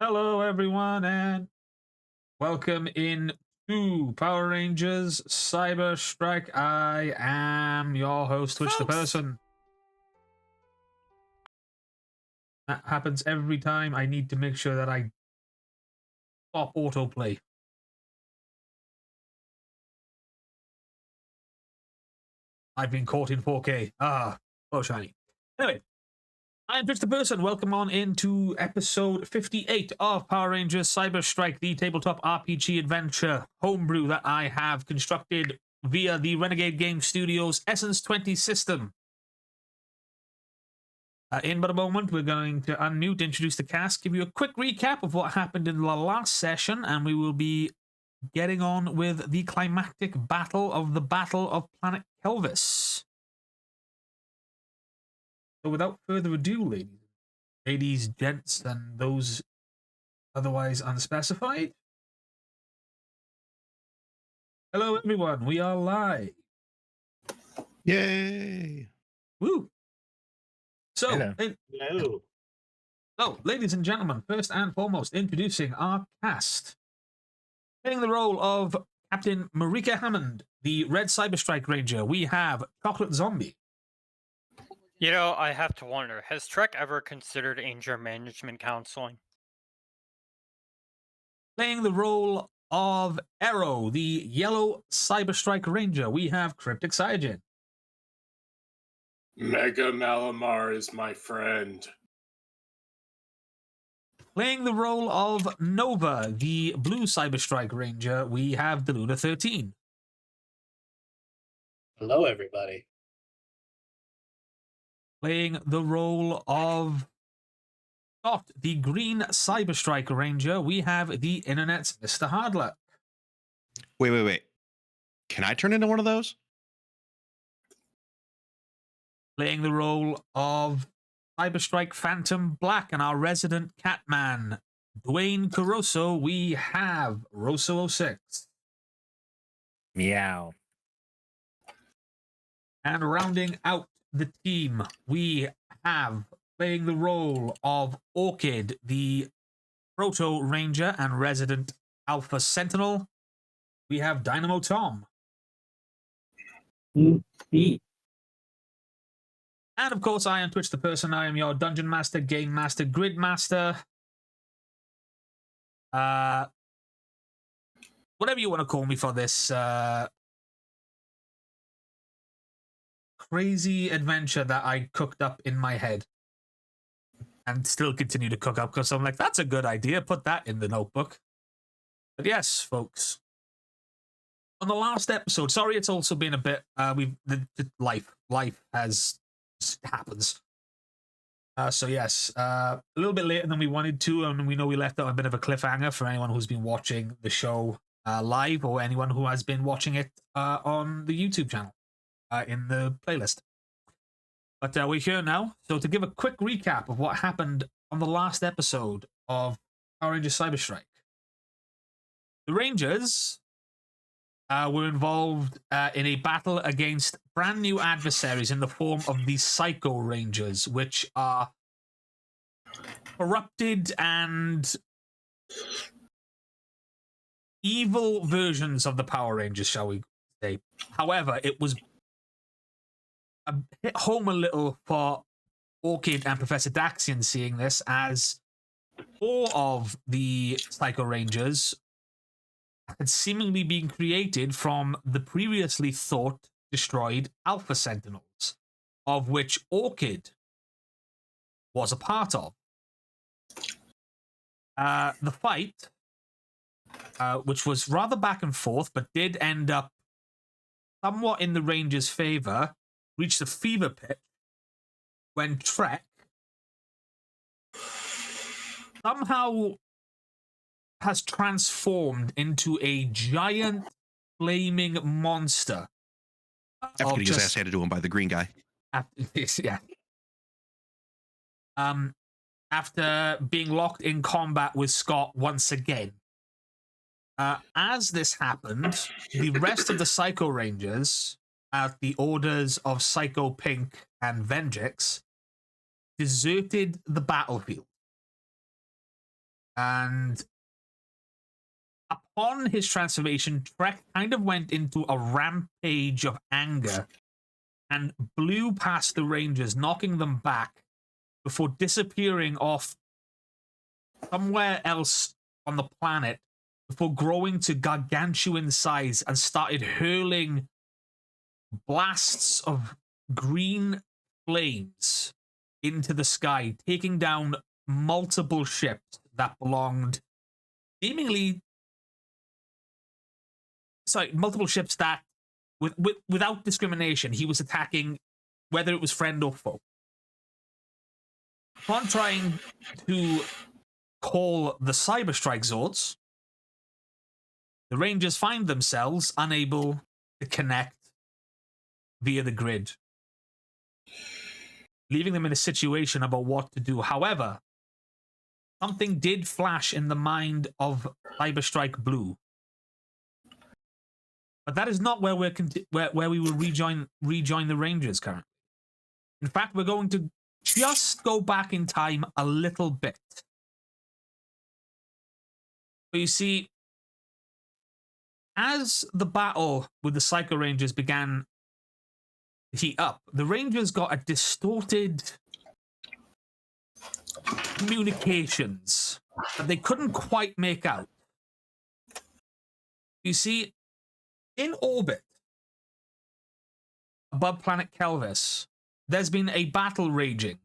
Hello, everyone, and welcome in to Power Rangers CyberStrike. I am your host, Twitch the Person. That happens every time. I need to make sure that I stop autoplay. I've been caught in 4K. Oh shiny. Anyway, I am Twitch the Person. Welcome on into episode 58 of Power Rangers CyberStrike, the tabletop RPG adventure homebrew that I have constructed via the Renegade Game Studios Essence 20 system. In but a moment, we're going to unmute, introduce the cast, give you a quick recap of what happened in the last session, and we will be getting on with the climactic battle of the Battle of Planet Kelvis. So without further ado, ladies, gents, and those otherwise unspecified, hello everyone, we are live. Yay! Woo! So, Hello. So, ladies and gentlemen, first and foremost, introducing our cast. Playing the role of Captain Marika Hammond, the Red CyberStrike Ranger, we have Chocolate Zombie. You know, I have to wonder, has Trek ever considered anger management counseling? Playing the role of Arrow, the Yellow CyberStrike Ranger, we have Cryptic Cybergen. Mega Malamar is my friend. Playing the role of Nova, the Blue CyberStrike Ranger, we have Deluna 13. Hello, everybody. Playing the role of Scott, the Green CyberStrike Ranger, we have the Internet's Mr. Hardluck. Wait. Can I turn into one of those? Playing the role of CyberStrike Phantom Black and our resident Catman, Dwayne Caruso, we have Rosso06. Meow. And rounding out the team, we have playing the role of Orchid, the Proto Ranger and resident Alpha Sentinel, we have Dynamo Tom. And of course, I am Twitch the Person. I am your Dungeon Master, Game Master, Grid Master. Whatever you want to call me for this crazy adventure that I cooked up in my head. And still continue to cook up because I'm like, that's a good idea. Put that in the notebook. But yes, folks. On the last episode, sorry, it's also been a bit, life happens. So yes, a little bit later than we wanted to, and we know we left out a bit of a cliffhanger for anyone who's been watching the show live or anyone who has been watching it on the YouTube channel in the playlist. But we're here now, so to give a quick recap of what happened on the last episode of Power Rangers CyberStrike. The Rangers were involved in a battle against brand new adversaries in the form of the Psycho Rangers, which are corrupted and evil versions of the Power Rangers, shall we say. However, it was hit home a little for Orchid and Professor Daxian seeing this, as 4 of the Psycho Rangers had seemingly been created from the previously thought destroyed Alpha Sentinels, of which Orchid was a part of. The fight, which was rather back and forth, but did end up somewhat in the Rangers' favor, reached a fever pitch when Trek somehow has transformed into a giant flaming monster. After getting his ass handed to him by the green guy. After being locked in combat with Scott once again. As this happened, the rest of the Psycho Rangers, at the orders of Psycho Pink and Vendrix, deserted the battlefield. And upon his transformation, Trek kind of went into a rampage of anger and blew past the Rangers, knocking them back before disappearing off somewhere else on the planet, before growing to gargantuan size and started hurling blasts of green flames into the sky, taking down multiple ships that belonged seemingly multiple ships that without discrimination he was attacking, whether it was friend or foe. Upon trying to call the CyberStrike Zords, the Rangers find themselves unable to connect via the grid, leaving them in a situation about what to do. However, something did flash in the mind of CyberStrike Blue. But that is not where where we will rejoin the Rangers currently. In fact, we're going to just go back in time a little bit. So you see, as the battle with the Psycho Rangers began to heat up, the Rangers got a distorted communications that they couldn't quite make out. You see, in orbit above planet Kelvis, there's been a battle raging.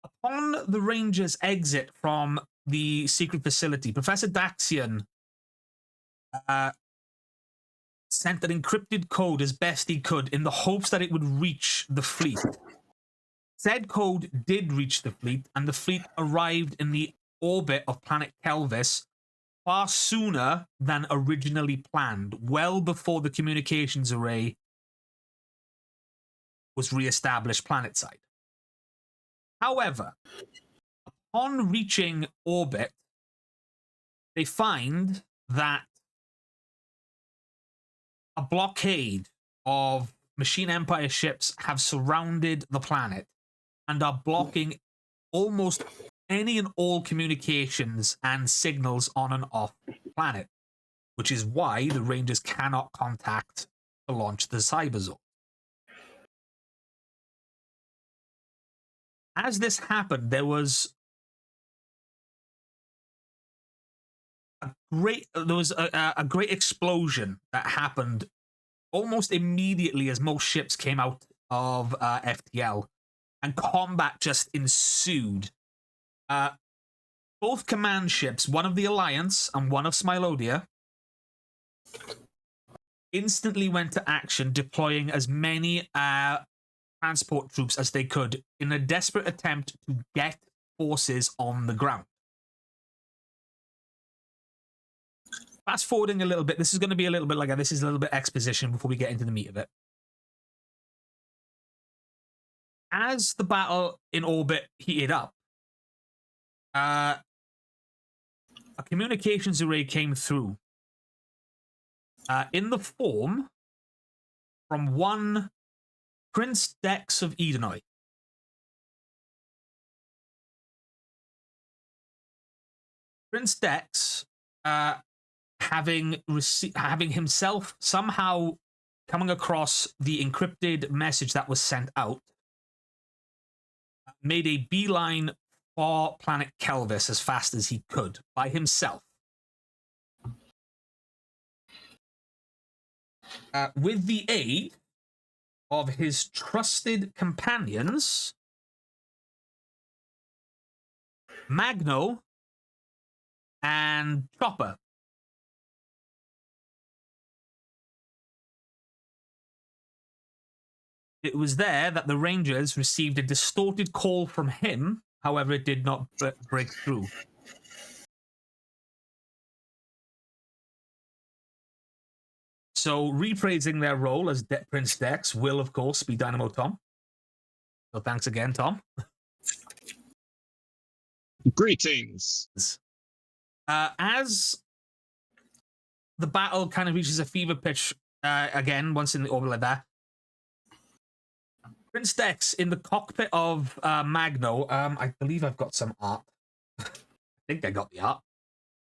Upon the Rangers' exit from the secret facility, Professor Daxian sent an encrypted code as best he could in the hopes that it would reach the fleet. Said code did reach the fleet, and the fleet arrived in the orbit of planet Kelvis far sooner than originally planned, well before the communications array was re-established planetside. However, upon reaching orbit, they find that a blockade of Machine Empire ships have surrounded the planet and are blocking almost any and all communications and signals on and off the planet, which is why the Rangers cannot contact to launch the Cyberzord. As this happened, there was a great explosion that happened almost immediately as most ships came out of FTL, and combat just ensued. Both command ships, one of the Alliance and one of Smilodia, instantly went to action, deploying as many transport troops as they could in a desperate attempt to get forces on the ground. Fast forwarding a little bit, this is going to be a little bit like this is a little bit exposition before we get into the meat of it. As the battle in orbit heated up, a communications array came through in the form from one Prince Dex of Edenoi. Prince Dex, having himself somehow coming across the encrypted message that was sent out, made a beeline for planet Kelvis as fast as he could by himself. With the aid of his trusted companions, Magno and Chopper. It was there that the Rangers received a distorted call from him. However, it did not break through. So, rephrasing their role as Prince Dex will, of course, be Dynamo Tom. So, thanks again, Tom. Greetings. As the battle kind of reaches a fever pitch again, once in the orbit like that, Prince Dex in the cockpit of Magno. I believe I've got some art. I think I got the art.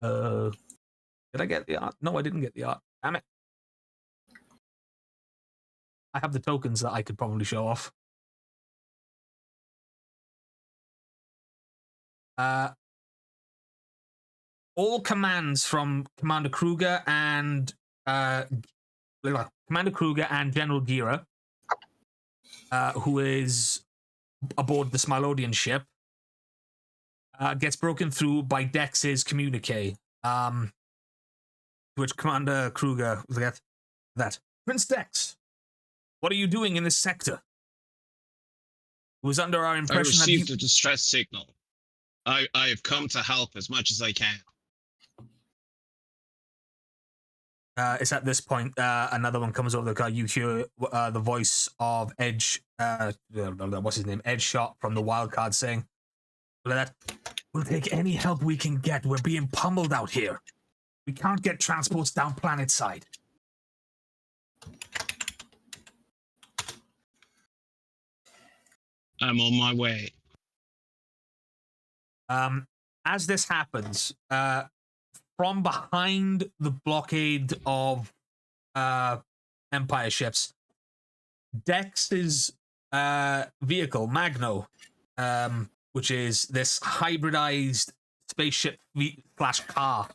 Did I get the art? No, I didn't get the art. Damn it. I have the tokens that I could probably show off. All commands from Commander Kruger and General Gira, who is aboard the Smilodian ship, gets broken through by Dex's communique. Which Commander Kruger was that Prince Dex, what are you doing in this sector? It was under our impression I that received a distress signal. I have come to help as much as I can. It's at this point another one comes over the car. You hear the voice of Edge. What's his name? Edge Shot from the Wildcard saying, "Look at that. We'll take any help we can get. We're being pummeled out here. We can't get transports down planet side." I'm on my way. As this happens, from behind the blockade of Empire ships, Dex's vehicle, Magno, which is this hybridized spaceship slash car,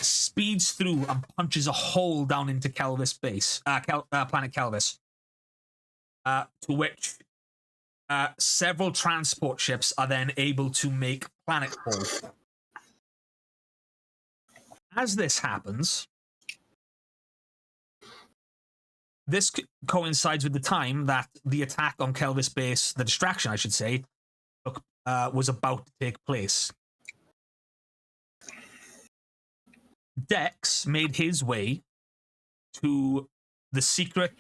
speeds through and punches a hole down into Kelvis base, planet Kelvis, to which several transport ships are then able to make planetfall. As this happens, this coincides with the time that the attack on Kelvis base, the distraction, I should say, was about to take place. Dex made his way to the secret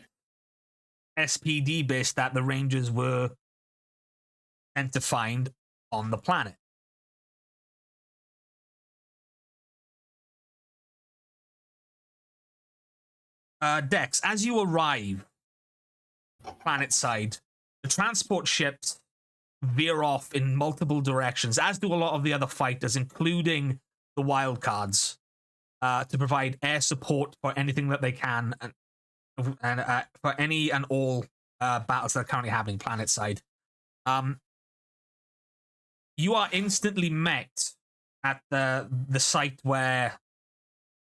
SPD base that the Rangers were sent to find on the planet. Dex, as you arrive planet side, the transport ships veer off in multiple directions, as do a lot of the other fighters, including the wildcards, to provide air support for anything that they can, and for any and all battles that are currently happening planet side. You are instantly met at the site where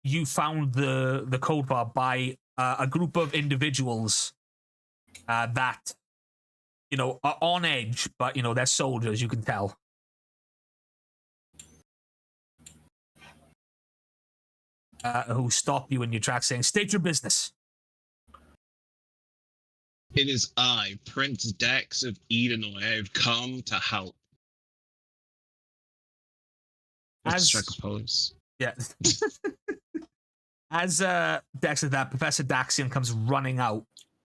you found the code bar by a group of individuals that, you know, are on edge, but, you know, they're soldiers, you can tell. Who stop you in your tracks saying, "State your business." It is I, Prince Dex of Edenoi. I have come to help. As pose. yeah, as Dex said that, Professor Daxian comes running out,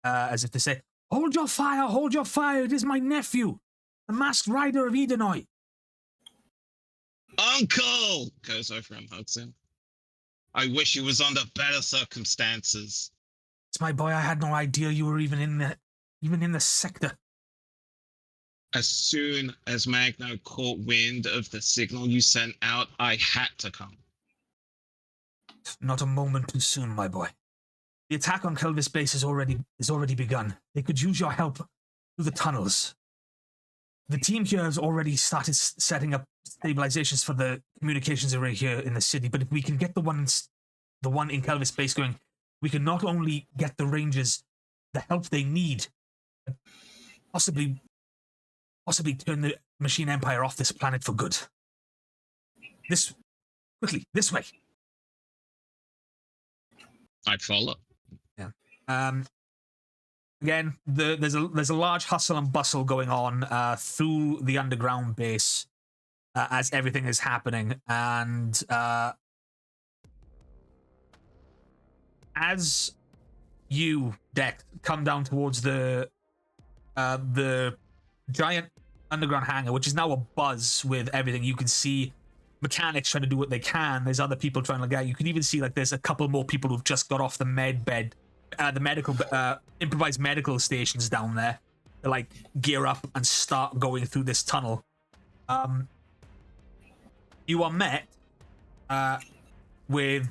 as if to say, hold your fire! It is my nephew, the Masked Rider of Edenoi." Uncle! Goes over and hugs him. I wish he was under better circumstances. It's my boy. I had no idea you were even in the sector. As soon as Magno caught wind of the signal you sent out, I had to come. Not a moment too soon, my boy. The attack on Kelvis base has already begun. They could use your help through the tunnels. The team here has already started setting up stabilizations for the communications array here in the city, but if we can get the one in Kelvis base going, we can not only get the Rangers the help they need, but possibly turn the Machine Empire off this planet for good. This way. I'd follow. Yeah. Again, there's a large hustle and bustle going on through the underground base as everything is happening, and as you, Dex, come down towards the giant underground hangar, which is now abuzz with everything. You can see mechanics trying to do what they can. There's other people trying to get. You can even see like there's a couple more people who've just got off the med bed, the medical improvised medical stations down there. to like gear up and start going through this tunnel. You are met with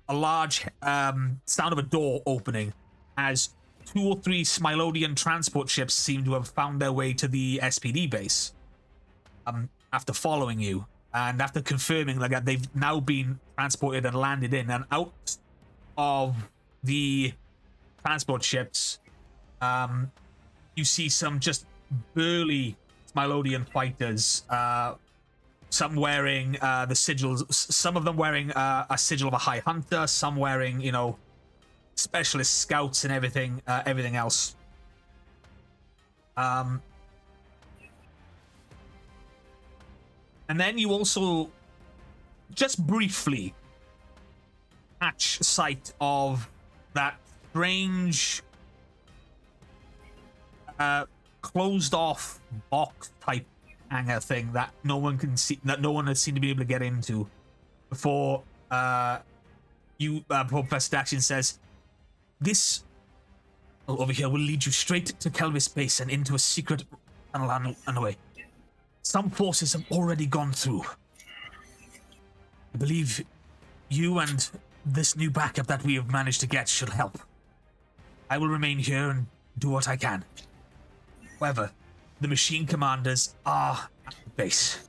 a large sound of a door opening as 2 or 3 Smilodian transport ships seem to have found their way to the SPD base. After following you and after confirming like that they've now been transported and landed in, and out of the transport ships, you see some just burly Smilodian fighters, some wearing the sigils, some of them wearing a sigil of a high hunter, some wearing, you know, specialist scouts and everything else. And then you also just briefly catch sight of that strange closed off box type hangar thing that no one can see, that no one has seemed to be able to get into before Professor Daxian says, this over here will lead you straight to Kelvis base and into a secret tunnel on the way. Some forces have already gone through. I believe you and this new backup that we have managed to get should help. I will remain here and do what I can. However, the machine commanders are at the base.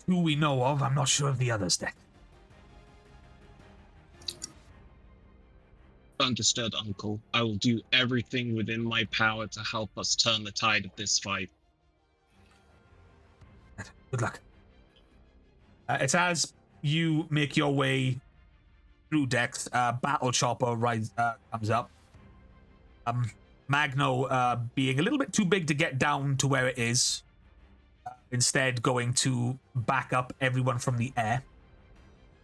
2 we know of, I'm not sure of the others, Deck. Understood, Uncle. I will do everything within my power to help us turn the tide of this fight. Good luck. It's as you make your way through decks, Battle Chopper comes up. Magno being a little bit too big to get down to where it is, instead going to back up everyone from the air.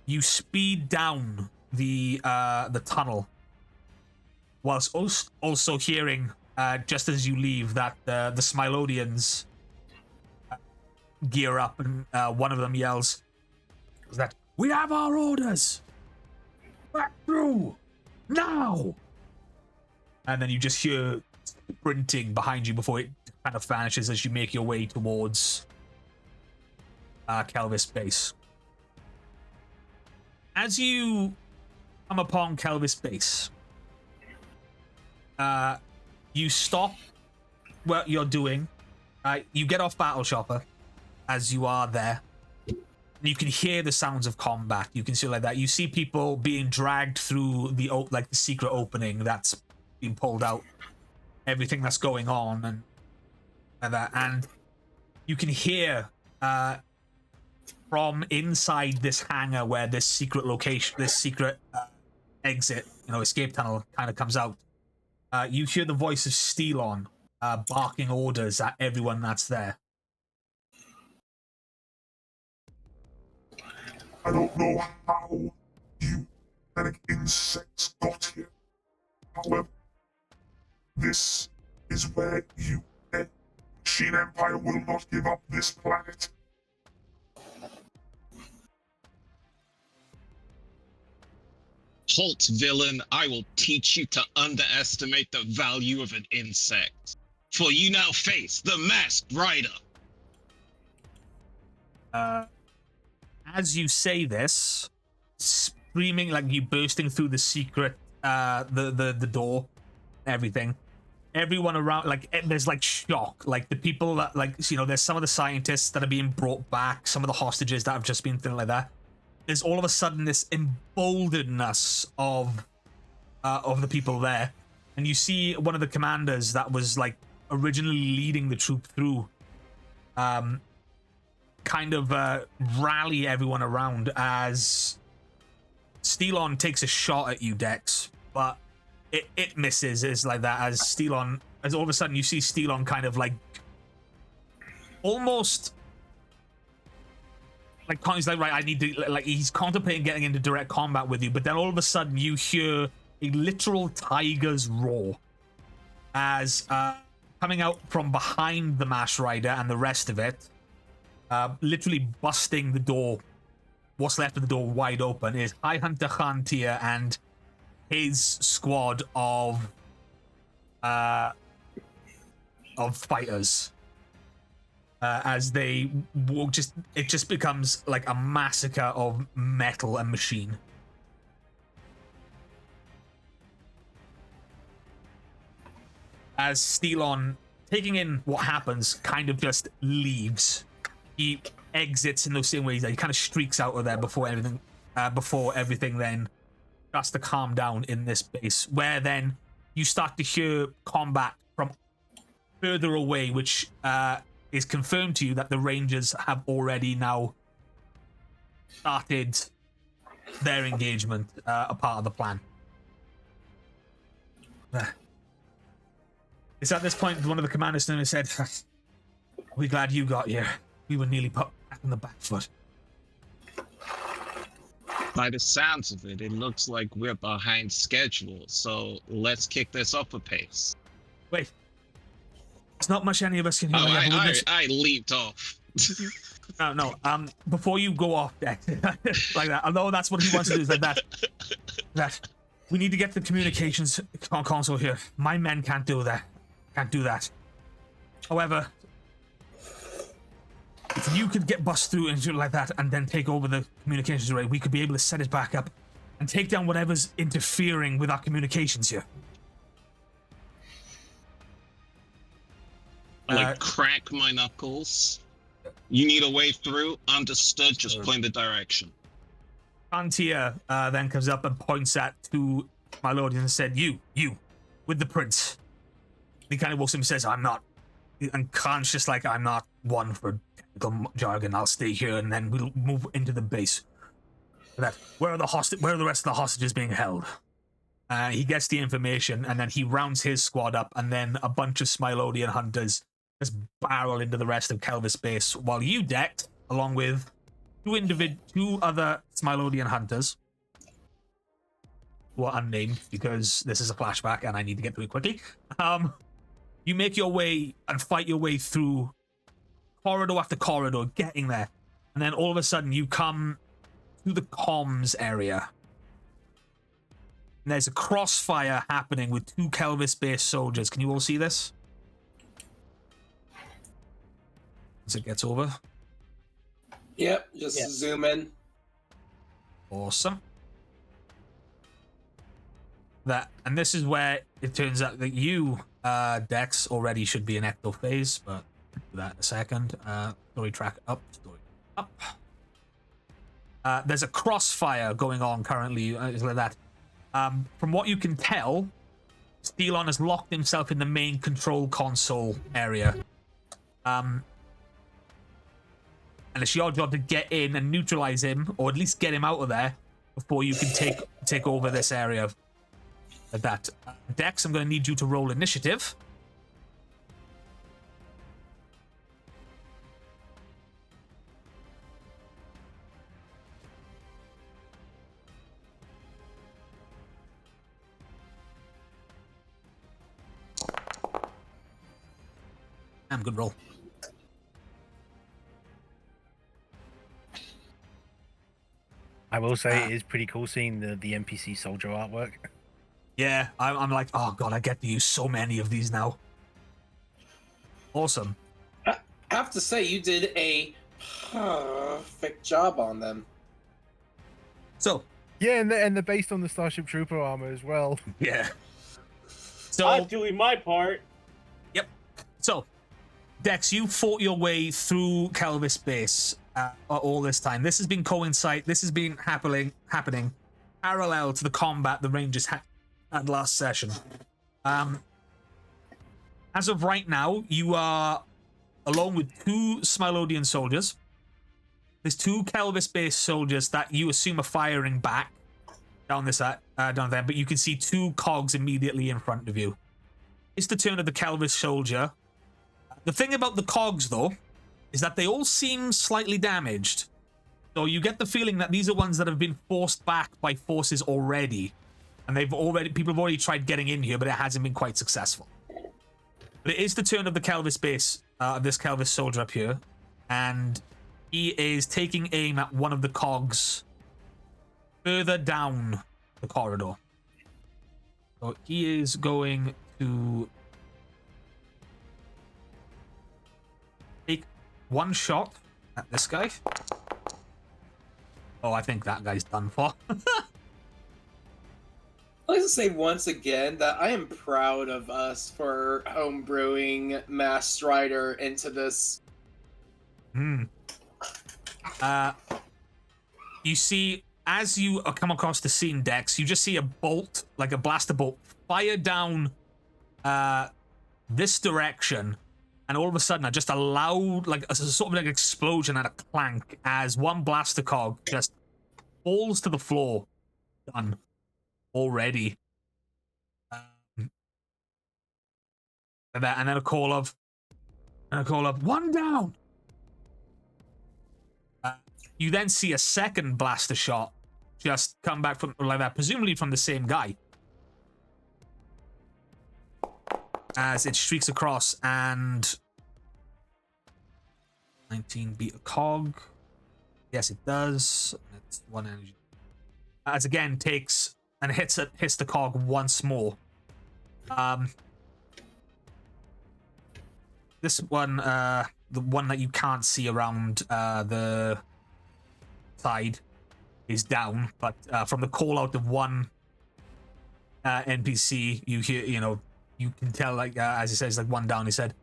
You speed down the tunnel, whilst also hearing, just as you leave, that the Smilodians gear up, and one of them yells that we have our orders. Back through now. And then you just hear sprinting behind you before it kind of vanishes as you make your way towards Kelvis base. As you come upon Kelvis base, you stop what you're doing. You get off Battle Chopper as you are there. You can hear the sounds of combat. You can see like that. You see people being dragged through the secret opening that's been pulled out. Everything that's going on and that, and you can hear from inside this hangar where this secret location, this secret exit, escape tunnel kind of comes out. You hear the voice of Stelon barking orders at everyone that's there. I don't know how you pathetic insects got here. However, this is where you end. Machine Empire will not give up this planet. Halt, villain! I will teach you to underestimate the value of an insect. For you now face the Masked Rider. As you say this, screaming like you bursting through the secret, the door, everything. Everyone around, like, there's like shock. Like the people that, like, there's some of the scientists that are being brought back, some of the hostages that have just been things like that. There's all of a sudden this emboldenedness of the people there, and you see one of the commanders that was like originally leading the troop through, kind of rally everyone around as Stelon takes a shot at you, Dex, but it misses. It's like that as Stelon, as all of a sudden you see Stelon kind of like almost like he's like, right, I need to, like, he's contemplating getting into direct combat with you, but then all of a sudden you hear a literal tiger's roar as coming out from behind the Masked Rider and the rest of it, literally busting the door, what's left of the door wide open, is High Hunter Khantir and his squad of of fighters as they it just becomes like a massacre of metal and machine. As Steelon, taking in what happens, kind of just leaves. He exits in those same ways. He kind of streaks out of there before everything then starts to calm down in this base, where then you start to hear combat from further away, which is confirmed to you that the Rangers have already now started their engagement, a part of the plan. It's at this point one of the commanders said, "We're glad you got here. We were nearly put back on the back foot." By the sounds of it, it looks like we're behind schedule, so let's kick this up a pace. Wait. There's not much any of us can hear. I leaped off. No. Before you go off deck like that, although that's what he wants to do, is like that we need to get the communications console here. My men can't do that. However, if you could get bust through and do it like that and then take over the communications array, we could be able to set it back up and take down whatever's interfering with our communications here. Crack my knuckles. You need a way through? Understood, just point the direction. Antia then comes up and points at to my lord and said, you, with the prince. He kind of walks him and says, I'm not, and Khan's just like, I'm not one for technical jargon, I'll stay here and then we'll move into the base. Where are the rest of the hostages being held? He gets the information and then he rounds his squad up and then a bunch of Smilodian hunters just barrel into the rest of Kelvis base while you, Deck, along with two other Smilodian hunters who are unnamed because this is a flashback and I need to get through it quickly. You make your way and fight your way through corridor after corridor, getting there. And then all of a sudden you come to the comms area. And there's a crossfire happening with two Kelvis-based soldiers. Can you all see this? As it gets over. Yep, zoom in. Awesome. And this is where it turns out that you, Dex, already should be in ecto phase, but do that in a second. Story track up. There's a crossfire going on currently, like that. From what you can tell, Steelon has locked himself in the main control console area. And it's your job to get in and neutralize him, or at least get him out of there before you can take over this area. Like that. Dex, I'm going to need you to roll initiative. Good roll. I will say it is pretty cool seeing the NPC soldier artwork. Yeah, I'm like, oh god, I get to use so many of these now. Awesome. I have to say, you did a perfect job on them. So. Yeah, and they're based on the Starship Trooper armor as well. Yeah. So I'm doing my part. Yep. So, Dex, you fought your way through Kelvis base all this time. This has been happening parallel to the combat the Rangers had last session. As of right now, you are along with two Smilodian soldiers. There's two Kelvis-based soldiers that you assume are firing back down there, but you can see two cogs immediately in front of you. It's the turn of the Kelvis soldier. The thing about the cogs, though, is that they all seem slightly damaged. So you get the feeling that these are ones that have been forced back by forces already. And people have already tried getting in here, but it hasn't been quite successful. But it is the turn of the Kelvis base, this Kelvis soldier up here. And he is taking aim at one of the cogs further down the corridor. So he is going to one shot at this guy. Oh, I think that guy's done for. I'd like to say once again that I am proud of us for homebrewing Mass Strider into this. You see, as you come across the scene, Dex, you just see a bolt, like a blaster bolt, fire down this direction, and all of a sudden, just a loud, like a sort of like explosion and a clank as one blaster cog just falls to the floor. Done already. And then a call of, one down. You then see a second blaster shot just come back from like that, presumably from the same guy. As it streaks across and 19 beat a cog. Yes, it does. That's one energy. As again takes and hits the cog once more. This one, the one that you can't see around the side, is down. But from the call out of one NPC, you hear, you can tell, like, as he says, like, one down, he said.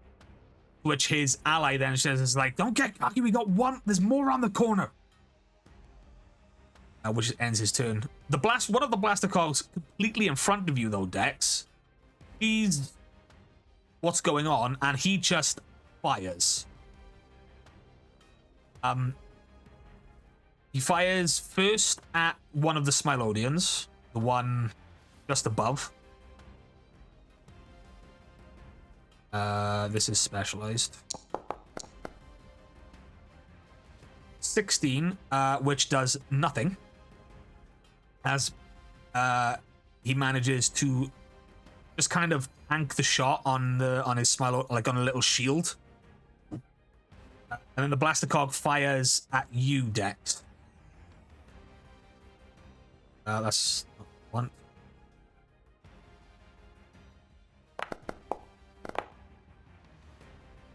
Which his ally then says, is like, don't get cocky, we got one, there's more around the corner. Which ends his turn. One of the blaster cogs completely in front of you, though, Dex. He's what's going on, and he just fires. He fires first at one of the Smilodians, the one just above. This is specialized. 16, which does nothing. As he manages to just kind of tank the shot on his Smilo, like on a little shield. And then the blaster cog fires at you, Dex. That's one.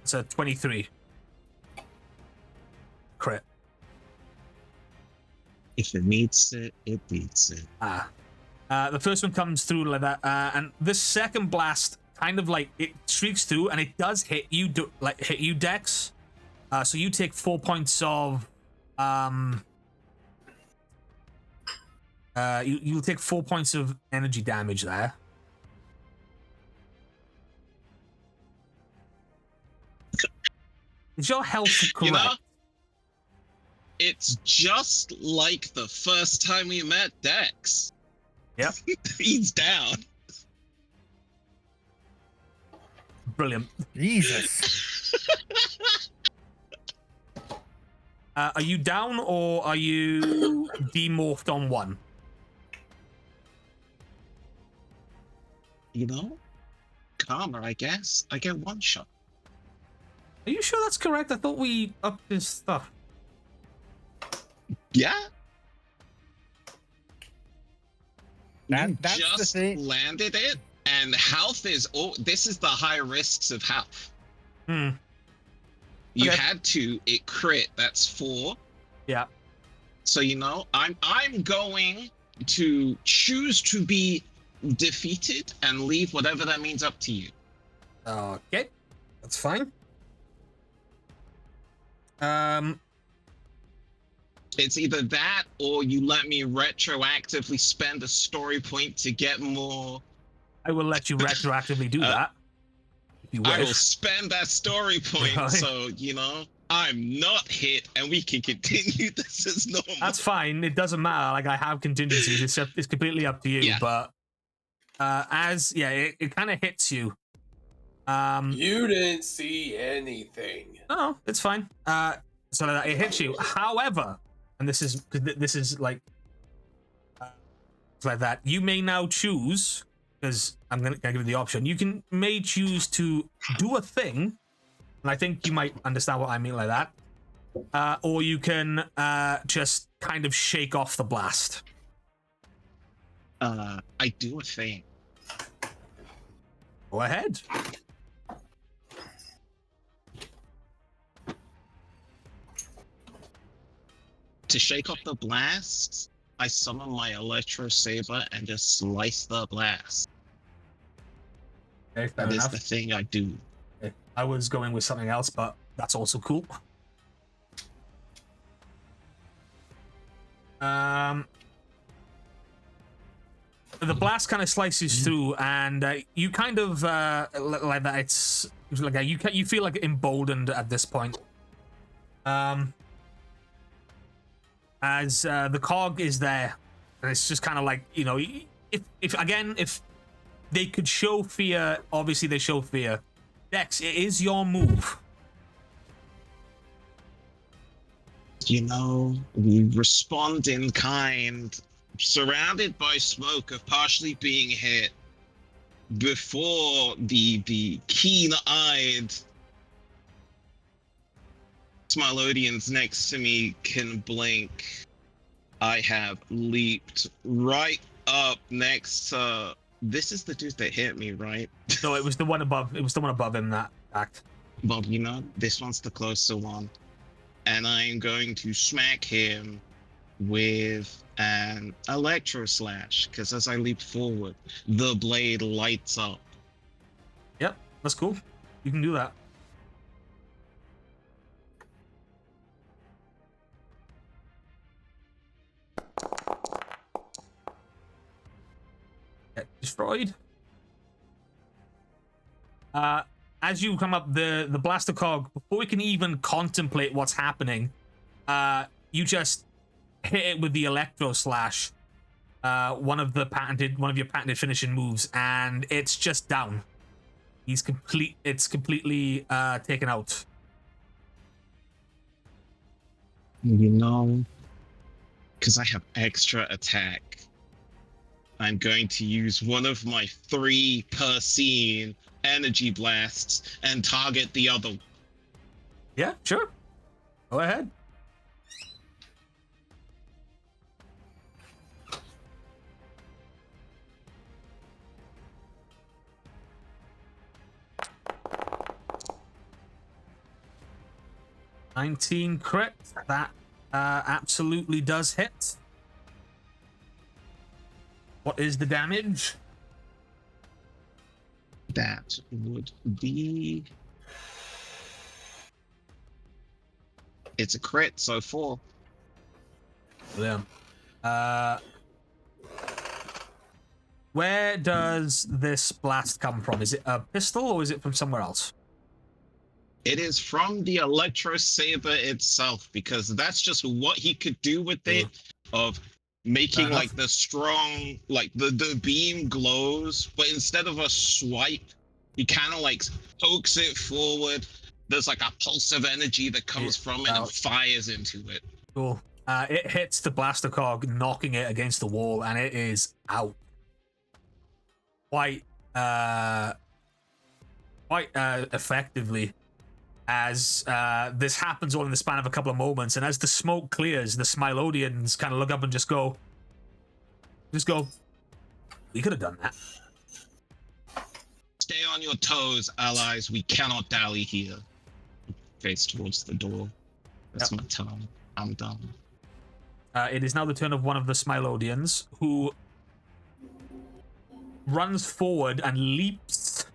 It's a 23. Crit. If it meets it, it beats it. The first one comes through like that, and this second blast kind of like it streaks through, and it does hit you, Dex. So you take 4 points of you'll take 4 points of energy damage there. Is your health correct? You know, it's just like the first time we met Dex. Yep. He's down. Brilliant. Jesus. Are you down or are you demorphed on one? You know, karma, I guess. I get one shot. Are you sure that's correct? I thought we upped his stuff. Yeah. That's You the just thing. landed it, and health is this is the high risks of health. You Okay. had to, it crit, that's 4. Yeah. So I'm going to choose to be defeated and leave whatever that means up to you. Okay. That's fine. It's either that or you let me retroactively spend a story point to get more. I will let you retroactively do that. If you wish. I will spend that story point, Right. so I'm not hit, and we can continue this as normal. That's fine. It doesn't matter. Like, I have contingencies. It's completely up to you. Yeah. But it kind of hits you. You didn't see anything. No, it's fine. So that it hits you. However, and this is like that. You may now choose, because I'm gonna give you the option. You may choose to do a thing, and I think you might understand what I mean like that. Or you can just kind of shake off the blast. I do a thing. Go ahead. To shake off the blast, I summon my Electro Saber and just slice the blast. Okay, fair That is enough. the thing I do. Okay. I was going with something else, but that's also cool. The blast kind of slices through, and you kind of like that. It's like you feel like emboldened at this point. As the cog is there, and it's just kind of like, you know, if they could show fear, obviously they show fear. Dex, it is your move. You know, we respond in kind, surrounded by smoke of partially being hit before the keen-eyed Smilodians next to me can blink. I have leaped right up next to... This is the dude that hit me, right? No, it was the one above. It was the one above him that act. Bob, you know, this one's the closer one. And I'm going to smack him with an Electro Slash, because as I leap forward, the blade lights up. Yep, that's cool. You can do that. Get destroyed. As you come up, the blaster cog, before we can even contemplate what's happening, you just hit it with the Electro Slash, one of your patented finishing moves, and it's just down. It's completely taken out. You know, because I have extra attack, I'm going to use one of my 3 per scene energy blasts and target the other. Yeah, sure. Go ahead. $19 crit. That absolutely does hit. What is the damage? That would be... It's a crit, so 4. Yeah. Where does this blast come from? Is it a pistol or is it from somewhere else? It is from the Electro Saber itself, because that's just what he could do with it, of making like the strong, like the beam glows, but instead of a swipe, he kind of like pokes it forward. There's like a pulse of energy that comes from it and fires into it. Cool. It hits the blaster cog, knocking it against the wall, and it is out. Quite effectively, as this happens all in the span of a couple of moments, and as the smoke clears, the Smilodians kind of look up and just go, we could have done that. Stay on your toes, allies. We cannot dally here. Face towards the door. That's my turn. I'm done. It is now the turn of one of the Smilodians, who runs forward and leaps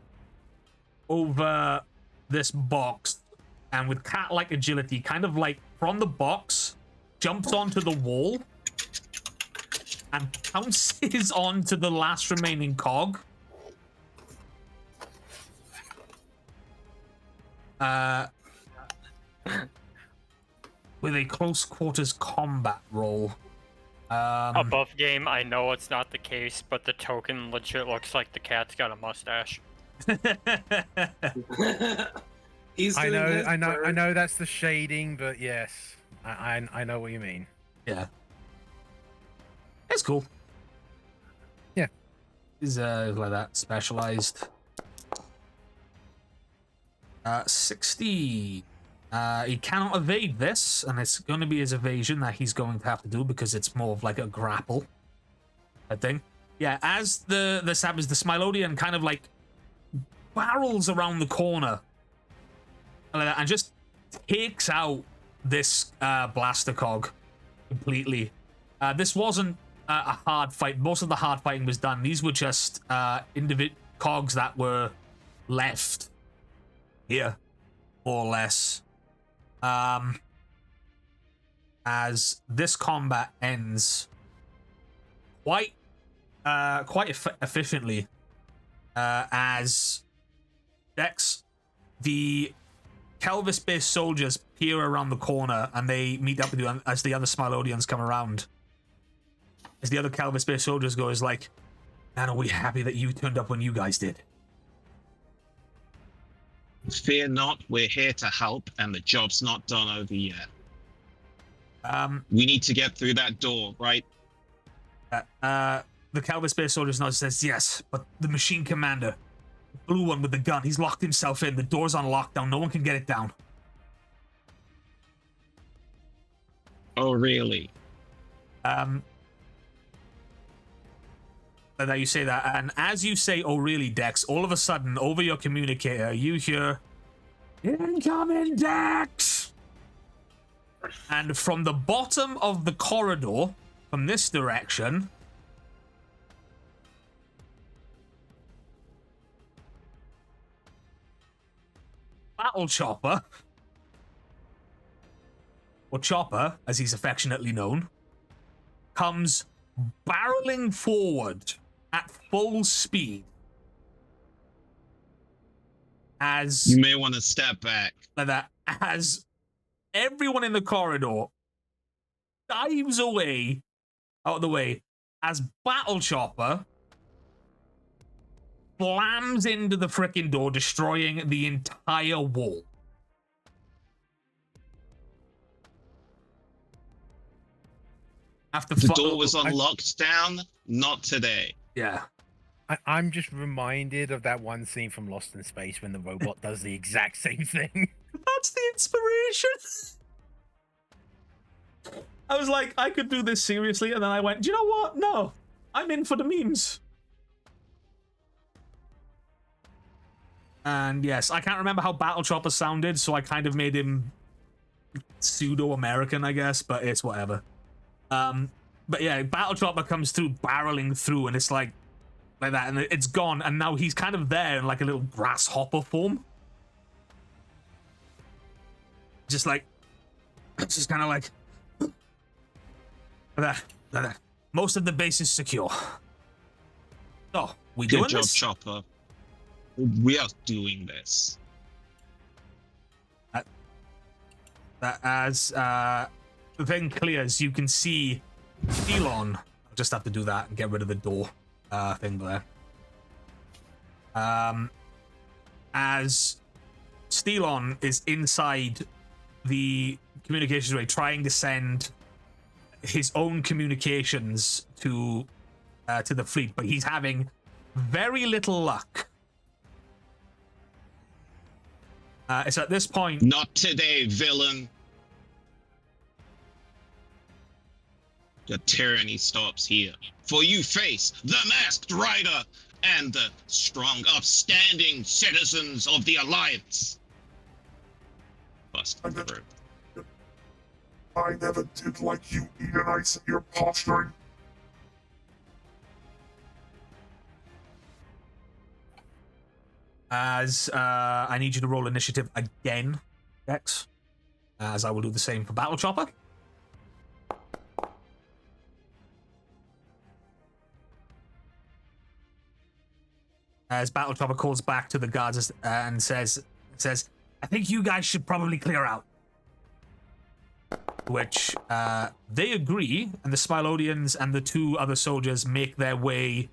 over this box, and with cat-like agility, kind of like from the box, jumps onto the wall and pounces onto the last remaining cog. With a close quarters combat roll. Above game, I know it's not the case, but the token legit looks like the cat's got a mustache. He's I doing his know part. that's the shading, but yes, I know what you mean. Yeah. It's cool. Yeah. Is like that specialized. 60. He cannot evade this, and it's going to be his evasion that he's going to have to do, because it's more of like a grapple, I think. Yeah, as the Smilodian kind of like barrels around the corner and just takes out this blaster cog. completely. This wasn't a hard fight. Most of the hard fighting was done. These were just individual cogs that were left here, more or less. As this combat ends quite efficiently, as Dex, the Kelvis-based soldiers peer around the corner and they meet up with you as the other Smilodians come around. As the other Kelvis-based soldiers go, is like, man, are we happy that you turned up when you guys did? Fear not, we're here to help, and the job's not done over yet. We need to get through that door, right? The Kelvis-based soldiers nod, says, yes, but the machine commander, the blue one with the gun, he's locked himself in. The door's on lockdown. No one can get it down. Oh, really? That you say that, and as you say, oh really, Dex, all of a sudden, over your communicator, you hear, incoming, Dex! And from the bottom of the corridor, from this direction, Battle Chopper, or Chopper, as he's affectionately known, comes barreling forward at full speed. As you may want to step back. Like that, as everyone in the corridor dives away, out of the way, as Battle Chopper slams into the frickin' door, destroying the entire wall. After the door was on lockdown, not today. Yeah. I'm just reminded of that one scene from Lost in Space when the robot does the exact same thing. That's the inspiration. I was like, I could do this seriously, and then I went, do you know what? No, I'm in for the memes. And yes, I can't remember how Battle Chopper sounded, so I kind of made him pseudo-American, I guess, but it's whatever. But yeah, Battle Chopper comes through, barreling through, and it's like that, and it's gone, and now he's kind of there in like a little grasshopper form. Just like, just kind of like that. Most of the base is secure. So, we doing Good job, this? Chopper. We are doing this. As the thing clears, you can see Elon. I'll just have to do that and get rid of the door thing there. As Stelon is inside the communications array trying to send his own communications to the fleet, but he's having very little luck. It's at this point... Not today, villain. The tyranny stops here. For you face the Masked Rider and the strong, upstanding citizens of the Alliance. Bust through. I never did like you, Edenites, your posturing. As I need you to roll initiative again, Dex. As I will do the same for Battle Chopper. As Battle Chopper calls back to the guards and says, I think you guys should probably clear out. Which they agree, and the Smilodians and the two other soldiers make their way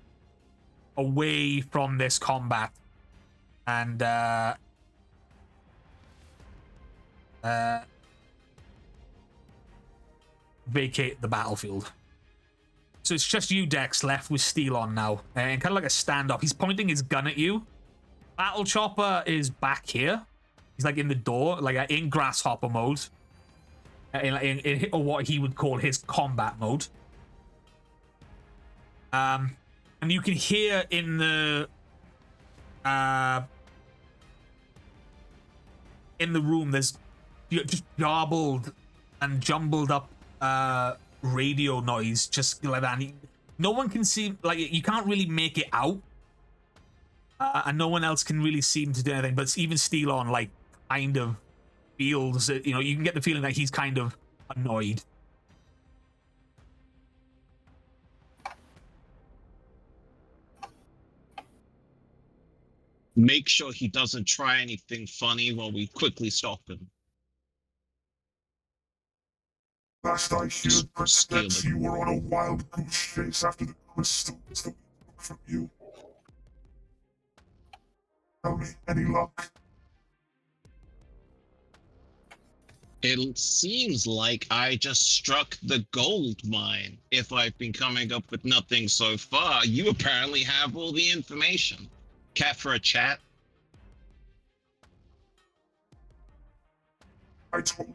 away from this combat. And vacate the battlefield. So it's just you, Dex, left with Stelon now. And kind of like a stand-up. He's pointing his gun at you. Battle Chopper is back here. He's like in the door, like in grasshopper mode. In what he would call his combat mode. And you can hear in the room, there's just garbled and jumbled up radio noise, just like that. And no one can see, like, you can't really make it out, and no one else can really seem to do anything. But even Steelon, like, kind of feels, you know, you can get the feeling that he's kind of annoyed. Make sure he doesn't try anything funny while we quickly stop him. Last I heard, that you were on a wild goose chase after the crystals that we took from you. Tell me, any luck? It seems like I just struck the gold mine. If I've been coming up with nothing so far, you apparently have all the information. Cat for a chat? I told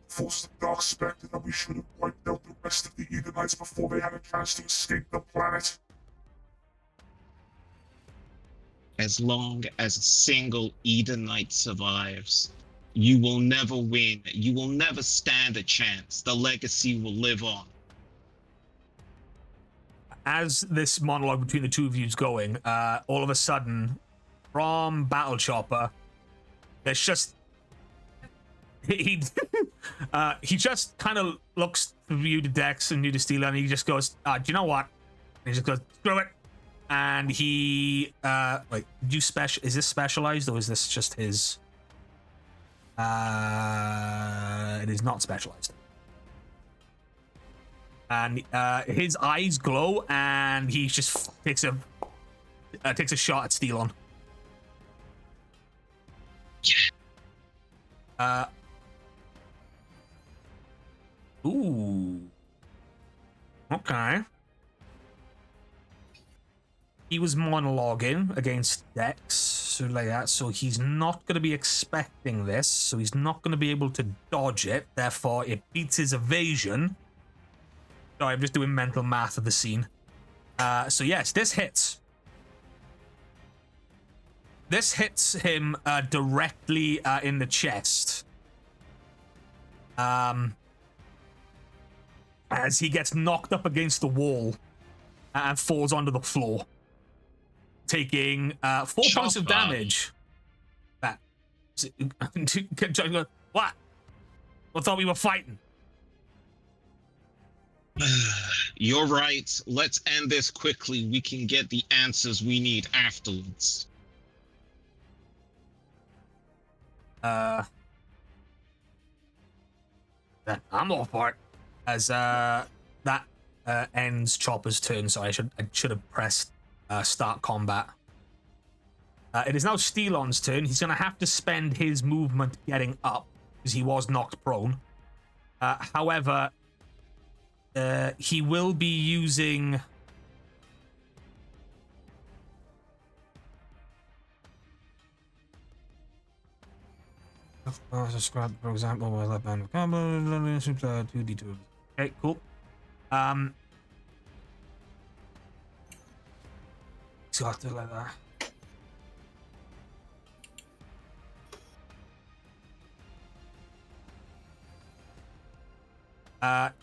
Force the Dark Spectre that we should have wiped out the rest of the Edenites before they had a chance to escape the planet. As long as a single Edenite survives, you will never win. You will never stand a chance. The legacy will live on. As this monologue between the two of you is going, all of a sudden, from Battle Chopper, there's just he just kind of looks through you to Dex and you to Steeler, and he just goes, "Do you know what?" And he just goes, "Screw it." And he wait, did you special? Is this specialized or is this just his? It is not specialized. And his eyes glow, and he just takes a shot at Steelon. Ooh. Okay. He was monologuing against Dex, so like that. So he's not going to be expecting this. So he's not going to be able to dodge it. Therefore, it beats his evasion. Sorry, I'm just doing mental math of the scene. So yes, this hits. This hits him directly in the chest. As he gets knocked up against the wall and falls onto the floor, taking 4 points of damage. That. What? I thought we were fighting. You're right. Let's end this quickly. We can get the answers we need afterwards. I'm all for it. As that ends Chopper's turn, so I should have pressed start combat. It is now Steelon's turn. He's gonna have to spend his movement getting up because he was knocked prone. However, he will be using. Describe, for example, my left hand combo 2d2. Okay, cool. So I'll do it like that.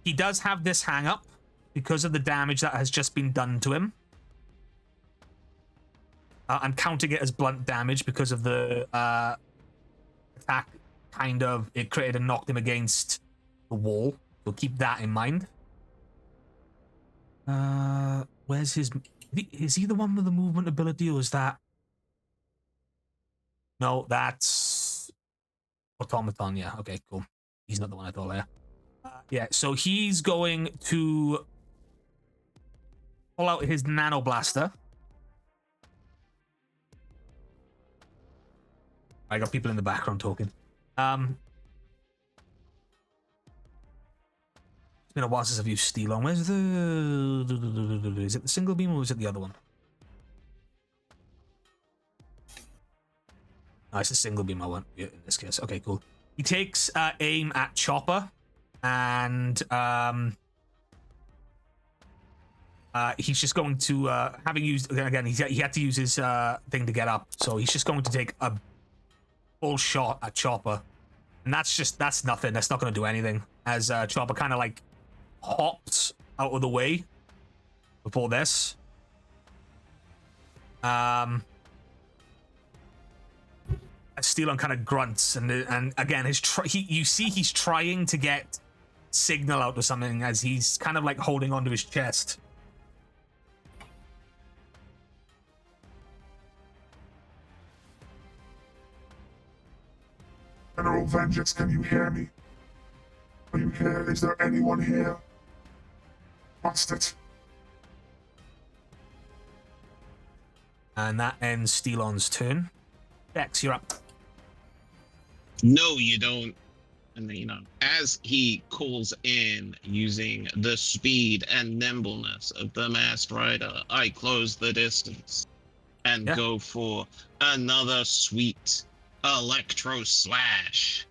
He does have this hang up because of the damage that has just been done to him. I'm counting it as blunt damage because of the attack. Kind of, it created and knocked him against the wall. So keep that in mind. Where's his? Is he the one with the movement ability, or is that? No, that's Automaton. Yeah. Okay. Cool. He's not the one I thought there. Yeah. So he's going to pull out his Nano Blaster. I got people in the background talking. It's been a while since I've used Steelon. Where's the... Is it the single beam or is it the other one? No, it's a single beam I want in this case. Okay, cool. He takes aim at Chopper, and he's just going to, having used, again, he had to use his thing to get up, so he's just going to take a full shot at Chopper. And that's nothing. That's not going to do anything. as Chopper kind of like hopped out of the way before this. Steelon kind of grunts, and again, you see he's trying to get signal out or something as he's kind of like holding onto his chest. General Vengeance, can you hear me? Are you here? Is there anyone here? Bust it. And that ends Steelon's turn. Dex, you're up. No, you don't. And you know, as he calls in using the speed and nimbleness of the masked rider, I close the distance and go for another sweet electro slash.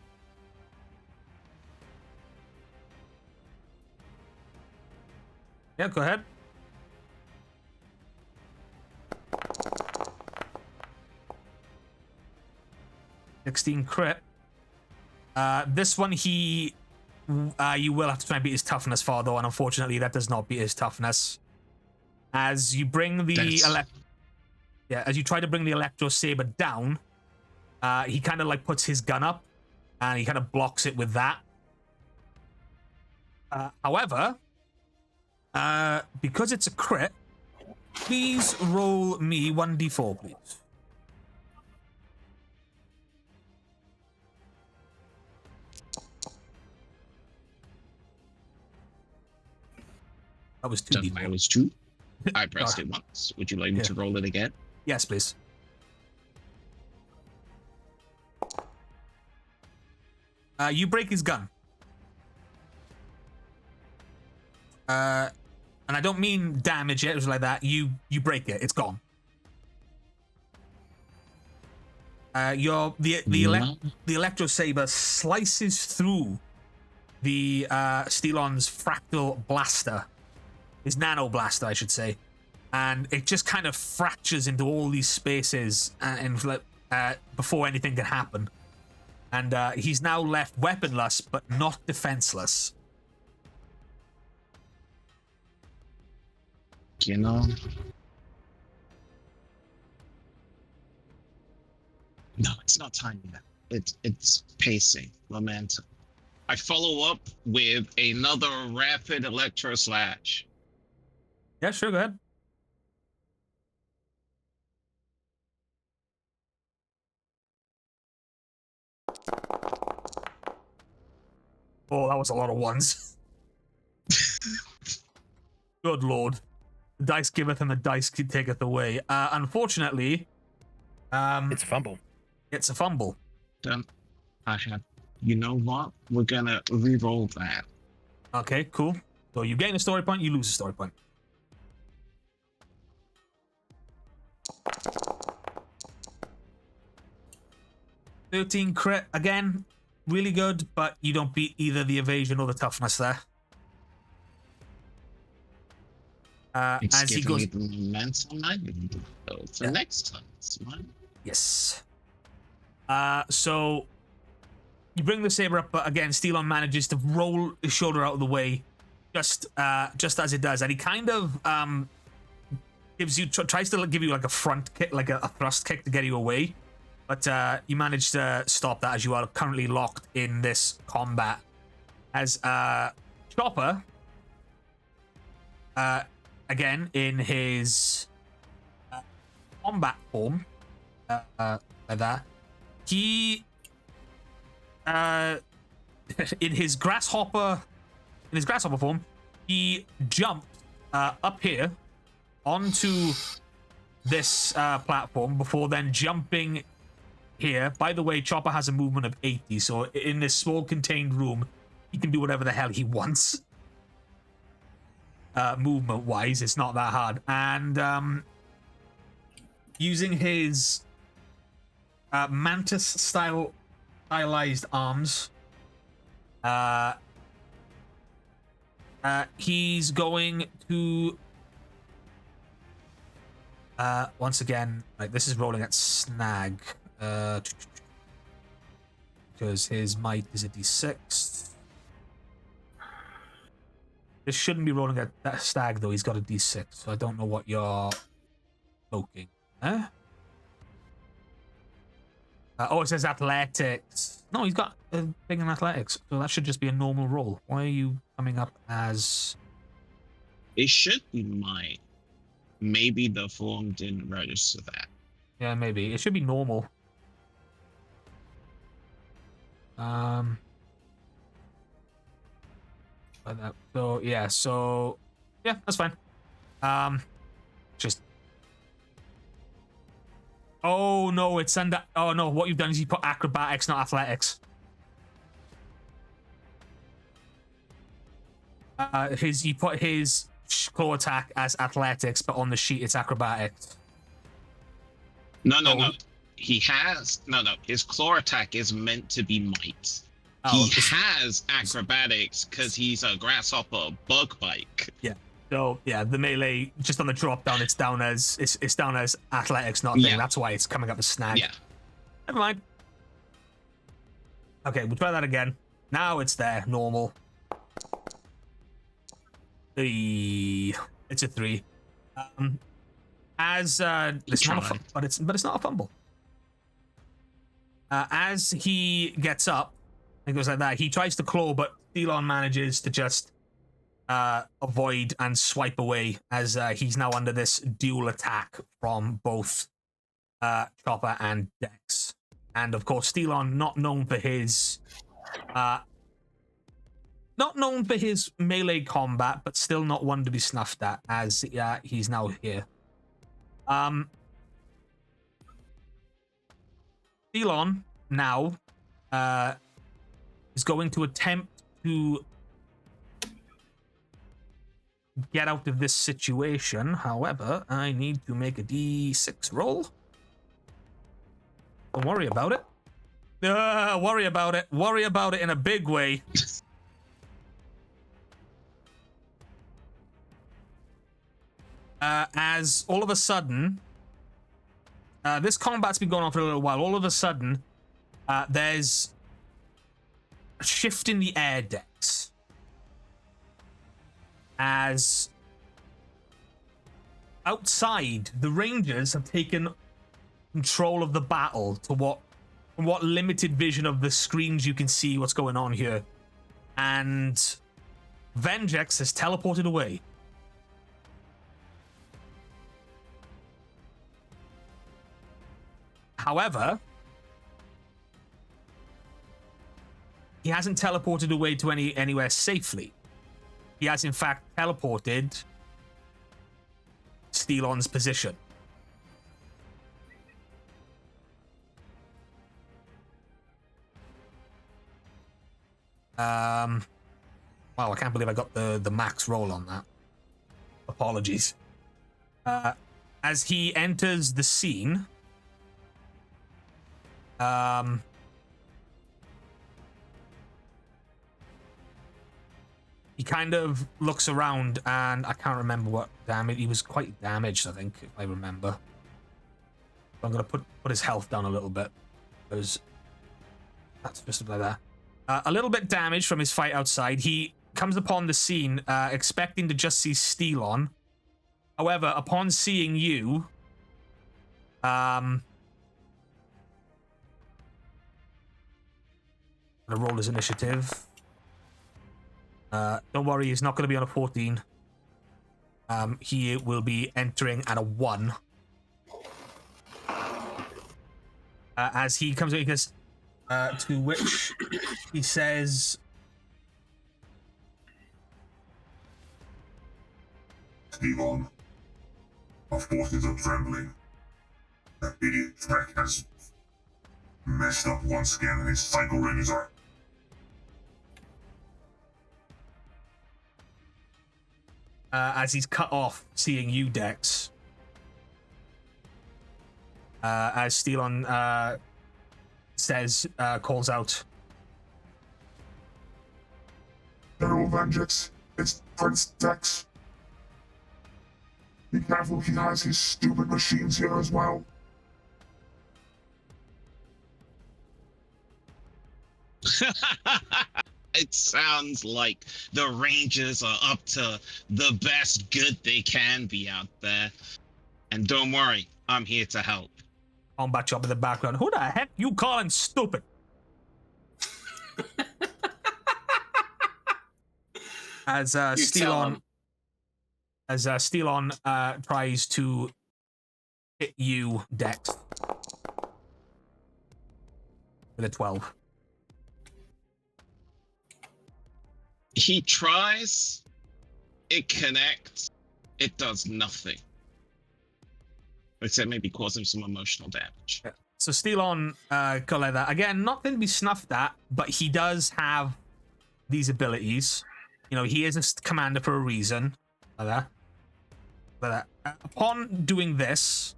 Yeah, go ahead. $16 crit. This one you will have to try and beat his toughness for, though, and unfortunately that does not beat his toughness. As you bring the as you try to bring the electro saber down, he kind of like puts his gun up and he kind of blocks it with that. However, because it's a crit, please roll me 1d4, please. That was 2d4. That was 2. I pressed it once. Would you like me to roll it again? Yes, please. You break his gun. And I don't mean damage it, it was like that. You break it. It's gone. The electro saber slices through the Steelon's fractal blaster, his nano blaster, I should say, and it just kind of fractures into all these spaces before anything can happen. And he's now left weaponless, but not defenseless. You know, no, it's not timing that. It's pacing, momentum. I follow up with another rapid electro slash. Yeah, sure, go ahead. Oh, that was a lot of ones. Good lord. The dice giveth and the dice taketh away. Unfortunately, it's a fumble. It's a fumble. Then I have. You know what? We're gonna re-roll that. Okay, cool. So you gain a story point, you lose a story point. $13 crit again, really good, but you don't beat either the evasion or the toughness there. It's as he giving goes, me the momentum I need for next time. Smart. Yes. So you bring the saber up, but again, Steelon manages to roll his shoulder out of the way, just as it does, and he kind of tries to give you like a front kick, like a thrust kick to get you away, but you manage to stop that as you are currently locked in this combat. As Chopper, again in his combat form, like that, he in his grasshopper form, he jumped up here onto this platform before then jumping here. By the way, Chopper has a movement of 80, so in this small contained room, he can do whatever the hell he wants. Movement wise, it's not that hard. And using his mantis stylized arms, he's going to once again, like, this is rolling at snag, because his might is a d6. This shouldn't be rolling at that stag, though. He's got a d6, so I don't know what you're poking. Huh? Oh, it says athletics. No, he's got a thing in athletics, so that should just be a normal roll. Why are you coming up as... It should be mine. Maybe the form didn't register that. Yeah, maybe. It should be normal. Like that. So, yeah, that's fine. Just... Oh, no, it's under... Oh, no, what you've done is you put acrobatics, not athletics. You put his claw attack as athletics, but on the sheet it's acrobatics. No. He has... No. His claw attack is meant to be might. He has acrobatics because he's a grasshopper bug bike. Yeah. So yeah, the melee just on the drop down, it's down as athletics, not a thing. Yeah. That's why it's coming up as snag. Yeah. Never mind. Okay, we'll try that again. Now it's there, normal. It's a 3. It's not a fumble. As he gets up and goes like that, he tries to claw, but Elon manages to just avoid and swipe away as he's now under this dual attack from both Chopper and Dex. And of course, Stelon, not known for his melee combat, but still not one to be snuffed at, as he's now here. Stelon now is going to attempt to get out of this situation. However, I need to make a d6 roll. Don't worry about it. Worry about it. Worry about it in a big way. As all of a sudden, this combat's been going on for a little while. All of a sudden, there's a shift in the air decks. As outside, the Rangers have taken control of the battle to what limited vision of the screens you can see what's going on here. And Vengex has teleported away. However, he hasn't teleported away to anywhere safely. He has, in fact, teleported Stelon's position. Wow, I can't believe I got the max roll on that. Apologies. As he enters the scene, he kind of looks around, and I can't remember what damage. He was quite damaged, I think, if I remember. I'm going to put his health down a little bit, because that's just like that. A little bit damaged from his fight outside. He comes upon the scene expecting to just see Stelon. However, upon seeing you, gonna roll his initiative. Don't worry, he's not going to be on a 14. He will be entering at a 1. As he comes in, he goes, to which he says, Elon, our forces are trembling. That idiot Trek has messed up once again, and his cycle rings are... as he's cut off seeing you, Dex. As Stelon says, calls out, General Vengex, it's Prince Dex. Be careful, he has his stupid machines here as well. It sounds like the Rangers are up to the best good they can be out there. And don't worry, I'm here to help. Combat chop in the background. Who the heck you calling stupid? As Steelon tries to hit you, Dex, with a 12. He tries, it connects, it does nothing. Except maybe cause him some emotional damage. Yeah. So Steelon got like that. Again, nothing to be snuffed at, but he does have these abilities. You know, he is a commander for a reason. Like that. Upon doing this,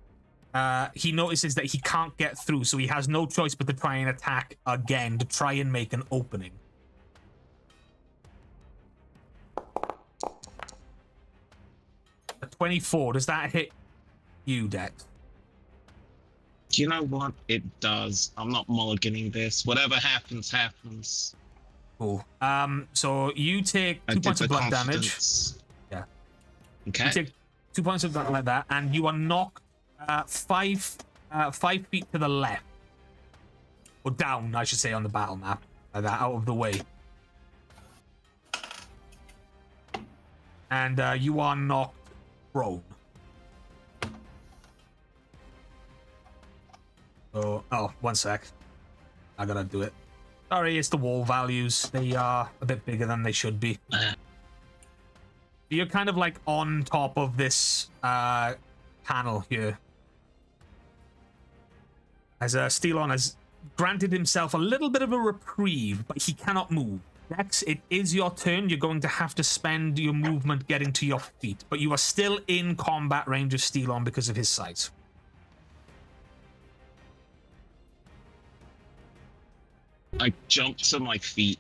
he notices that he can't get through, so he has no choice but to try and attack again to try and make an opening. A 24, does that hit you, Dex? Do you know what? It does. I'm not mulliganing this. Whatever happens, happens. Cool. So you take 2 points of blood damage. Yeah. Okay. You take 2 points of damage like that, and you are knocked 5 feet to the left. Or down, I should say, on the battle map. Like that, out of the way. And you are knocked prone. So, oh, 1 sec. I gotta do it. Sorry, it's the wall values. They are a bit bigger than they should be. You're kind of like on top of this panel here. As Steelon has granted himself a little bit of a reprieve, but he cannot move. Dex, it is your turn. You're going to have to spend your movement getting to your feet, but you are still in combat range of Steelon because of his size. I jump to my feet.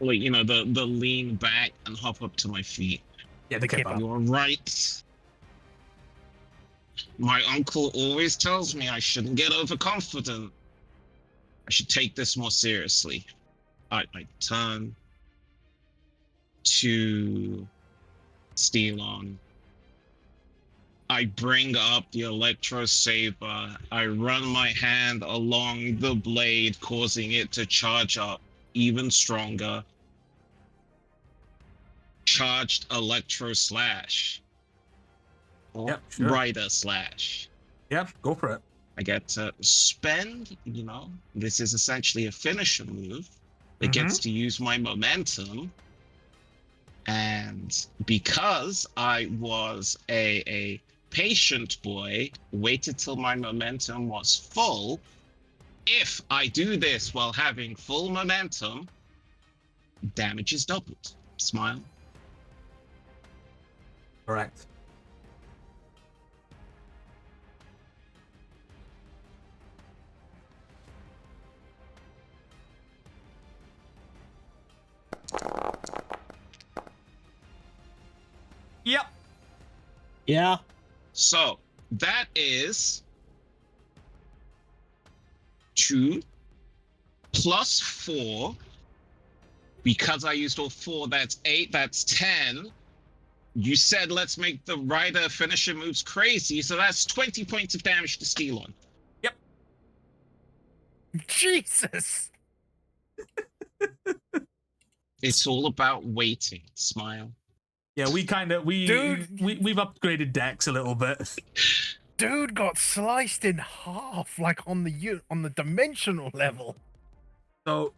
Like, you know, the lean back and hop up to my feet. Yeah, the kip up. You're right. My uncle always tells me I shouldn't get overconfident. I should take this more seriously. I turn to Steelon. I bring up the Electro Saber. I run my hand along the blade, causing it to charge up even stronger. Charged Electro Slash. Or Yep, sure. Rider Slash. Yep, go for it. I get to spend, you know, this is essentially a finisher move. It gets to use my momentum. And because I was a patient boy, waited till my momentum was full. If I do this while having full momentum, damage is doubled. Smile. Correct. Yep. Yeah. So that is 2 plus 4. Because I used all 4, that's 8, that's 10. You said let's make the rider finisher moves crazy, so that's 20 points of damage to Steelon. Yep. Jesus. It's all about waiting. Smile. Yeah, we've upgraded Dex a little bit. Dude got sliced in half, like on the dimensional level. So,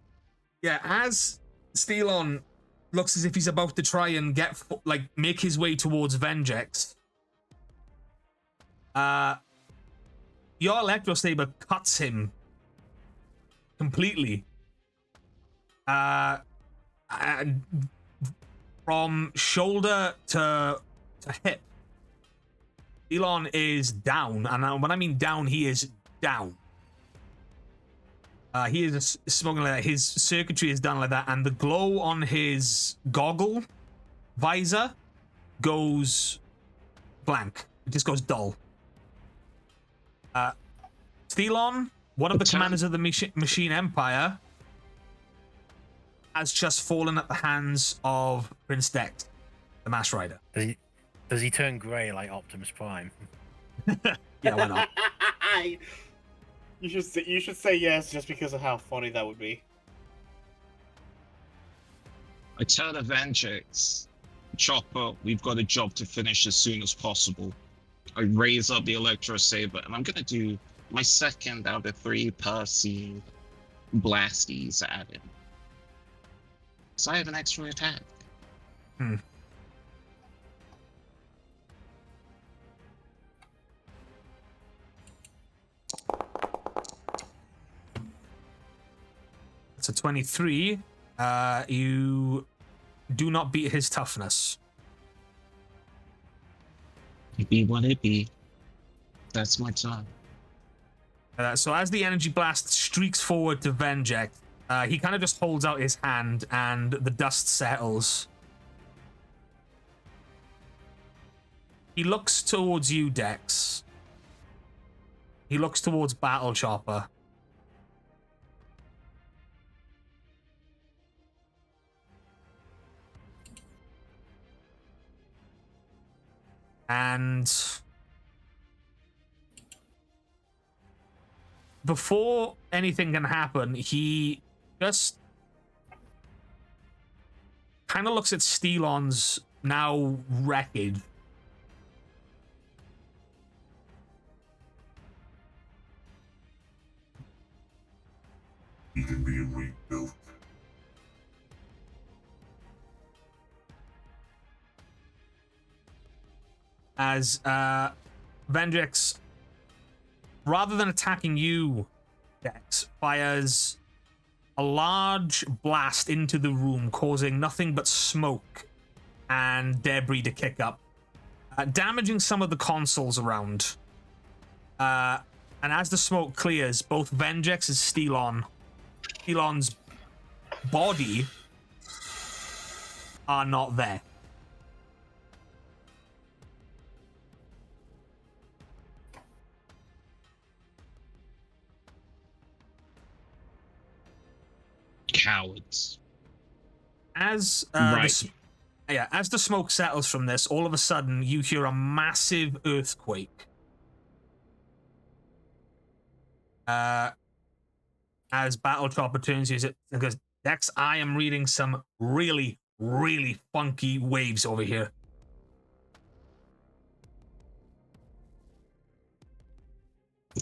yeah, as Steelon looks as if he's about to try and make his way towards Vengex, your Electro Saber cuts him completely. And from shoulder to hip, Elon is down, and when I mean down, he is down. He is smoking like that. His circuitry is done like that, and the glow on his goggle visor goes blank. It just goes dull. Steelon, one of the commanders of the Machine Empire, has just fallen at the hands of Prince Dex, the Mass Rider. Does he turn grey like Optimus Prime? Yeah, why not? You should say yes just because of how funny that would be. I tell Avengers, Chopper, we've got a job to finish as soon as possible. I raise up the Electro Saber, and I'm gonna do my second out of 3 per scene blasties at him. So I have an extra attack. It's a 23. You do not beat his toughness. It be what it be. That's my time. So as the energy blast streaks forward to Venjek, he kind of just holds out his hand and the dust settles. He looks towards you, Dex. He looks towards Battle Chopper. And before anything can happen, he just kind of looks at Stelon's now wreckage. He can be rebuilt. As Vendrix, rather than attacking you, Dex, fires a large blast into the room, causing nothing but smoke and debris to kick up, damaging some of the consoles around. And as the smoke clears, both Vendrix and Stelon's body are not there. Cowards. As Right. as the smoke settles from this, all of a sudden you hear a massive earthquake. As Battle Chopper turns to you and goes, Dex, I am reading some really, really funky waves over here.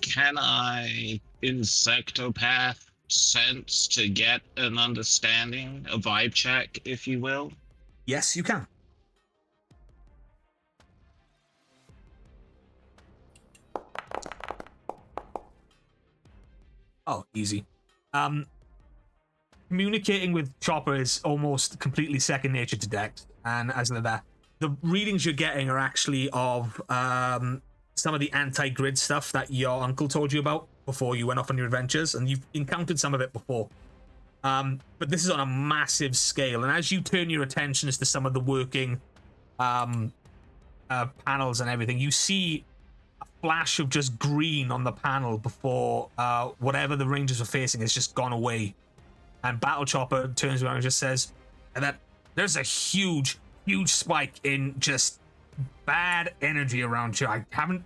Can I insectopath sense to get an understanding, a vibe check, if you will? Yes, you can. Oh, easy. Communicating with Chopper is almost completely second nature to Dex, and as of that, the readings you're getting are actually of some of the anti-grid stuff that your uncle told you about before you went off on your adventures, and you've encountered some of it before. But this is on a massive scale, and as you turn your attentions to some of the working panels and everything, you see a flash of just green on the panel before whatever the Rangers are facing has just gone away. And Battle Chopper turns around and just says that there's a huge spike in just bad energy around you. And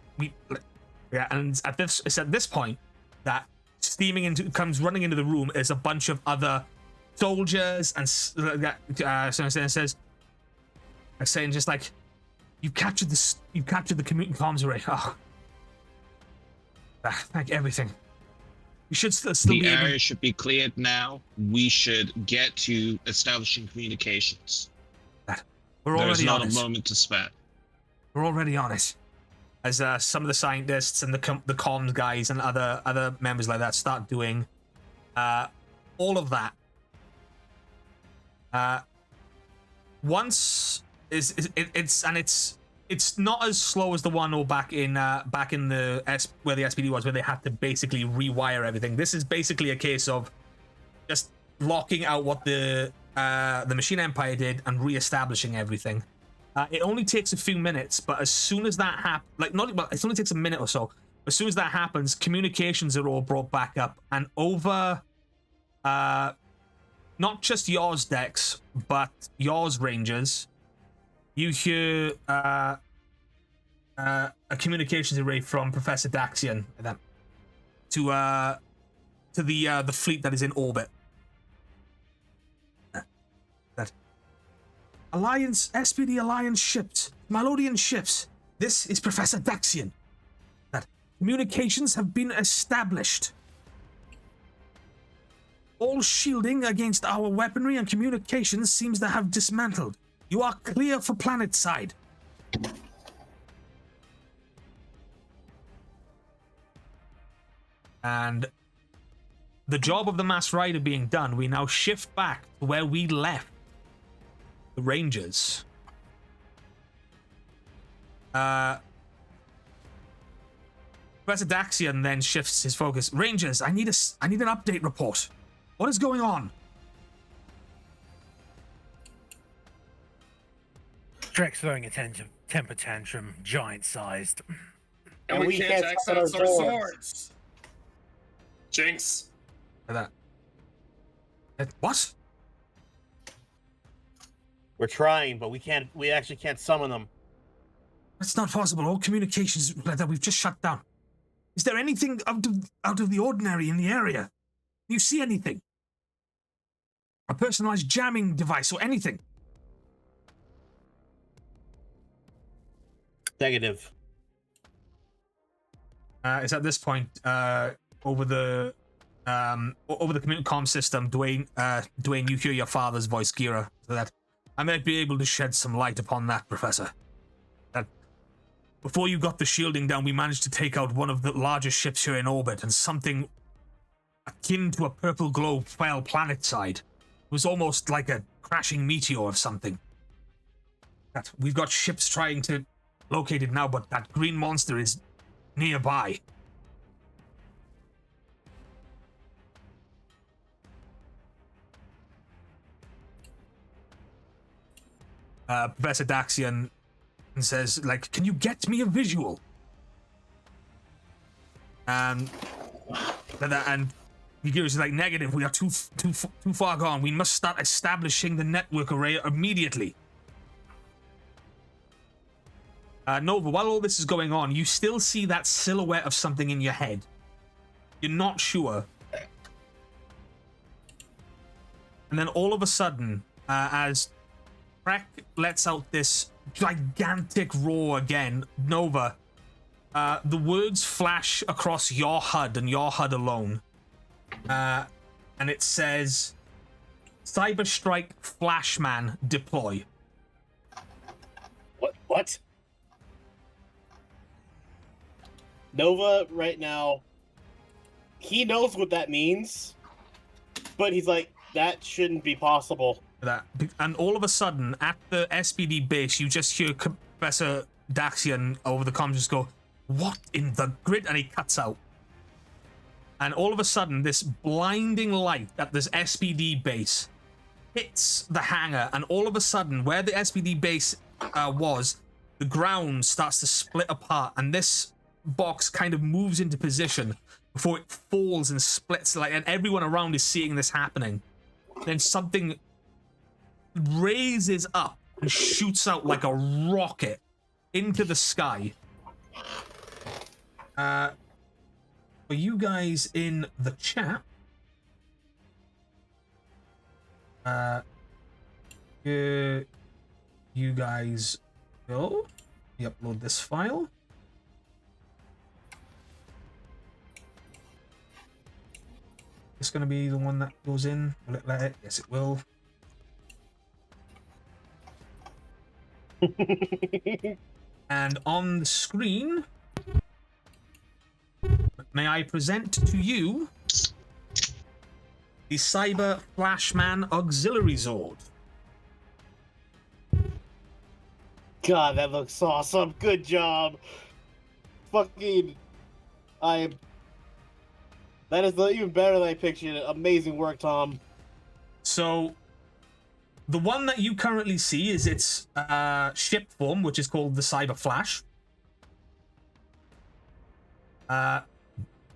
at this point that comes running into the room is a bunch of other soldiers, and says, saying just like, you've captured the commuting comms array. Oh, thank everything. You should still the be able... area should be cleared now. We should get to establishing communications. There's not a moment to spare. We're already on it. As some of the scientists and the comms guys and other members like that start doing all of that. Once it's not as slow as the one or back in the where the SPD was, where they had to basically rewire everything. This is basically a case of just locking out what the Machine Empire did and reestablishing everything. It only takes a few minutes, but as soon as that happens, it only takes a minute or so. As soon as that happens, communications are all brought back up, and over not just yours, Dex, but yours, Rangers. You hear a communications array from Professor Daxian to the fleet that is in orbit. That Alliance SPD Alliance ships, Malodian ships. This is Professor Daxian. That communications have been established. All shielding against our weaponry and communications seems to have dismantled. You are clear for planet side. And the job of the Mass Rider being done, we now shift back to where we left the Rangers. Professor Daxian then shifts his focus. Rangers, I need an update report. What is going on? Drek's throwing a temper tantrum, giant-sized. And we can't access our swords. Jinx. What? We're trying, but we actually can't summon them. That's not possible. All communications that we've just shut down. Is there anything out of the ordinary in the area? Do you see anything? A personalized jamming device or anything? Negative. It's at this point over the communications system, Dwayne, you hear your father's voice, Gira, so that I might be able to shed some light upon that, Professor. That before you got the shielding down, we managed to take out one of the largest ships here in orbit, and something akin to a purple glow fell planetside. It was almost like a crashing meteor of something. That we've got ships trying to locate it now, but that green monster is nearby. Professor Daxian says, like, can you get me a visual? And Yagira's like, negative, we are too far gone. We must start establishing the network array immediately. Nova, while all this is going on, you still see that silhouette of something in your head. You're not sure. And then all of a sudden, as Trek lets out this gigantic roar again, Nova, the words flash across your HUD and your HUD alone. And it says, CyberStrike FLASHMAN deploy. What? Nova, right now, he knows what that means, but he's like, that shouldn't be possible. And all of a sudden, at the SPD base, you just hear Professor Daxian over the comms just go, what in the grid? And he cuts out. And all of a sudden, this blinding light at this SPD base hits the hangar, and all of a sudden, where the SPD base was, the ground starts to split apart, and this box kind of moves into position before it falls and splits, and everyone around is seeing this happening. Then something raises up and shoots out like a rocket into the sky. For you guys in the chat, here you guys go. We upload this file. It's going to be the one that goes in. Will it let it? Yes, it will. And on the screen, may I present to you the Cyber FLASHMAN Auxiliary Zord. God, that looks awesome. Good job. Fucking... That is even better than I pictured it. Amazing work, Tom. So, the one that you currently see is its ship form, which is called the Cyber Flash.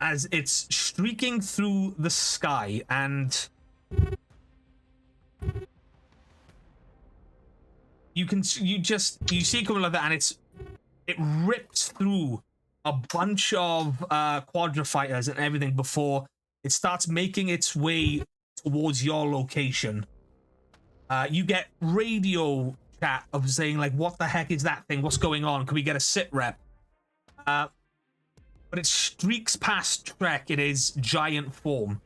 As it's streaking through the sky, and you see it coming like that, and it rips through a bunch of quadra fighters and everything before it starts making its way towards your location. You get radio chat of saying like, what the heck is that thing? What's going on? Can we get a sit rep? But it streaks past Trek in his giant form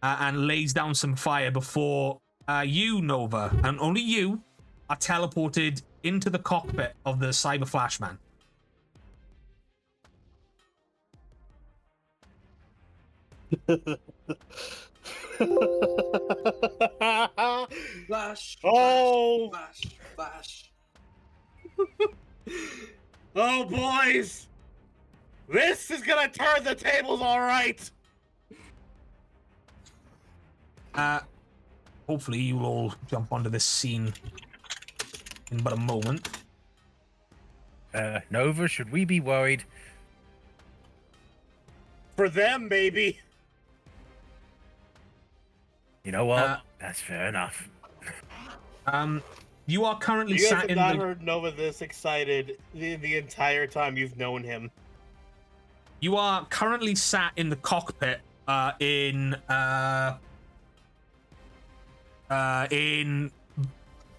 and lays down some fire before you, Nova, and only you, are teleported into the cockpit of the Cyber Flashman. Flash. Oh. Flash. Flash. Oh, boys! This is gonna turn the tables, all right. Hopefully you'll all jump onto this scene in but a moment. Nova, should we be worried? For them, maybe. You know what? That's fair enough. You are currently You guys sat have in not the... heard Nova this excited the entire time you've known him. You are currently sat in the cockpit in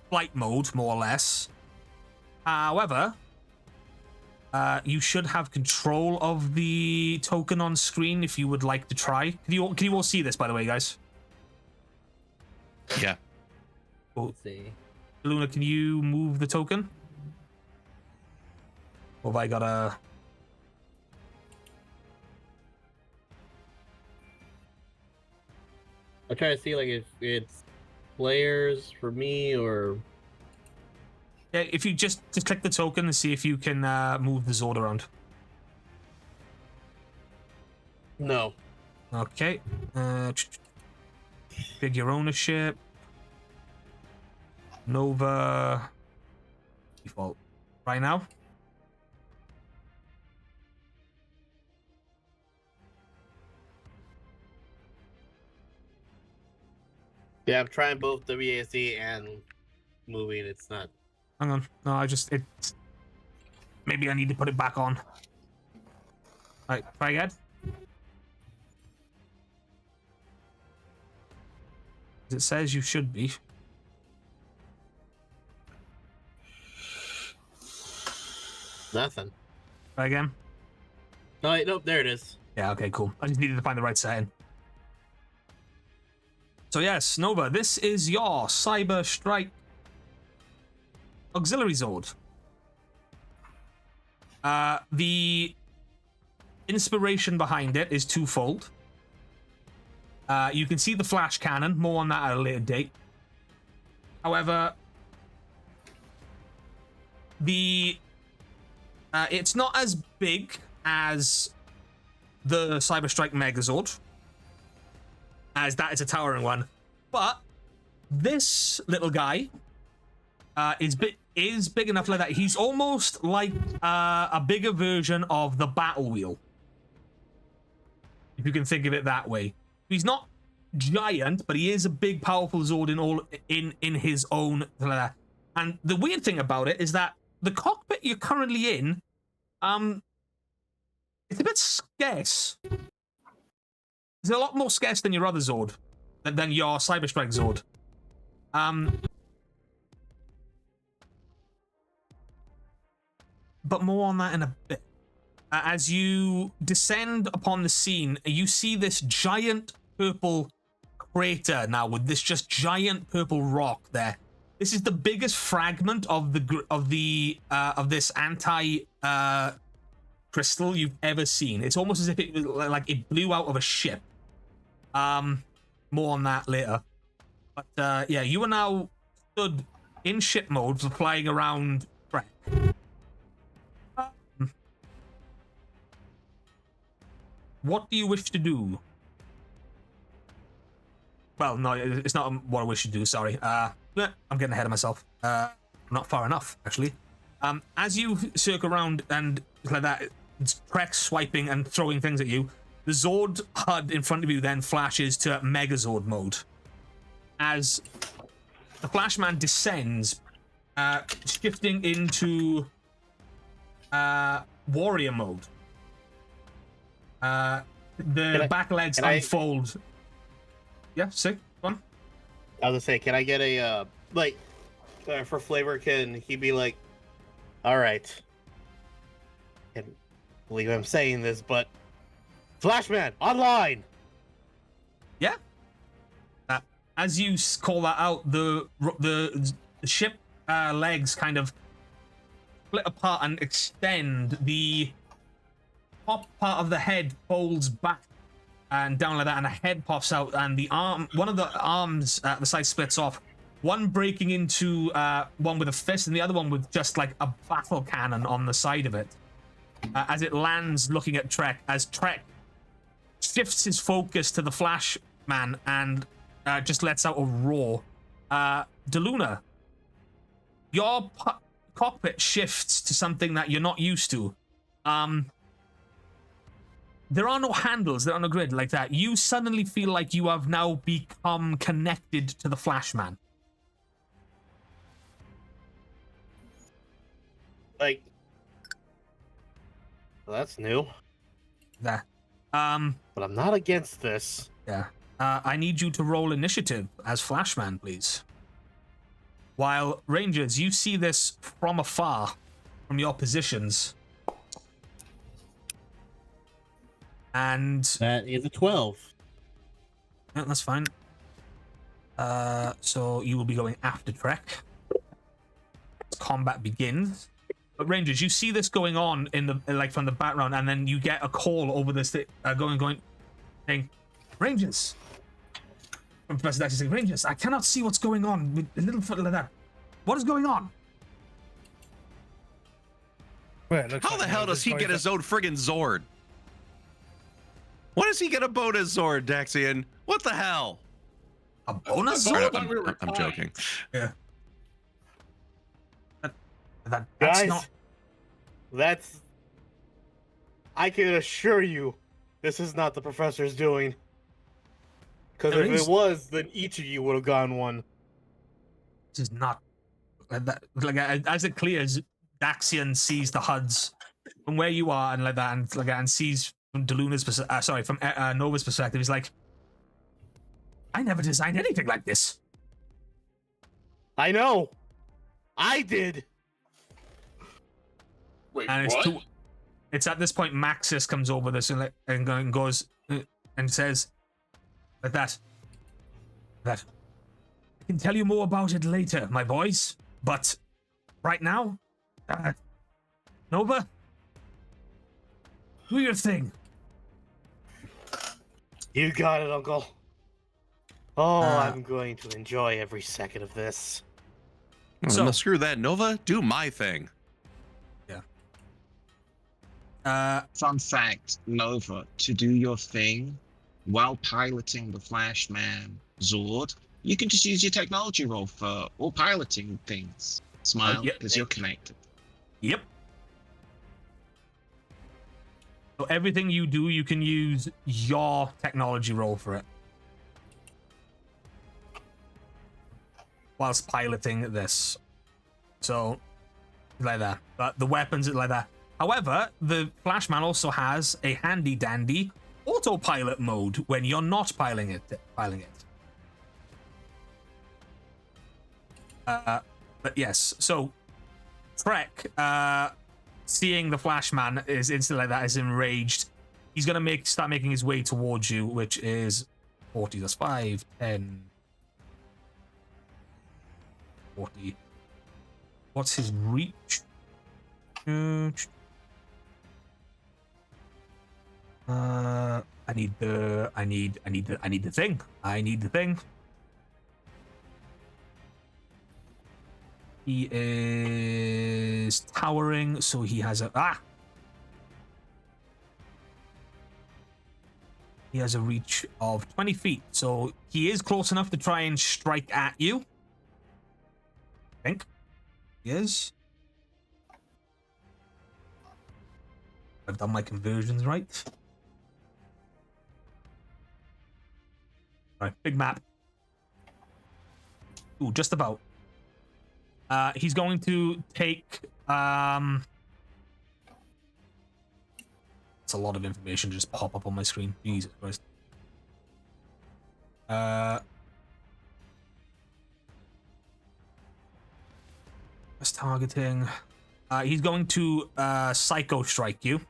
flight mode, more or less. However, you should have control of the token on screen if you would like to try. Can you all see this, by the way, guys? Yeah. Cool. Let's see. Luna, can you move the token? Or have I got a... I'm trying to see like if it's players for me or Yeah, if you just click the token and see if you can move the Zord around. No. Okay. Figure ownership. Nova. Default. Right now. Yeah, I'm trying both WASD and moving. It's not. Hang on. No, it's... Maybe I need to put it back on. Right, try again. It says you should be. Nothing. Try again. No, wait, nope, there it is. Yeah, okay, cool. I just needed to find the right setting. So yes, Nova, this is your CyberStrike auxiliary Zord. The inspiration behind it is twofold. You can see the flash cannon, more on that at a later date. However, it's not as big as the CyberStrike Megazord, as that is a towering one, but this little guy is big enough like that. He's almost like a bigger version of the battle wheel, if you can think of it that way. He's not giant, but he is a big, powerful Zord in his own. And the weird thing about it is that the cockpit you're currently in, it's a bit scarce. It's a lot more scarce than your other Zord, than your CyberStrike Zord. But more on that in a bit. As you descend upon the scene, you see this giant purple crater now with this just giant purple rock there. This is the biggest fragment of this anti crystal you've ever seen. It's almost as if it was like it blew out of a ship. More on that later. But yeah, you are now stood in ship mode, flying around Trek. What do you wish to do? Well, no, it's not what I wish to do, sorry. I'm getting ahead of myself. Not far enough, actually. As you circle around and like that, it's Trek swiping and throwing things at you, the Zord HUD in front of you then flashes to Megazord mode. As the Flashman descends, shifting into warrior mode. The back legs unfold. Yeah, sick. One. I was gonna say, can I get a for flavor? Can he be like, all right? Can't believe I'm saying this, but FLASHMAN online. Yeah. As you call that out, the ship legs kind of split apart and extend. The top part of the head folds back and down like that, and a head pops out, and the arm, one of the arms at the side splits off. One breaking into one with a fist, and the other one with just like a battle cannon on the side of it. As it lands, looking at Trek, as Trek shifts his focus to the FLASHMAN and just lets out a roar. DeLuna, your cockpit shifts to something that you're not used to. There are no handles, there are no grid like that. You suddenly feel like you have now become connected to the FLASHMAN. Like, well, that's new. There. But I'm not against this. Yeah. I need you to roll initiative as FLASHMAN, please. While Rangers, you see this from afar, from your positions. And that is a 12. Yeah, that's fine. So you will be going after Trek. Combat begins. But Rangers, you see this going on in the from the background, and then you get a call over this going, saying, Rangers. From Professor Daxter saying, Rangers, I cannot see what's going on with a little foot like that. What is going on? How the hell does he get his own friggin' Zord? When is he gonna bonus Zord, Daxian? What the hell? A bonus Zord? I'm joking. Yeah. That's Guys, not... that's... I can assure you, this is not the professor's doing. Because if it was, then each of you would have gone one. This is not... as it clears, Daxian sees the HUDs from where you are and like that, and sees from DeLuna's from Nova's perspective. He's like, I never designed anything like this. I know. I did. Wait, And what? It's at this point Maxis comes over this and goes and says that I can tell you more about it later, my boys. But right now, Nova, do your thing. You got it, Uncle. Oh, I'm going to enjoy every second of this. So screw that, Nova. Do my thing. Fun fact, Nova, to do your thing while piloting the FLASHMAN Zord, you can just use your technology roll for all piloting things. Smile, because you're connected. Yep. So everything you do, you can use your technology roll for it. Whilst piloting this. So, like that. But the weapons, like that. However, the FLASHMAN also has a handy-dandy autopilot mode when you're not piloting it. But yes, so Trek, seeing the FLASHMAN is instantly like that, is enraged. He's gonna start making his way towards you, which is 40. That's 5, 10, 40. What's his reach? I need the thing. I need the thing. He is towering, so he has he has a reach of 20 feet, so he is close enough to try and strike at you. I think he is. I've done my conversions right. All right, big map. Ooh, just about. He's going to take it's a lot of information to just pop up on my screen. Jesus Christ. That's targeting. He's going to Psycho Strike you.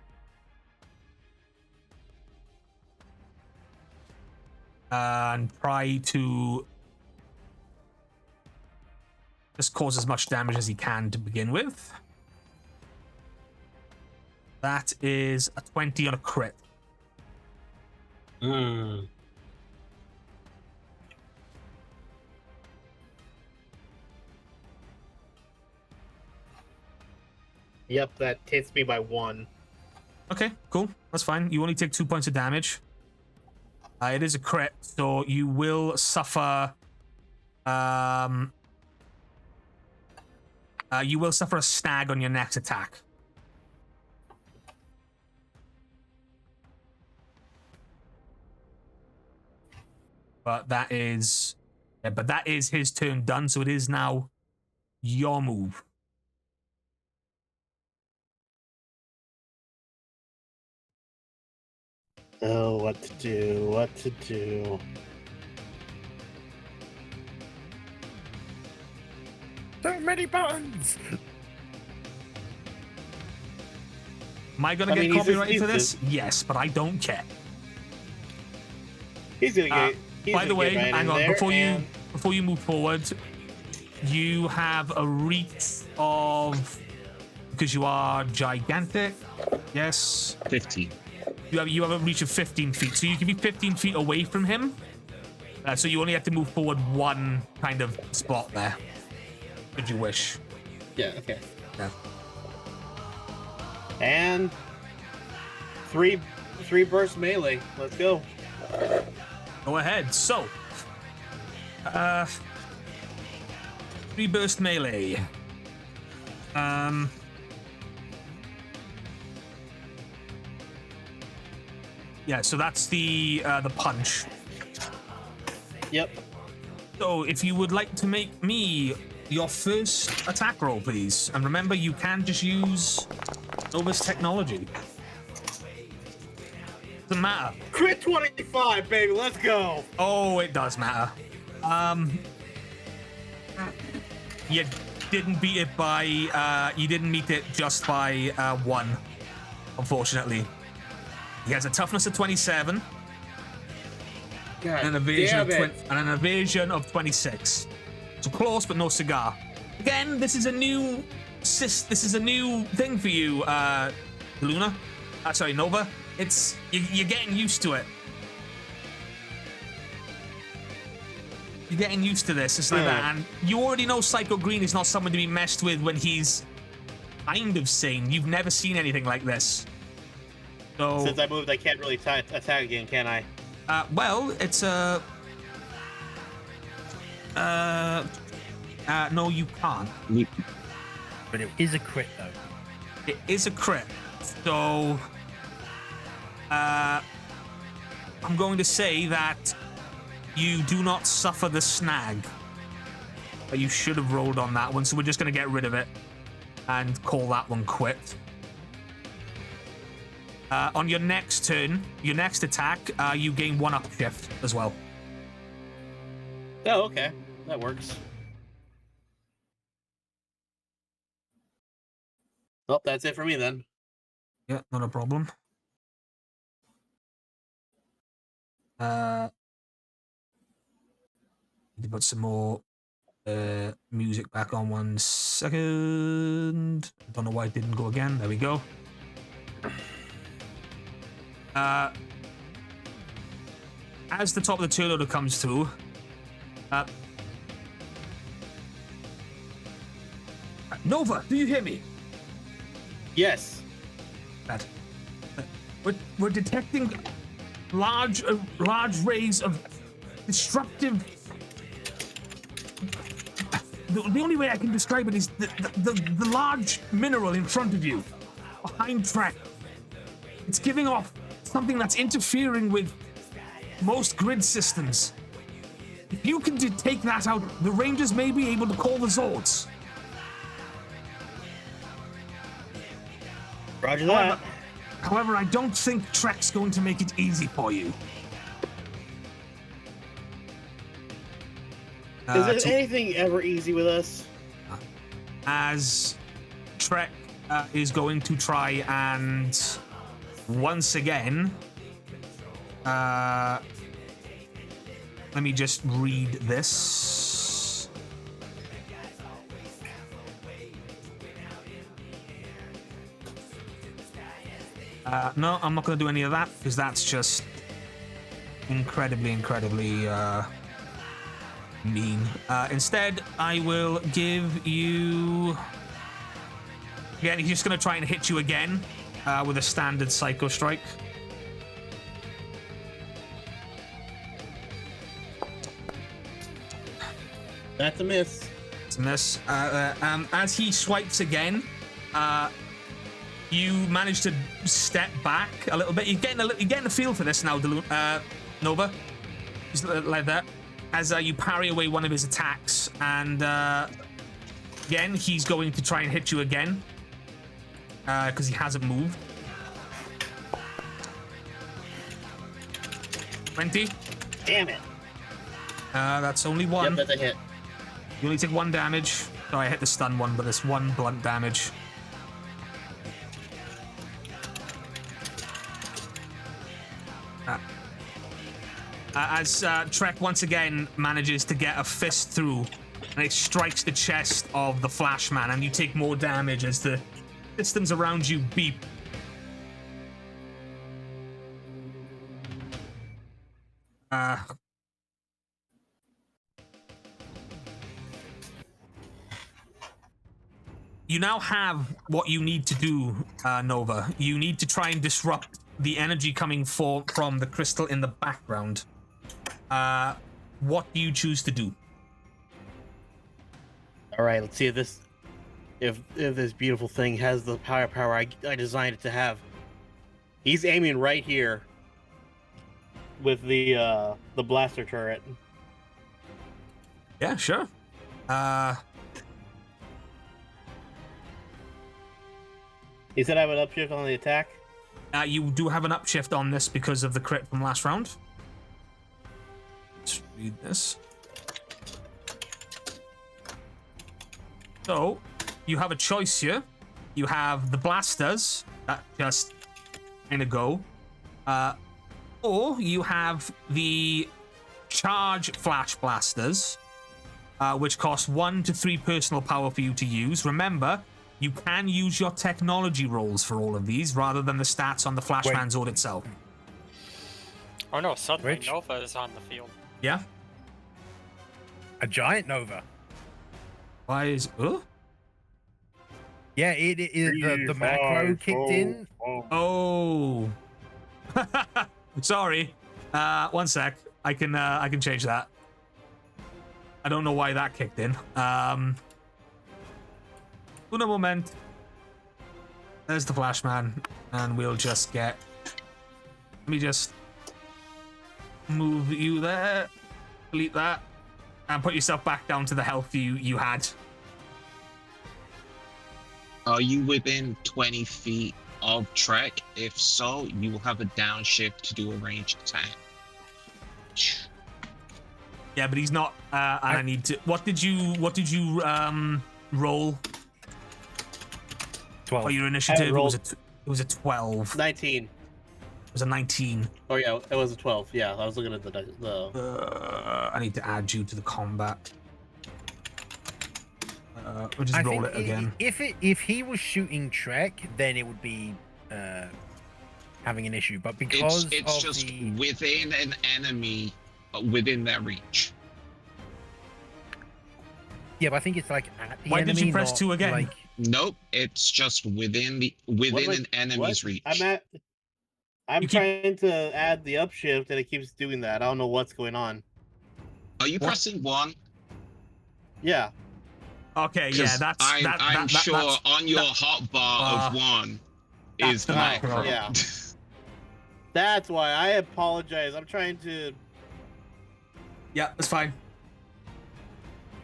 And try to just cause as much damage as he can to begin with. That is a 20 on a crit. Yep, that hits me by 1. Okay, cool. That's fine. You only take 2 points of damage. It is a crit, so you will suffer. You will suffer a snag on your next attack. But that is his turn done. So it is now your move. Oh, what to do? What to do? So many buttons. Am I gonna get copyrighted for this? Yes, but I don't care. He's gonna get. By the way, hang on. Before you move forward, you have a reach of, because you are gigantic. Yes. 15. You have a reach of 15 feet, so you can be 15 feet away from him. So you only have to move forward 1 kind of spot there, should you wish. Yeah. Okay. Yeah. And 3 burst melee. Let's go. Go ahead. So, 3 burst melee. Yeah, so that's the punch. Yep. So if you would like to make me your first attack roll, please. And remember, you can just use Nova's technology. Doesn't matter. Crit 25, baby. Let's go. Oh, it does matter. You didn't beat it by, you didn't meet it just by 1, unfortunately. He has a toughness of 27. God and an evasion damn of and an evasion of 26. So close, but no cigar. Again, this is a new thing for you, Luna. Sorry, Nova. It's you're getting used to it. You're getting used to this. It's like that, and you already know Psycho Green is not someone to be messed with when he's kind of sane. You've never seen anything like this. So since I moved, I can't really attack again, can I? Well, it's a. No, you can't. But it is a crit, though. It is a crit. So, I'm going to say that you do not suffer the snag. But you should have rolled on that one, so we're just going to get rid of it and call that one quit. On your next turn, your next attack, you gain 1 upshift as well. Oh, okay. That works. Well, that's it for me then. Yeah, not a problem. Need to put some more music back on 1 second. Don't know why it didn't go again. There we go. As the top of the turn order comes through, Nova, do you hear me? Yes. We're detecting large rays of destructive. The only way I can describe it is the large mineral in front of you, behind track. It's giving off something that's interfering with most grid systems. If you can take that out, the Rangers may be able to call the Zords. Roger that. However, I don't think Trek's going to make it easy for you. Is anything ever easy with us? As Trek is going to try and once again, let me just read this. No, I'm not going to do any of that because that's just incredibly mean. Instead, I will give you... Again, he's just going to try and hit you again with a standard Psycho Strike. That's a miss. It's a miss. As he swipes again, you manage to step back a little bit. You're getting a feel for this now, Nova. Just like that. As you parry away one of his attacks, and again, he's going to try and hit you again because he hasn't moved. 20. Damn it. That's only one. Yep, that's a hit. You only take 1 damage. Oh, I hit the stun one, but it's 1 blunt damage. As Trek once again manages to get a fist through, and it strikes the chest of the Flashman, and you take more damage as the systems around you beep. You now have what you need to do, Nova. You need to try and disrupt the energy coming from the crystal in the background. What do you choose to do? All right, let's see if this beautiful thing has the power I designed it to have. He's aiming right here with the blaster turret. Yeah, sure. He said I have an upshift on the attack. You do have an upshift on this because of the crit from last round. Let's read this. So, you have a choice here. You have the blasters that just kind of go. Or you have the charge flash blasters, which cost 1 to 3 personal power for you to use. Remember, you can use your technology rolls for all of these rather than the stats on the Flashman Zord itself. Oh no, suddenly Nova is on the field. Yeah? A giant Nova. Why is... Yeah, it is the macro kicked in. Oh. Sorry. 1 sec. I can change that. I don't know why that kicked in. Uno moment. There's the Flashman, and we'll just get... Let me just move you there. Delete that. And put yourself back down to the health you had. Are you within 20 feet of Trek? If so, you will have a downshift to do a ranged attack. Yeah, but he's not. And I need to. What did you roll? 12. For your initiative, it was a 12. 19. It was a 19. Oh yeah, it was a 12. Yeah, I was looking at the. I need to add you to the combat. We'll just roll it again. If he was shooting Trek, then it would be having an issue. But because it's just within an enemy, within their reach. Yeah, but I think it's like at the Why enemy, did you press 2 again? Like... Nope, it's just within an enemy's reach. I'm trying to add the upshift and it keeps doing that. I don't know what's going on. Are you pressing 1? Yeah. Okay, yeah, I'm sure on your hotbar of 1 is the macro. Yeah. That's why I apologize. I'm trying to. Yeah, that's fine.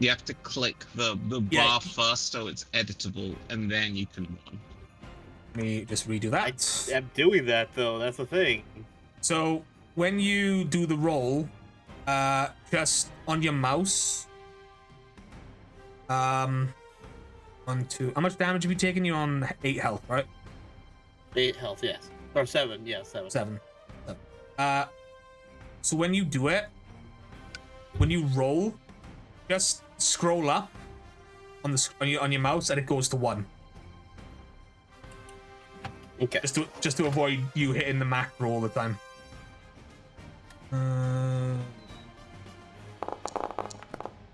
You have to click the bar first so it's editable, and then you can run. Let me just redo that. I'm doing that though. That's the thing. So when you do the roll, just on your mouse, 1, 2. How much damage have you taken? You're on 8 health, right? 8 health, yes. Or 7, yeah, 7. 7. So when you do it, when you roll, just scroll up on your mouse, and it goes to 1. Okay. Just to avoid you hitting the macro all the time.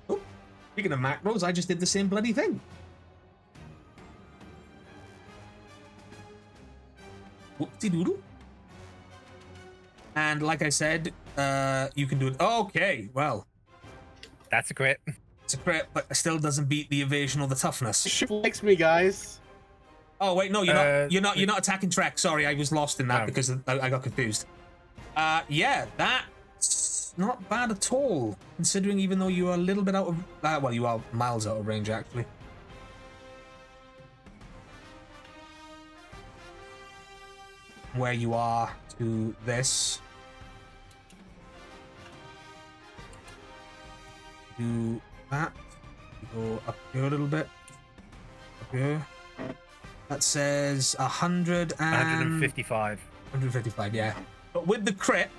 Oh, speaking of macros, I just did the same bloody thing. Whoopsie doodle. And like I said, you can do it. Okay, well, That's a crit. it's a crit, but it still doesn't beat the evasion or the toughness. Ship likes me, guys. Oh wait, no, you're not attacking track. Sorry, I was lost in that Oh. because I got confused. Yeah, that's not bad at all, considering even though you are a little bit out of well, you are miles out of range actually. Where you are to this. Do that. You go up here a little bit. Up here. That says 155. 155, yeah. But with the crit,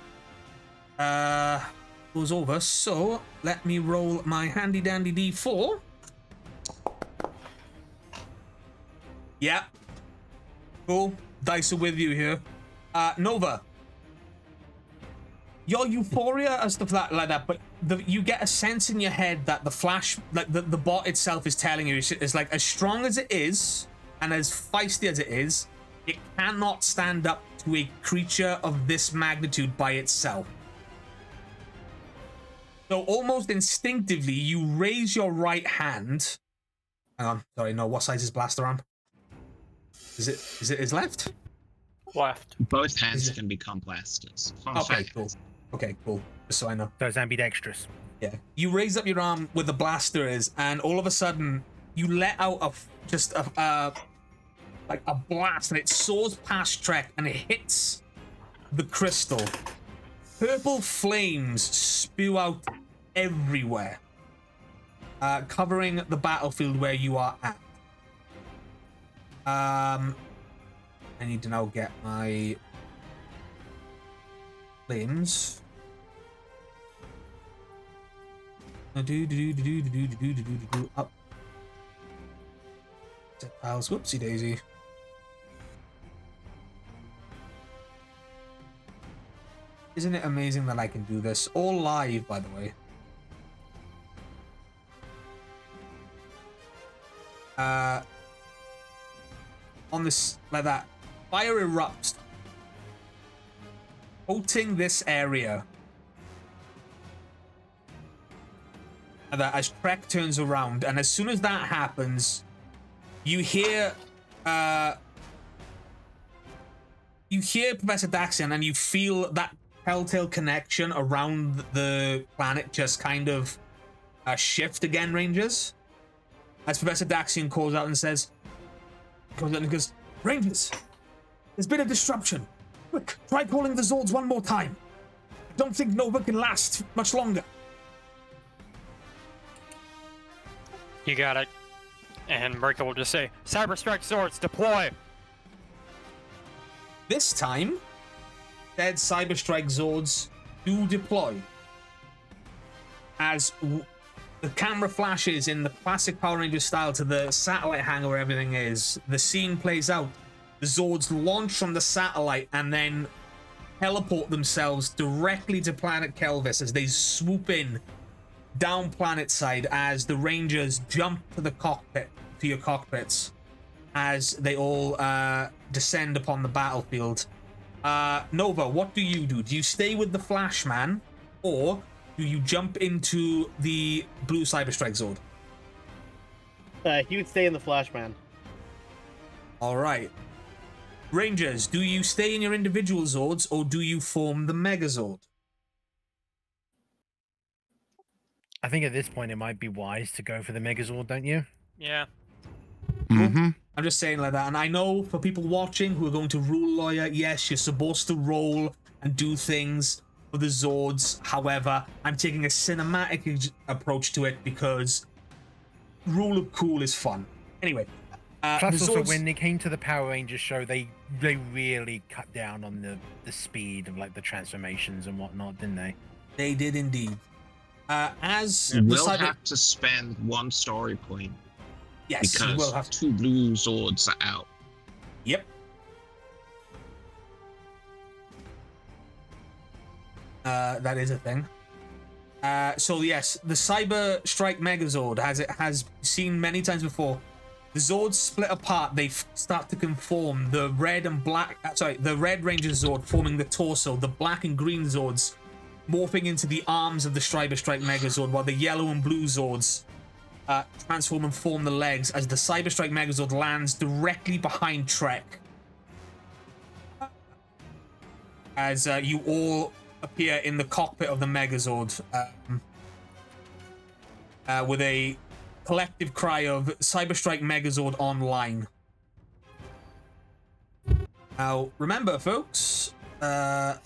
goes over. So let me roll my handy dandy D4. Yeah. Cool. Dice are with you here. Nova. Your euphoria and stuff like that, but you get a sense in your head that the flash, like the bot itself is telling you, is like as strong as it is and as feisty as it is, it cannot stand up to a creature of this magnitude by itself. So almost instinctively, you raise your right hand. Hang on, sorry, no. What size is blaster arm? Is it his left? Left. Both hands can become blasters. Fun Okay, fact. cool. Okay, cool. Just so I know. So it's ambidextrous. Yeah. You raise up your arm where the blaster is, and all of a sudden, you let out like a blast, and it soars past Trek, and it hits the crystal. Purple flames spew out everywhere, covering the battlefield where you are at. I need to now get my flames. Up. Set piles. Whoopsie daisy. Isn't it amazing that I can do this all live, by the way? On this, like that, fire erupts, coating this area. And that as Trek turns around, and as soon as that happens, you hear Professor Daxian, and you feel that telltale connection around the planet just kind of shift again, Rangers. As Professor Daxian calls out and says, Rangers, there's been a disruption. Quick, try calling the Zords one more time. I don't think Nova can last much longer. You got it. And Merkel will just say, CyberStrike Zords, deploy! This time, said CyberStrike Zords do deploy. As the camera flashes in the classic Power Ranger style to the satellite hangar where everything is, the scene plays out. The Zords launch from the satellite and then teleport themselves directly to planet Kelvis as they swoop in down planet side as the Rangers jump to the cockpit, to your cockpits, as they all descend upon the battlefield. Nova, what do you do? Do you stay with the FLASHMAN, or do you jump into the blue CyberStrike Zord? He would stay in the FLASHMAN. All right. Rangers, do you stay in your individual Zords, or do you form the Megazord? I think at this point it might be wise to go for the Megazord, don't you? Yeah. Mm-hmm. I'm just saying like that. And I know for people watching who are going to rule lawyer, yes, you're supposed to roll and do things for the Zords. However, I'm taking a cinematic approach to it because rule of cool is fun. Anyway, Plus, the also Zords, when they came to the Power Rangers show, they really cut down on the speed of like the transformations and whatnot, didn't they? they did indeed. As You the will cyber, have to spend 1 story point yes, you will because have to. 2 blue Zords are out. Yep. That is a thing. So yes, the CyberStrike Megazord, as it has seen many times before, the Zords split apart. They start to conform. The red and black, the Red Ranger Zord forming the torso. The black and green Zords morphing into the arms of the CyberStrike Megazord, while the yellow and blue Zords transform and form the legs as the CyberStrike Megazord lands directly behind Trek. As you all appear in the cockpit of the Megazord with a collective cry of CyberStrike Megazord online. Now, remember, folks, I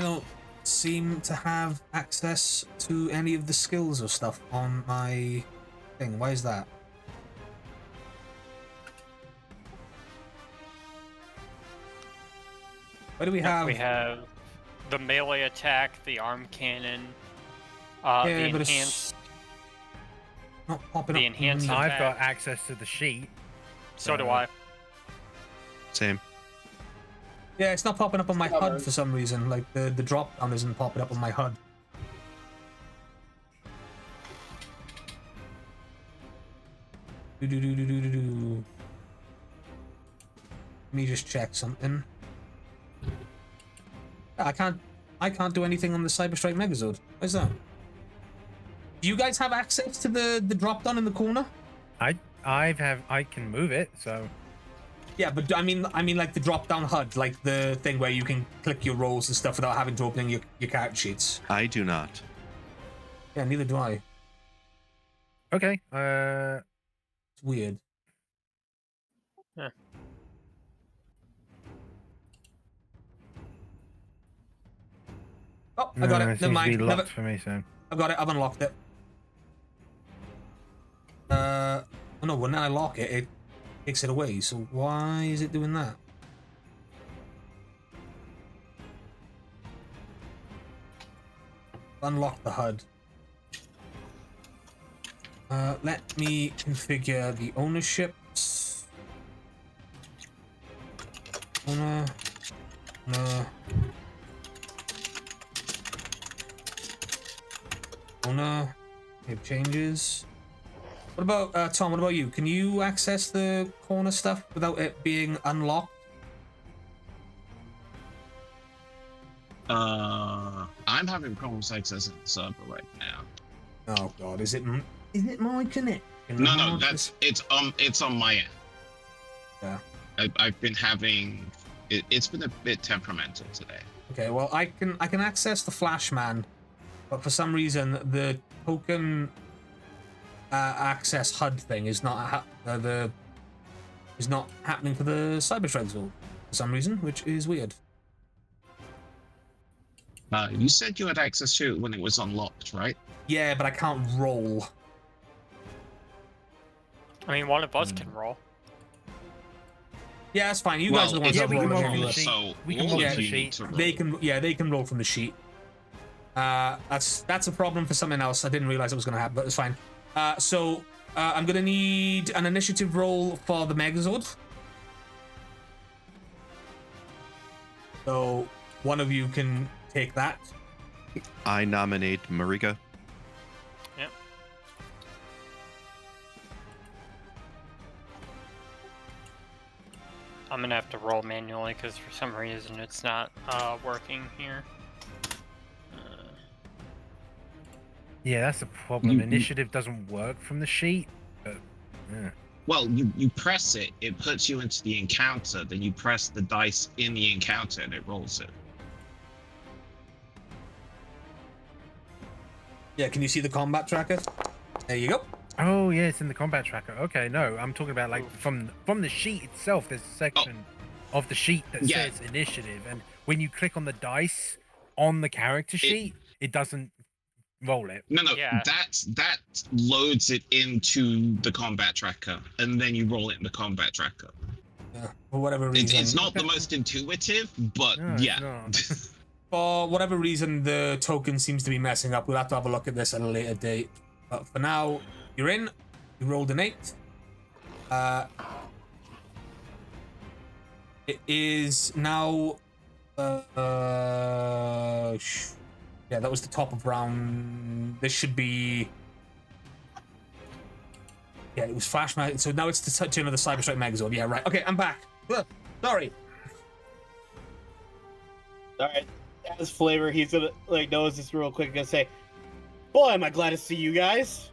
don't seem to have access to any of the skills or stuff on my thing. Why is that? What do we have? We have the melee attack, the arm cannon, Yeah, the but it's enhanced. not popping The up. enhanced I've attack. got access to the sheet. So do I. Same. Yeah, it's not popping up on my HUD Covered. for some reason. Like the drop down isn't popping up on my HUD. Do. Let me just check something. I can't do anything on the CyberStrike Megazord. Where's that? Do you guys have access to the drop down in the corner? I can move it, so Yeah, but I mean like the drop down HUD, like the thing where you can click your roles and stuff without having to open your character sheets. I do not. Yeah, neither do I. okay. It's weird. Yeah. Oh, I got no, it. seems Never to be mind. locked for me, so I've got it. I've unlocked it. Oh no, when I lock it, it takes it away. So why is it doing that? Unlock the HUD. Let me configure the ownerships. Owner. Owner. Save changes. What about Tom? What about you? Can you access the corner stuff without it being unlocked? I'm having problems accessing the server right now. Oh god, is it my connection? No, it's on my end. Yeah. I've been having it's been a bit temperamental today. Okay, well I can access the FLASHMAN, but for some reason the token access HUD thing is not happening for the CyberStrike Zord for some reason, which is weird. You said you had access to it when it was unlocked, right? Yeah, but I can't roll. I mean, one of us can roll. Yeah, that's fine. You guys are the ones yeah, that we roll can roll along from the with. sheet. So We can all roll of from the you need sheet. to roll. They can roll from the sheet. That's a problem for something else. I didn't realize it was going to happen, but it's fine. So I'm going to need an initiative roll for the Megazord. So one of you can take that. I nominate Marika. Yep. I'm gonna have to roll manually because for some reason it's not working here. yeah, that's the problem. You- Initiative doesn't work from the sheet. But, yeah. Well, you press it, it puts you into the encounter, then you press the dice in the encounter and it rolls it. Yeah, can you see the combat tracker? There you go. Oh yeah, it's in the combat tracker. Okay, no, I'm talking about like from the sheet itself. There's a section of the sheet that says initiative, and when you click on the dice on the character sheet, it doesn't roll it. No, Yeah. that loads it into the combat tracker, and then you roll it in the combat tracker. For whatever reason. It's not the most intuitive, but No, yeah. it's not. For whatever reason, the token seems to be messing up. We'll have to have a look at this at a later date. But for now, you're in. You rolled an 8. It is now. Yeah, that was the top of round. This should be. Yeah, it was FLASHMAN. So now it's the turn of the CyberStrike Megazord. Yeah, right. Okay, I'm back. Sorry. All right. As Flavor, he's gonna like knows this real quick. Gonna say, "Boy, am I glad to see you guys."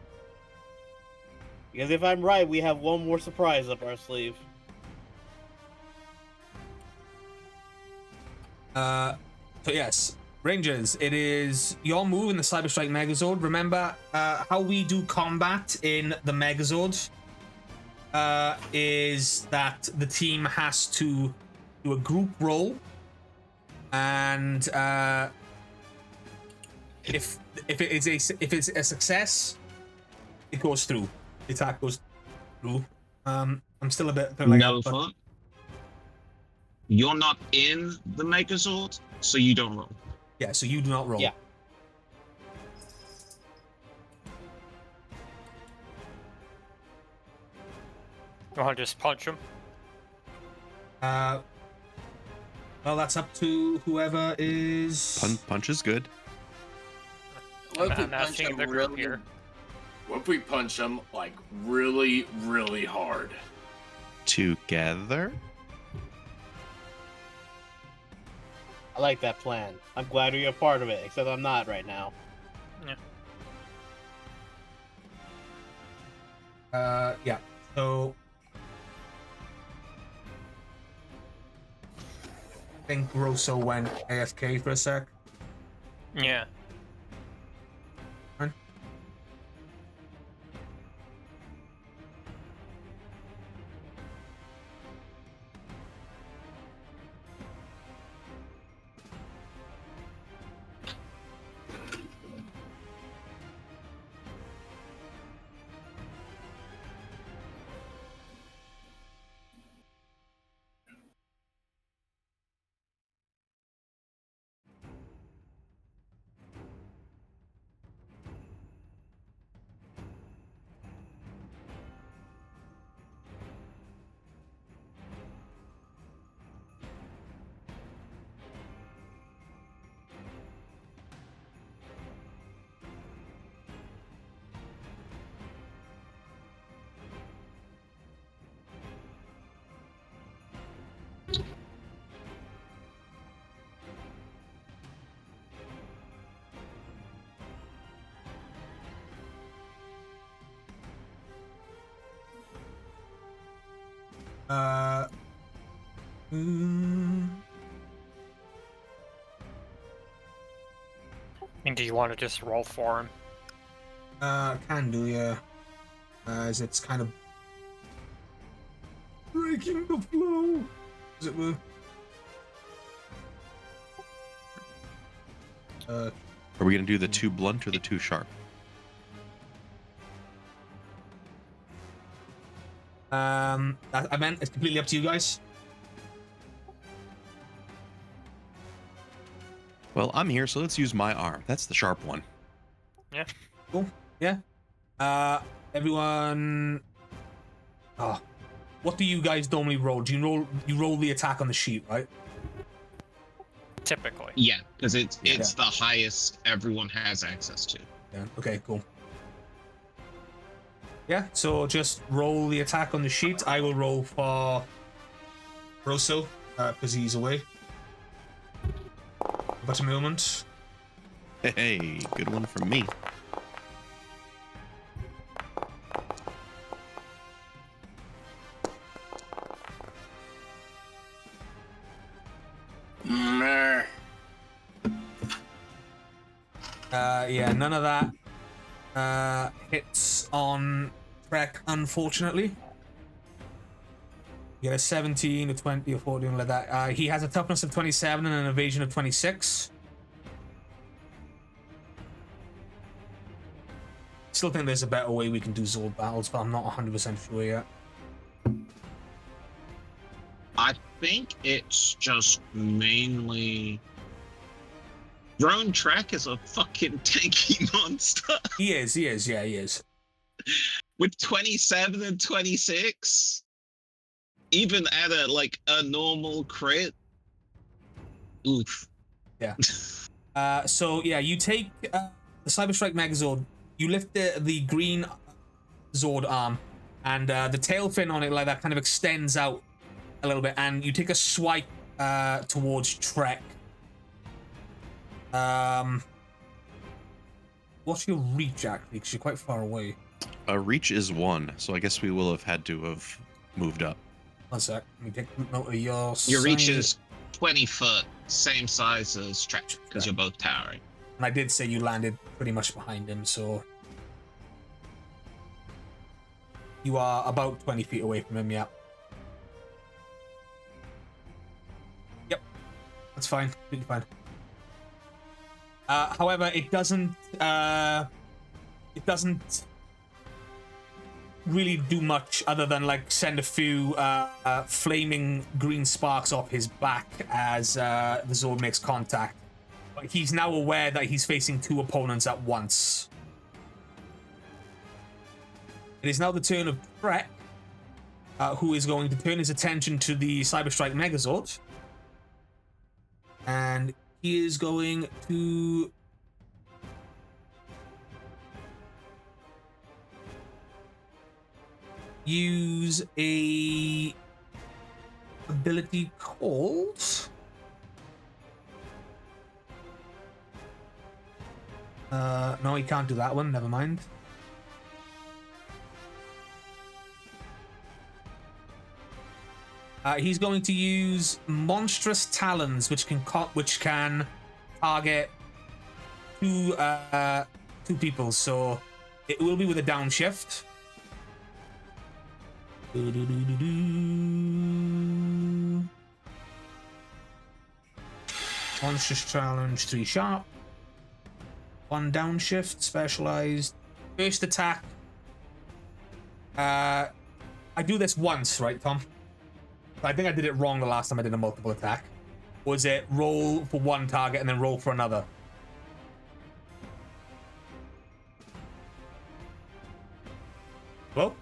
Because if I'm right, we have one more surprise up our sleeve. So yes, Rangers, it is your move in the CyberStrike Megazord. Remember how we do combat in the Megazord is that the team has to do a group roll, and if it's a success, it goes through. The attack goes through. I'm still a bit like No fun. You're not in the Megazord, so you don't roll. Yeah, so you do not roll. Yeah. You want to just punch him? Well, that's up to whoever is. Punch is good. What if we I'm punch asking him the group really? here. What if we punch him like really, really hard? Together? I like that plan. I'm glad you're a part of it, except I'm not right now. Yeah. So I think Rosso went AFK for a sec. Yeah. Fine. And do you want to just roll for him? Can do, yeah. As it's kind of breaking the flow, as it were. Are we gonna do the 2 blunt or the 2 sharp? I meant it's completely up to you guys. Well, I'm here, so let's use my arm. That's the sharp one. Yeah. Cool. Yeah. Everyone. Oh, what do you guys normally roll? Do you roll the attack on the sheet, right? Typically. Yeah, because it's the highest everyone has access to. Yeah. Okay. Cool. Yeah. So just roll the attack on the sheet. I will roll for Rosso because he's away. But a moment. Hey, good one from me. Meh. Yeah, none of that. hits on Trek, unfortunately. You get a 17, a 20, a 14, like that. He has a toughness of 27 and an evasion of 26. Still think there's a better way we can do Zord battles, but I'm not 100% sure yet. I think it's just mainly... Drone Trek is a fucking tanky monster. He is, yeah, he is. With 27 and 26, even at a normal crit. Oof. Yeah. So yeah, you take the CyberStrike Megazord, you lift the green Zord arm, and the tail fin on it like that kind of extends out a little bit, and you take a swipe towards Trek. What's your reach actually? Because you're quite far away. Reach is 1, so I guess we will have had to have moved up. 1 sec. Let me take note of your. Your reach is 20 foot, same size as Trek, because you're both towering. And I did say you landed pretty much behind him, so you are about 20 feet away from him. Yeah. Yep. That's fine. Completely fine. However, it doesn't really do much other than like send a few flaming green sparks off his back as the Zord makes contact. But he's now aware that he's facing 2 opponents at once. It is now the turn of Trek, who is going to turn his attention to the CyberStrike Megazord. And he is going to use a ability called no, he can't do that one, never mind. He's going to use monstrous talons, which can target two people. So it will be with a downshift. Monstrous challenge, 3 sharp, 1 downshift, specialized. First attack. I do this once, right, Tom? I think I did it wrong the last time I did a multiple attack. Was it roll for 1 target and then roll for another? Well,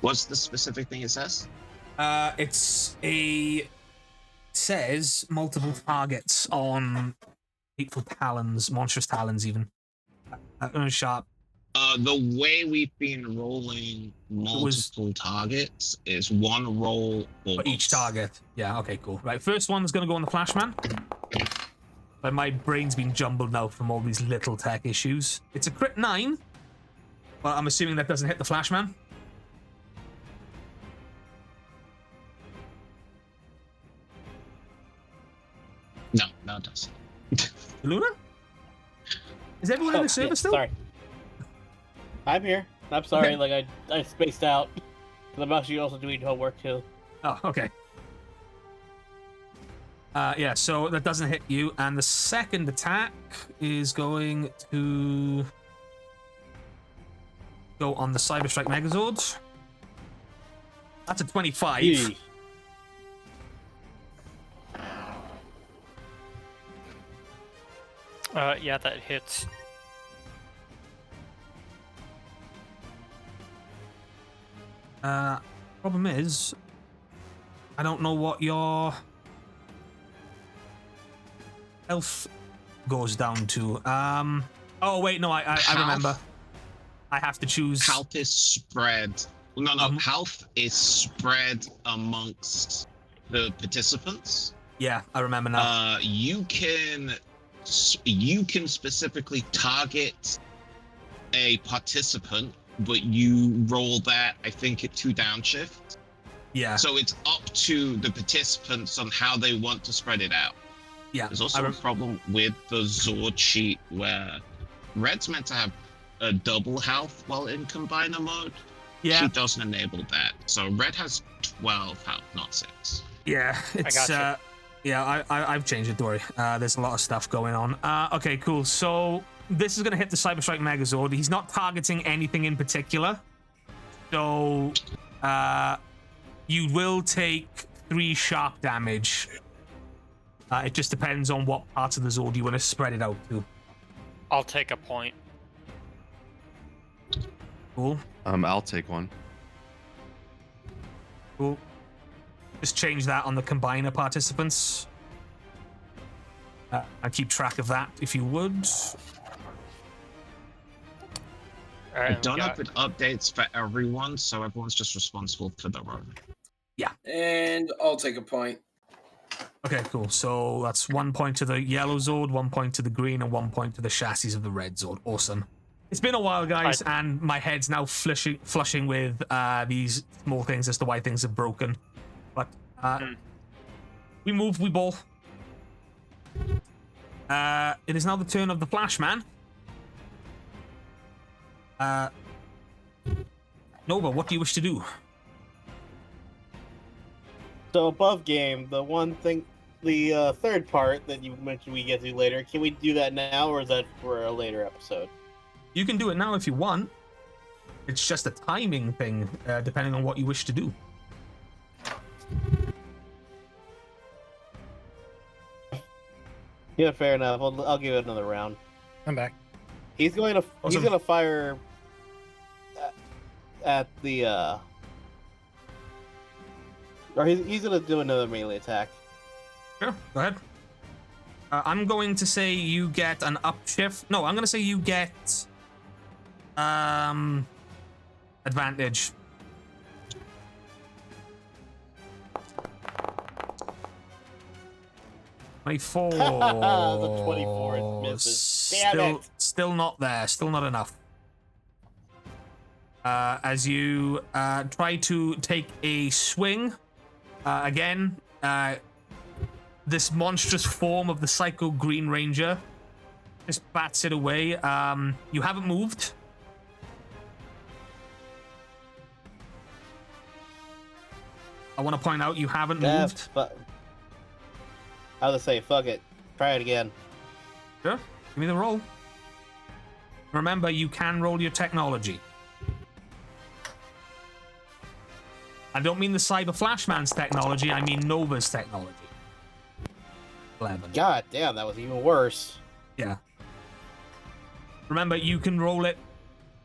what's the specific thing it says? It says multiple targets on hateful talons, monstrous talons, even. Sharp. The way we've been rolling multiple targets is 1 roll for each target. Yeah, okay, cool. Right, first one's gonna go on the FLASHMAN. But my brain's been jumbled now from all these little tech issues. It's a crit 9, but I'm assuming that doesn't hit the FLASHMAN. No, it doesn't. Luna? Is everyone in the server still? Sorry. I'm here. I'm sorry, like I spaced out. I'm actually also doing homework too. Oh, okay. Yeah, so that doesn't hit you, and the second attack is going to go on the CyberStrike Megazord. That's a 25. Yee. Yeah, that hits. Problem is, I don't know what your health goes down to. Oh wait, no, I remember. I have to choose. Health is spread. No, health is spread amongst the participants. Yeah, I remember now. You can specifically target a participant, but you roll that, I think, at 2 downshift. Yeah. So it's up to the participants on how they want to spread it out. Yeah. There's also a problem with the Zord sheet where Red's meant to have a double health while in combiner mode. Yeah. She doesn't enable that. So Red has 12 health, not 6. Yeah, it's gotcha. yeah, I've changed it, don't worry. There's a lot of stuff going on. Okay, cool. So this is gonna hit the CyberStrike Megazord. He's not targeting anything in particular. So you will take 3 sharp damage. It just depends on what parts of the Zord you want to spread it out to. I'll take a point. Cool. I'll take one. Cool. Just change that on the combiner participants. And keep track of that if you would. I don't know if it updates for everyone, so everyone's just responsible for their own. Yeah. And I'll take a point. Okay, cool. So that's 1 point to the yellow Zord, 1 point to the green, and 1 point to the chassis of the red Zord. Awesome. It's been a while, guys, and my head's now flushing with these small things as to why things have broken. But we move, we ball. It is now the turn of the Flashman. Nova, what do you wish to do? So above game, the one thing, the third part that you mentioned we get to later, can we do that now, or is that for a later episode? You can do it now if you want. It's just a timing thing, depending on what you wish to do. Yeah, fair enough. I'll give it another round. I'm back. He's going to Awesome. he's going to fire at the or he's going to do another melee attack. Sure, go ahead. I'm going to say you get an upshift. No, I'm going to say you get advantage. The 24 misses. Damn it. Still not there. Still not enough. As you try to take a swing, again, this monstrous form of the Psycho Green Ranger just bats it away. You haven't moved. I want to point out you haven't moved. But I was say, fuck it. Try it again. Sure. Give me the roll. Remember, you can roll your technology. I don't mean the Cyber Flashman's technology, I mean Nova's technology. 11. God damn, that was even worse. Yeah. Remember, you can roll it,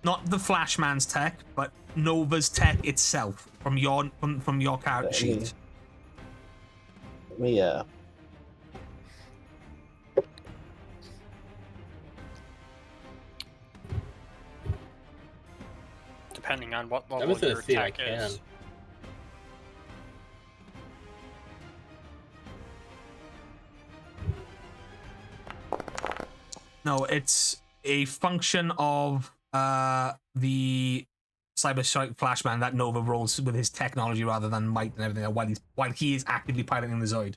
not the Flashman's tech, but Nova's tech itself from your character sheet. Let me Depending on what I'm level just gonna your see if I attack can. is. No, it's a function of the CyberStrike Flashman that Nova rolls with his technology rather than might and everything while he is actively piloting the Zoid.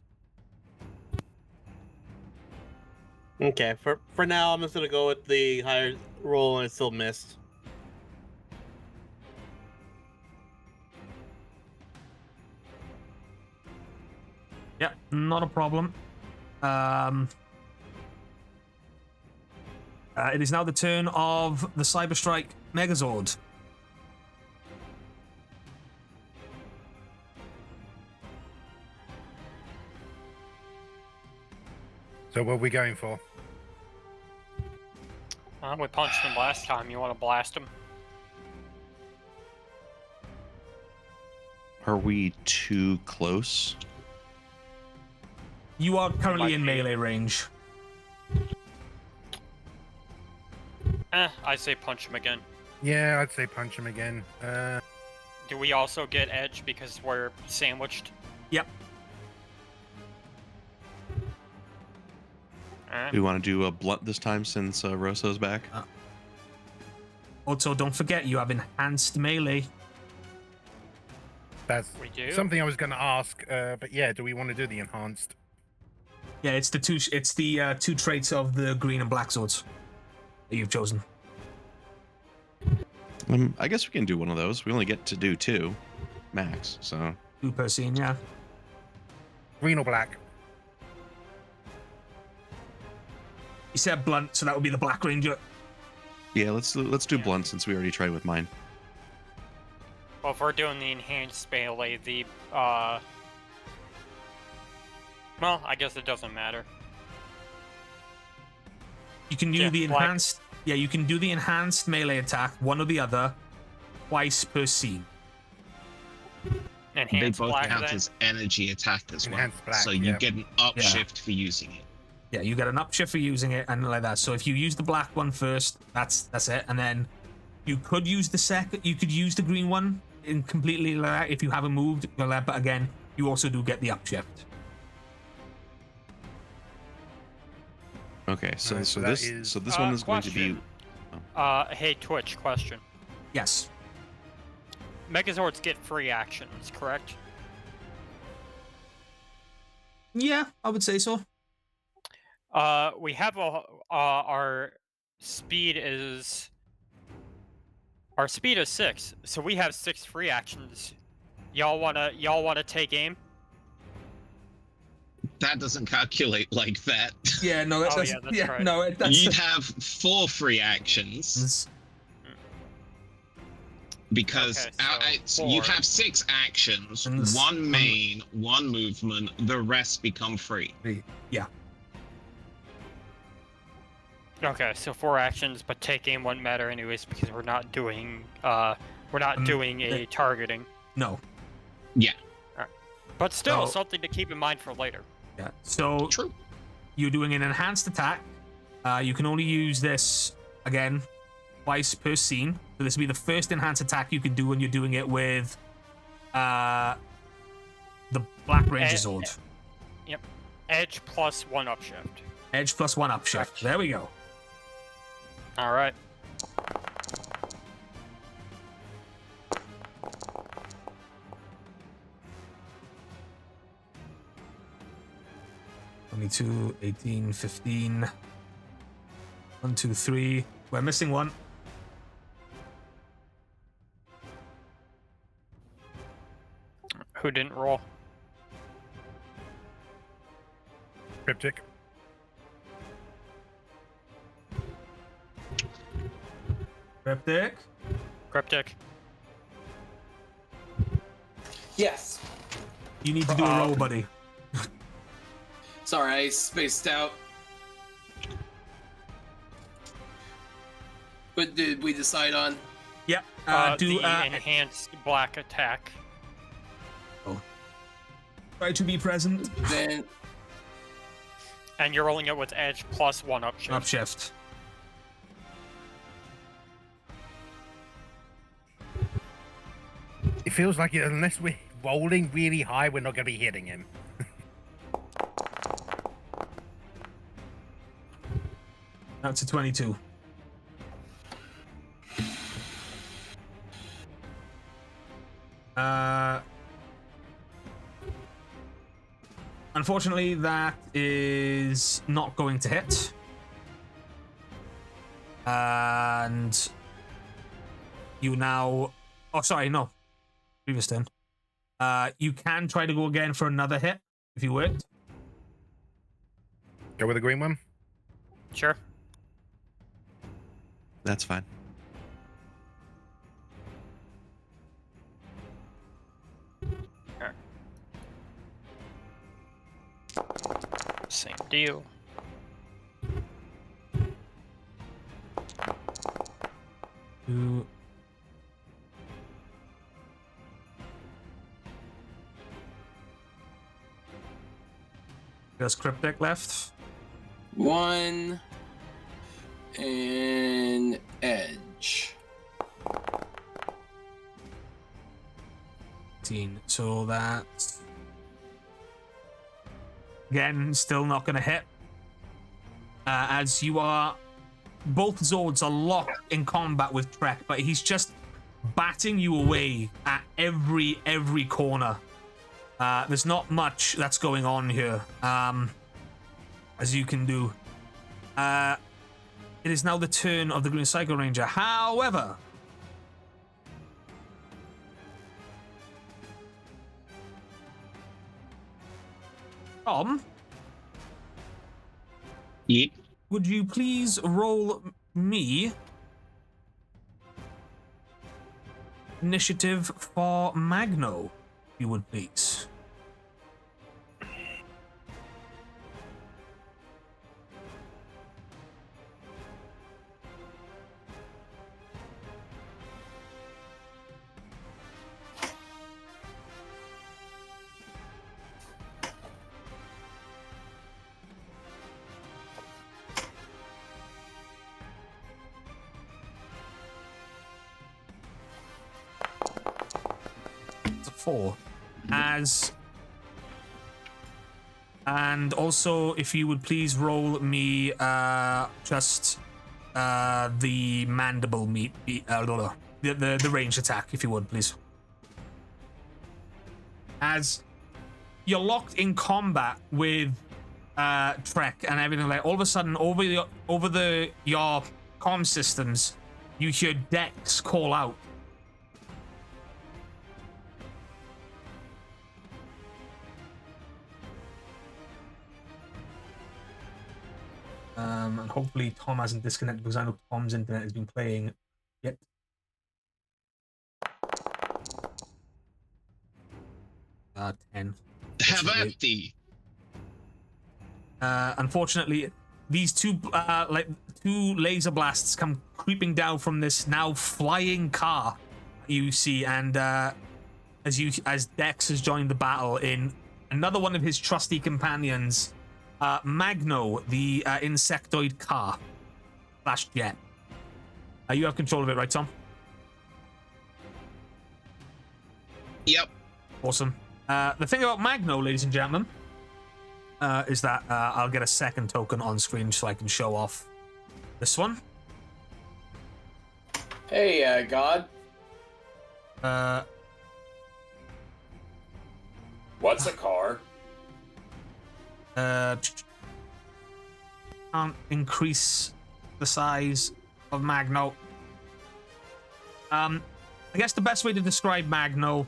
Okay, for now, I'm just gonna go with the higher roll, and it still missed. Yep, not a problem. It is now the turn of the CyberStrike Megazord. So what are we going for? We punched him last time. You want to blast him? Are we too close? You are currently Might in be. melee range. I say punch him again. Yeah, I'd say punch him again. Do we also get edge because we're sandwiched? Yep. Do we want to do a blunt this time since Rosso's back? Also, don't forget you have enhanced melee. That's We do? something I was going to ask. But yeah, do we want to do the enhanced? Yeah, it's the two traits of the green and black swords. that you've chosen? I guess we can do one of those. We only get to do 2 max, so 2 per scene, yeah. Green or black? You said blunt, so that would be the Black Ranger. yeah, let's do blunt since we already tried with mine. Well, if we're doing the enhanced melee, the well, I guess it doesn't matter. You can do Yeah, the black. enhanced. Yeah, you can do the enhanced melee attack, one or the other, twice per scene. Enhanced they both black count then? as energy attack as well. Enhanced black, So you yeah. get an upshift for using it. Yeah, you get an upshift for using it and like that. So if you use the black one first, that's it, and then you could use the second. You could use the green one in completely like that if you haven't moved. Like that, but again, you also do get the upshift. Okay, so Alright, so so that this is- so this one is going to be question. Hey, Twitch, question. Yes. Megazords get free actions, correct? Yeah, I would say so. We have our speed is 6, so we have 6 free actions. Y'all wanna take aim? That doesn't calculate like that. Yeah, no, Oh, yeah, that's right. no, You'd have 4 free actions because Okay, so you 4. have 6 actions, And this- 1 main, 1 movement. The rest become free. Yeah. Okay, so 4 actions, but take aim wouldn't matter anyways because we're not doing doing a targeting. No. Yeah. But still, So- something to keep in mind for later. Yeah. So True. you're doing an enhanced attack. You can only use this again twice per scene. So this will be the first enhanced attack you can do when you're doing it with the Black Ranger Sword. Yep. Edge plus 1 upshift. Edge plus 1 upshift. There we go. All right. Twenty-two, 18, 15. 1, 2, 3. We're missing one. Who didn't roll? Cryptic. Cryptic. Cryptic. Yes. You need to do a roll, buddy. Sorry, I spaced out. What did we decide on? Yep. The enhanced black attack. Try to be present. Then And you're rolling it with edge plus 1 upshift. Upshift. It feels like unless we're rolling really high, we're not going to be hitting him. That's a 22. Unfortunately, that is not going to hit. And you now... Oh, sorry, no. Previous turn. You can try to go again for another hit, if you would. Go with the green one? Sure. That's fine. Same deal. Two. There's Cryptic left. 1 and edge. 18. So that's again still not going to hit. As you are, both Zords are locked in combat with Trek, but he's just batting you away at every corner. There's not much that's going on here, as you can do. it is now the turn of the Green Psycho Ranger. However, Tom, Yep. would you please roll me initiative for Magno, if you would please? It's a 4. And also, if you would please roll me just the mandible the range attack, if you would please. As you're locked in combat with Trek and everything, like all of a sudden over your comm systems, you hear Dex call out. And hopefully Tom hasn't disconnected, because I know Tom's internet has been playing yet. Uh, 10. Have at thee. Unfortunately, these two laser blasts come creeping down from this now flying car you see, and as Dex has joined the battle in another one of his trusty companions, Magno, the insectoid car / jet. You have control of it, right, Tom? Yep. Awesome. The thing about Magno, ladies and gentlemen, is that I'll get a second token on screen so I can show off this one. Hey, God. What's a car? Can't increase the size of Magno. I guess the best way to describe Magno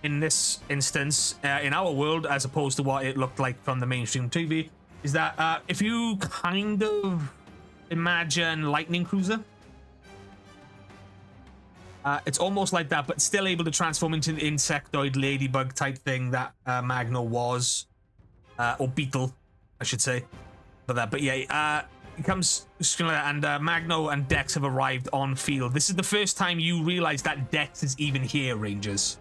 in this instance, in our world, as opposed to what it looked like from the mainstream TV, is that if you kind of imagine Lightning Cruiser, it's almost like that, but still able to transform into the insectoid ladybug type thing that Magno was. Or Beetle, I should say, for that. But yeah, it comes, and Magno and Dex have arrived on field. This is the first time you realize that Dex is even here, Rangers.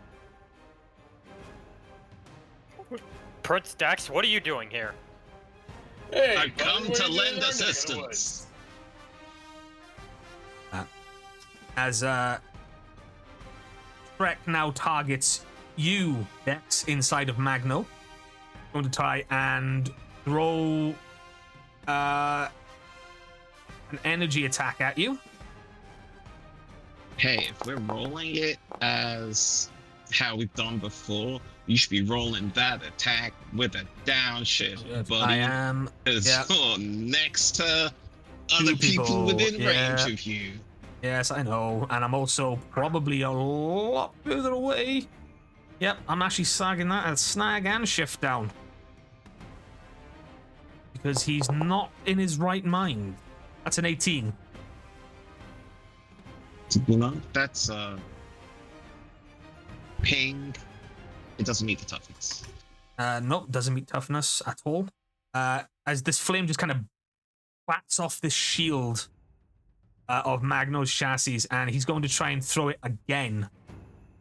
Prince Dex, what are you doing here? Hey, I've come to lend assistance. As Trek now targets you, Dex, inside of Magno. Going to try and throw an energy attack at you. Hey, if we're rolling it as how we've done before, you should be rolling that attack with a downshift, buddy. I am. It's next to other people within range of you. Yes, I know. And I'm also probably a lot further away. Yep, I'm actually sagging that as snag and shift down. Because he's not in his right mind. That's an 18. You know, that's ping. It doesn't meet the toughness. Nope, doesn't meet toughness at all. As this flame just kind of bats off this shield of Magno's chassis, and he's going to try and throw it again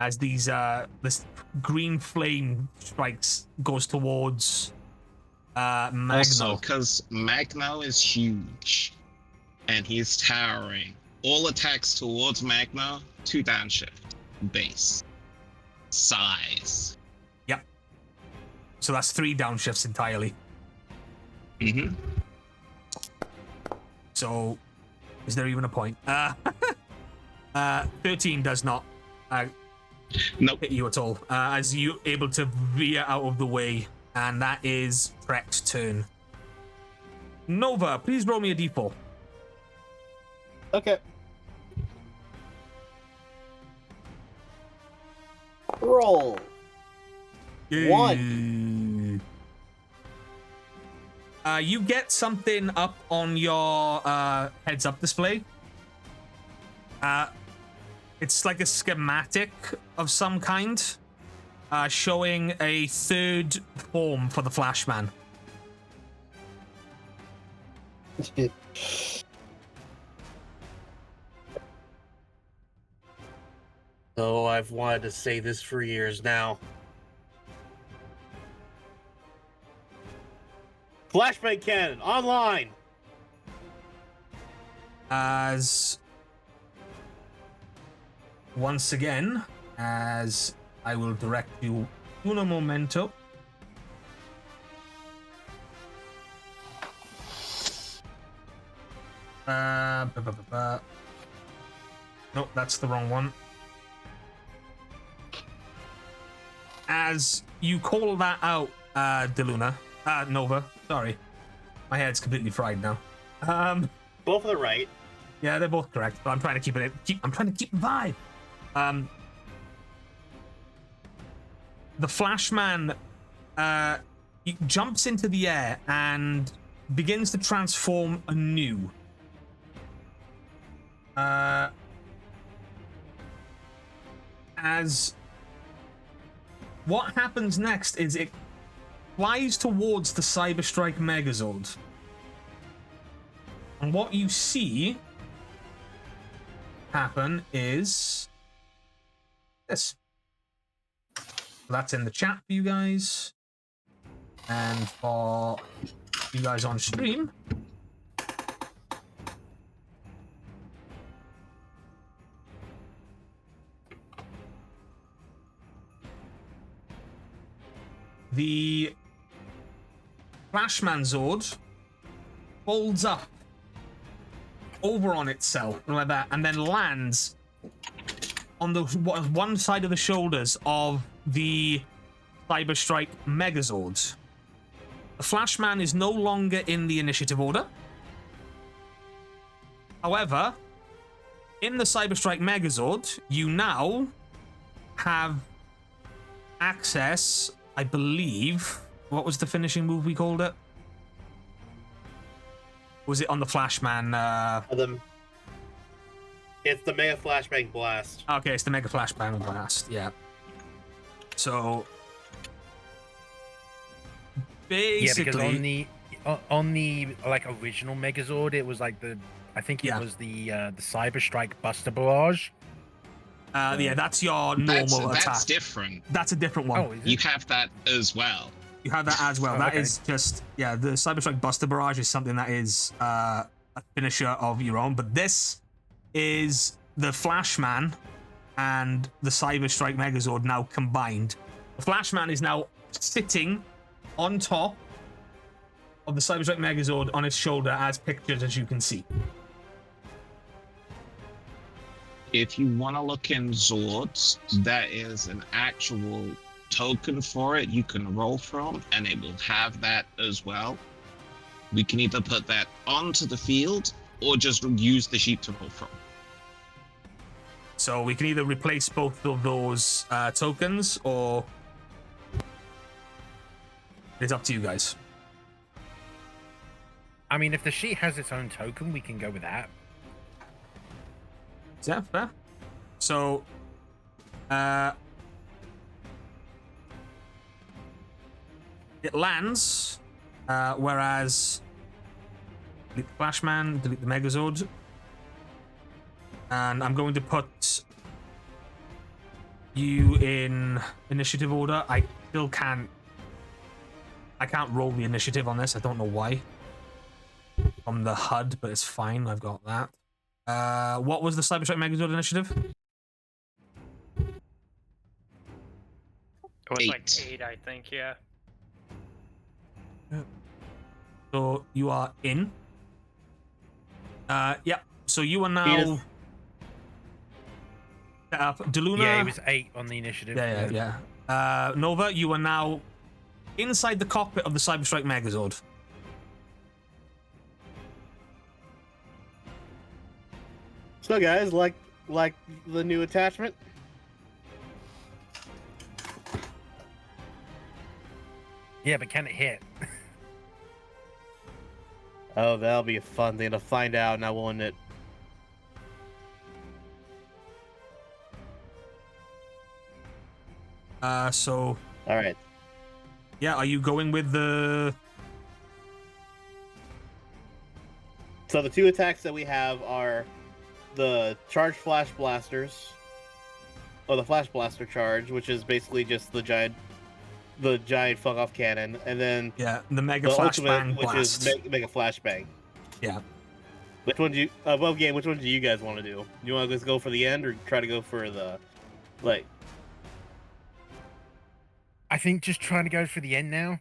as these this green flame strikes goes towards Magno. Also, because Magno is huge and he's towering, all attacks towards Magno, 2 downshift, base, size. Yep. So that's 3 downshifts entirely. Mm-hmm. So, is there even a point? 13 does not nope. hit you at all, as you're able to veer out of the way, and that is Trek's turn. Nova, please roll me a d4. Okay. Roll. One. You get something up on your heads-up display. It's like a schematic of some kind, showing a third form for the Flashman. Oh, I've wanted to say this for years now. Flashbang cannon online. As once again, as I will direct you uno momento. Nope, that's the wrong one. As you call that out, Nova, sorry. My head's completely fried now. Both are right. Yeah, they're both correct, but I'm trying to keep it. I'm trying to keep the vibe. The Flashman he jumps into the air and begins to transform anew. As what happens next is it flies towards the CyberStrike Megazord. And what you see happen is this. That's in the chat for you guys. And for you guys on stream, the Flashman Zord folds up over on itself like that and then lands on the one side of the shoulders of the CyberStrike Megazord. The Flashman is no longer in the initiative order. However, in the CyberStrike Megazord, you now have access, I believe. What was the finishing move we called it? Was it on the Flashman? It's the Mega Flashbang Blast. Okay, it's the Mega Flashbang Blast, yeah. So basically, yeah, because on the like original Megazord, it was like I think it was the CyberStrike Buster Barrage. Yeah, that's your normal attack. That's different. That's a different one. Oh, is it? You have that as well. You have that as well. Oh, That okay. is just, yeah, the CyberStrike Buster Barrage is something that is a finisher of your own, but this is the Flashman and the CyberStrike Megazord now combined. The Flashman is now sitting on top of the CyberStrike Megazord on its shoulder as pictured, as you can see. If you want to look in Zords, that is an actual token for it you can roll from, and it will have that as well. We can either put that onto the field or just use the sheet to roll from. So we can either replace both of those tokens, or it's up to you guys. I mean, if the sheet has its own token, we can go with that. Is that fair? So, it lands, whereas delete the Flashman, delete the Megazord, and I'm going to put you in initiative order. I still can't. I can't roll the initiative on this. I don't know why. From the HUD, but it's fine. I've got that. What was the CyberStrike Megazord initiative? It was 8. like 8, I think, yeah. So you are in. Yeah. So you are now set up. Deluna. Yeah, it was 8 on the initiative. Yeah. Nova, you are now inside the cockpit of the CyberStrike Megazord. So, guys, like the new attachment? Yeah, but can it hit? Oh, that'll be a fun thing to find out now, won't it? So All right. yeah, are you going with the? So the two attacks that we have are the charged flash blasters, or the flash blaster charge, which is basically just the giant fuck off cannon, and then Yeah, the mega the ultimate, flashbang which blast. is mega flashbang. Yeah. Which one do you above game? Which one do you guys want to do? Do you want to just go for the end, or try to go for the like? I think just trying to go for the end now,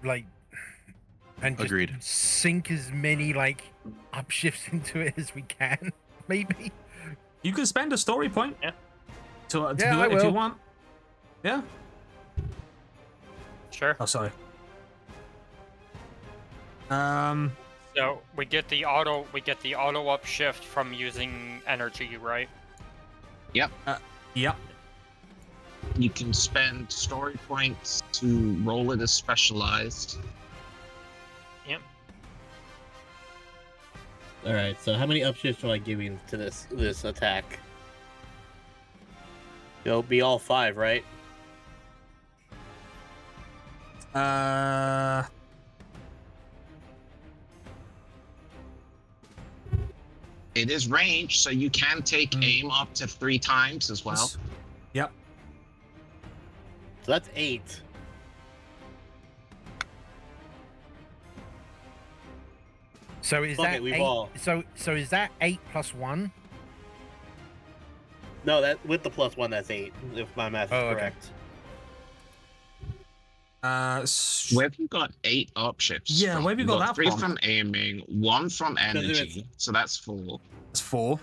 like, and just Agreed. sink as many like upshifts into it as we can, maybe. You can spend a story point. Yeah. To Yeah, do I it if you will. want. Yeah. Sure. Oh, sorry. So we get the auto upshift from using energy, right? Yep. You can spend story points to roll it as specialized. Yep. All right. So how many upshifts am I giving to this attack? It'll be all 5, right? It is range, so you can take aim up to 3 times as well. Yep. So that's 8. So is that we've 8? all- So is that 8 plus 1? No, that with the +1, that's 8. If my math is Oh, okay. correct. Where have you got 8 upshifts? Yeah, from? where have you got that 3 from? from aiming, 1 from it's- energy, so that's 4. It's 4.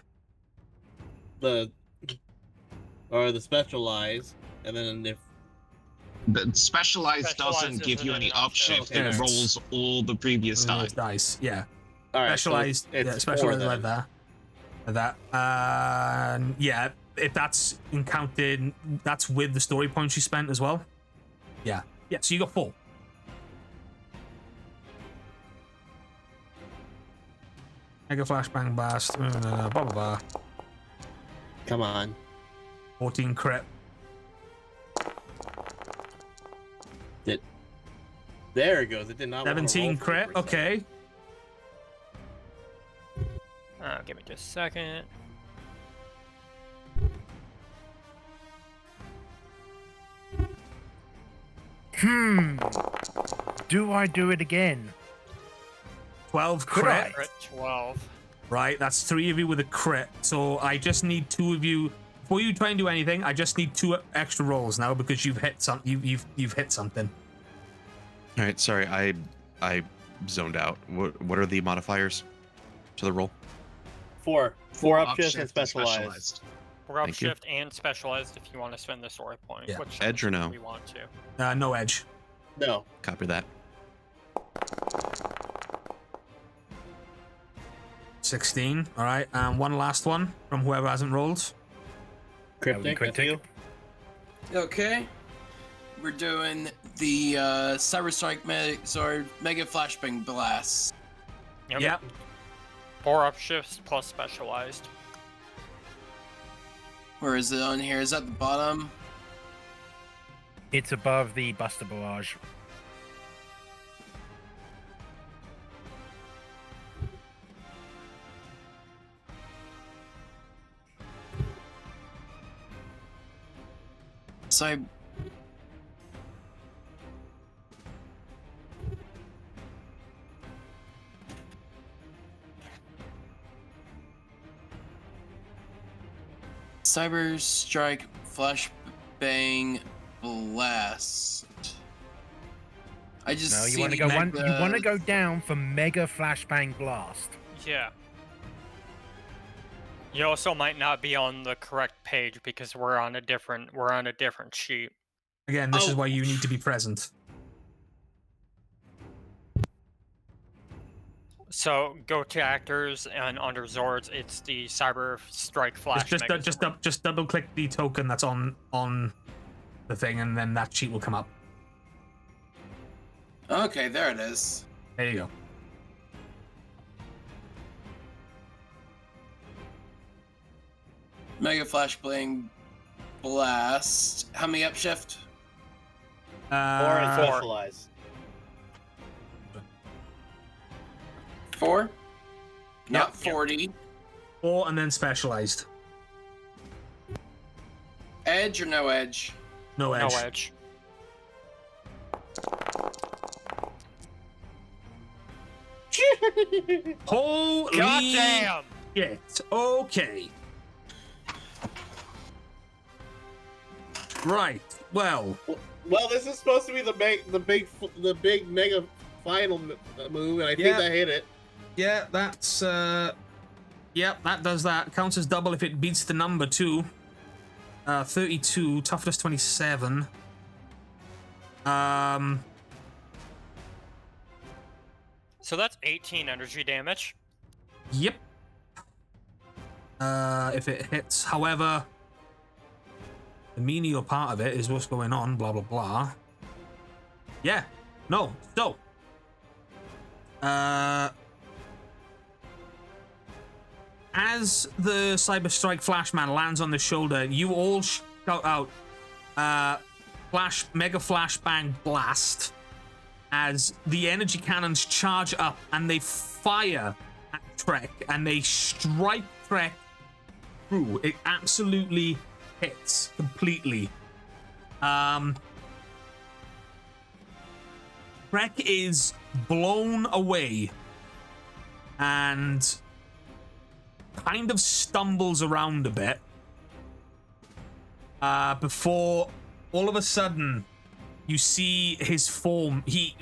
The specialized, and then if The specialized doesn't Specialized give you isn't any an upshift. upshift, Yeah. it rolls all the previous dice. Dice. Yeah. all right, Specialized. so it's Yeah, 4 specialized then. like that. Like that. Yeah. If that's encountered, that's with the story points you spent as well. Yeah. Yeah. So you got 4. Mega flashbang blast. Blah blah blah. Come on. 14 crit. There it goes. It did not. wanna 17 roll for crit. me for a second. Okay. Give me just a second. Do I do it again? 12 Could crit. I? Crit 12. Right, that's 3 of you with a crit. So I just need 2 of you. Before you try and do anything, I just need 2 extra rolls now because you've hit you've hit something. All right, sorry, I zoned out. What are the modifiers to the roll? 4 upshifts and specialized. We're Thank you. upshift and specialized if you want to spend the story point. Yeah. Which Edge or no? we want to. No edge. No. Copy that. 16. All right, and one last one from whoever hasn't rolled. That would be Cryptic. cryptic. That's you? Okay. We're doing the CyberStrike Mega Flashbang Blast. Yep. 4 upshifts plus specialized. Where is it on here? Is that the bottom? It's above the Buster Barrage. So CyberStrike Flashbang Blast. I just No, you see want to go one. mega- You want to go down for Mega Flashbang Blast. Yeah. You also might not be on the correct page because we're on a different sheet. Again, this is Oh. why you need to be present. So go to actors and under Zords, it's the CyberStrike Flash. Just double click the token that's on the thing, and then that sheet will come up. Okay, there it is. There you go. Mega Flashbang Blast. How many upshift? 4 and Four. specialize. 4? Not Yep. 40. 4 and then specialized. Edge or no edge? No edge. No edge. Holy Goddamn! shit. Okay. Right. Well, Well, this is supposed to be the big mega final move, and I think I hit it. yeah, that's yeah, that does that. Counts as double if it beats the number too. 32, toughness 27. So that's 18 energy damage. Yep. If it hits, however, the menial part of it is what's going on, blah blah blah. Yeah. No. So. As the CyberStrike Flashman lands on the shoulder, you all shout out, Mega Flashbang Blast, as the energy cannons charge up and they fire at Trek and they strike Trek through. It absolutely hits completely. Trek is blown away and kind of stumbles around a bit before all of a sudden you see his form. He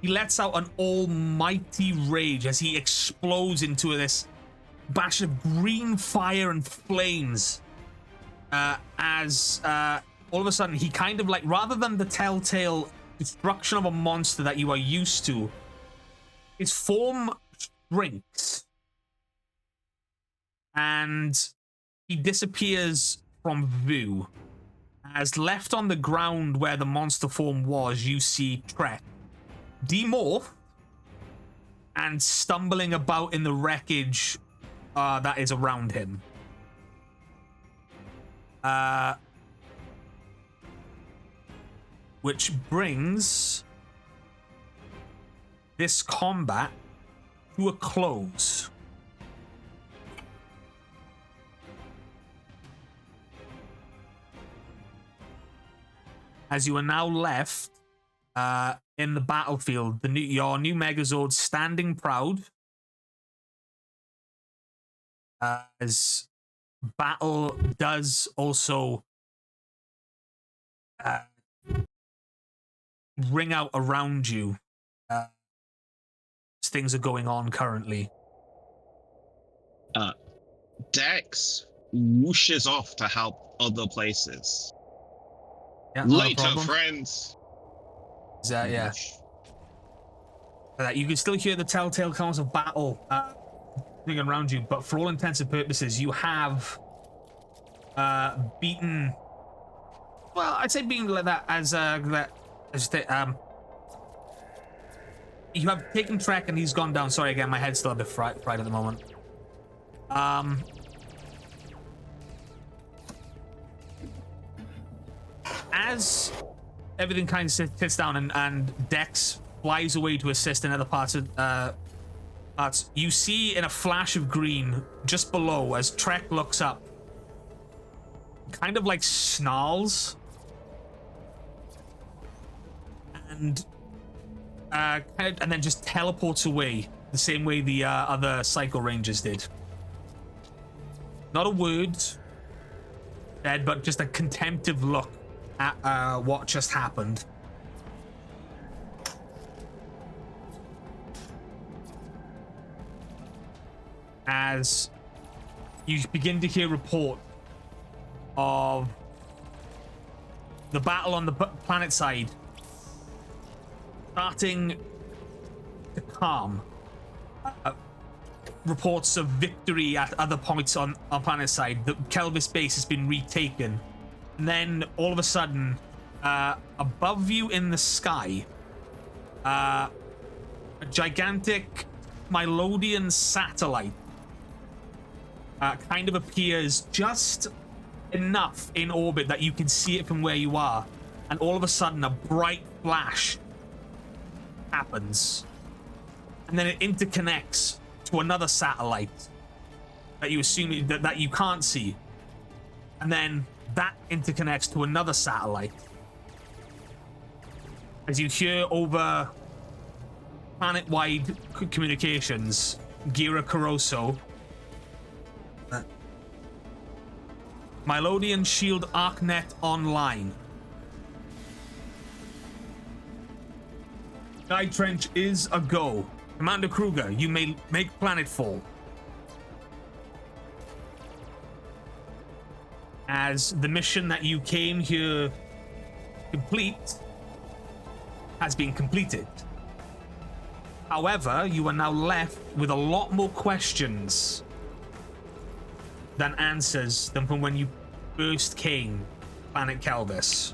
lets out an almighty rage as he explodes into this bash of green fire and flames. As all of a sudden he kind of like, rather than the telltale destruction of a monster that you are used to, his form shrinks and he disappears from view. As left on the ground where the monster form was, you see Trek demorph and stumbling about in the wreckage that is around him. Which brings this combat to a close. As you are now left in the battlefield, your new Megazord standing proud as battle does also ring out around you as things are going on currently. Dex whooshes off to help other places. Yeah, not a Later, problem. friends. Is that, yeah. You can still hear the telltale sounds of battle ringing around you, but for all intents and purposes, you have beaten. Well, I'd say beaten like that as you have taken Trek and he's gone down. Sorry again, my head's still a bit fried at the moment. As everything kind of sits down and Dex flies away to assist in other parts, you see in a flash of green just below as Trek looks up, kind of like snarls, and then just teleports away the same way the other Psycho Rangers did. Not a word said, but just a contemptive look at what just happened. As you begin to hear report of the battle on the planet side starting to calm. reports of victory at other points on planet side. The Kelvis base has been retaken. And then all of a sudden, above you in the sky, a gigantic Mylodian satellite kind of appears just enough in orbit that you can see it from where you are. And all of a sudden, a bright flash happens. And then it interconnects to another satellite that you assume that you can't see. And then that interconnects to another satellite. As you hear over planet-wide communications, Gira Caroso, Mylodian Shield ArcNet online. Guide Trench is a go. Commander Kruger, you may make planetfall. As the mission that you came here complete has been completed. However, you are now left with a lot more questions than answers than from when you first came planet Kelvis.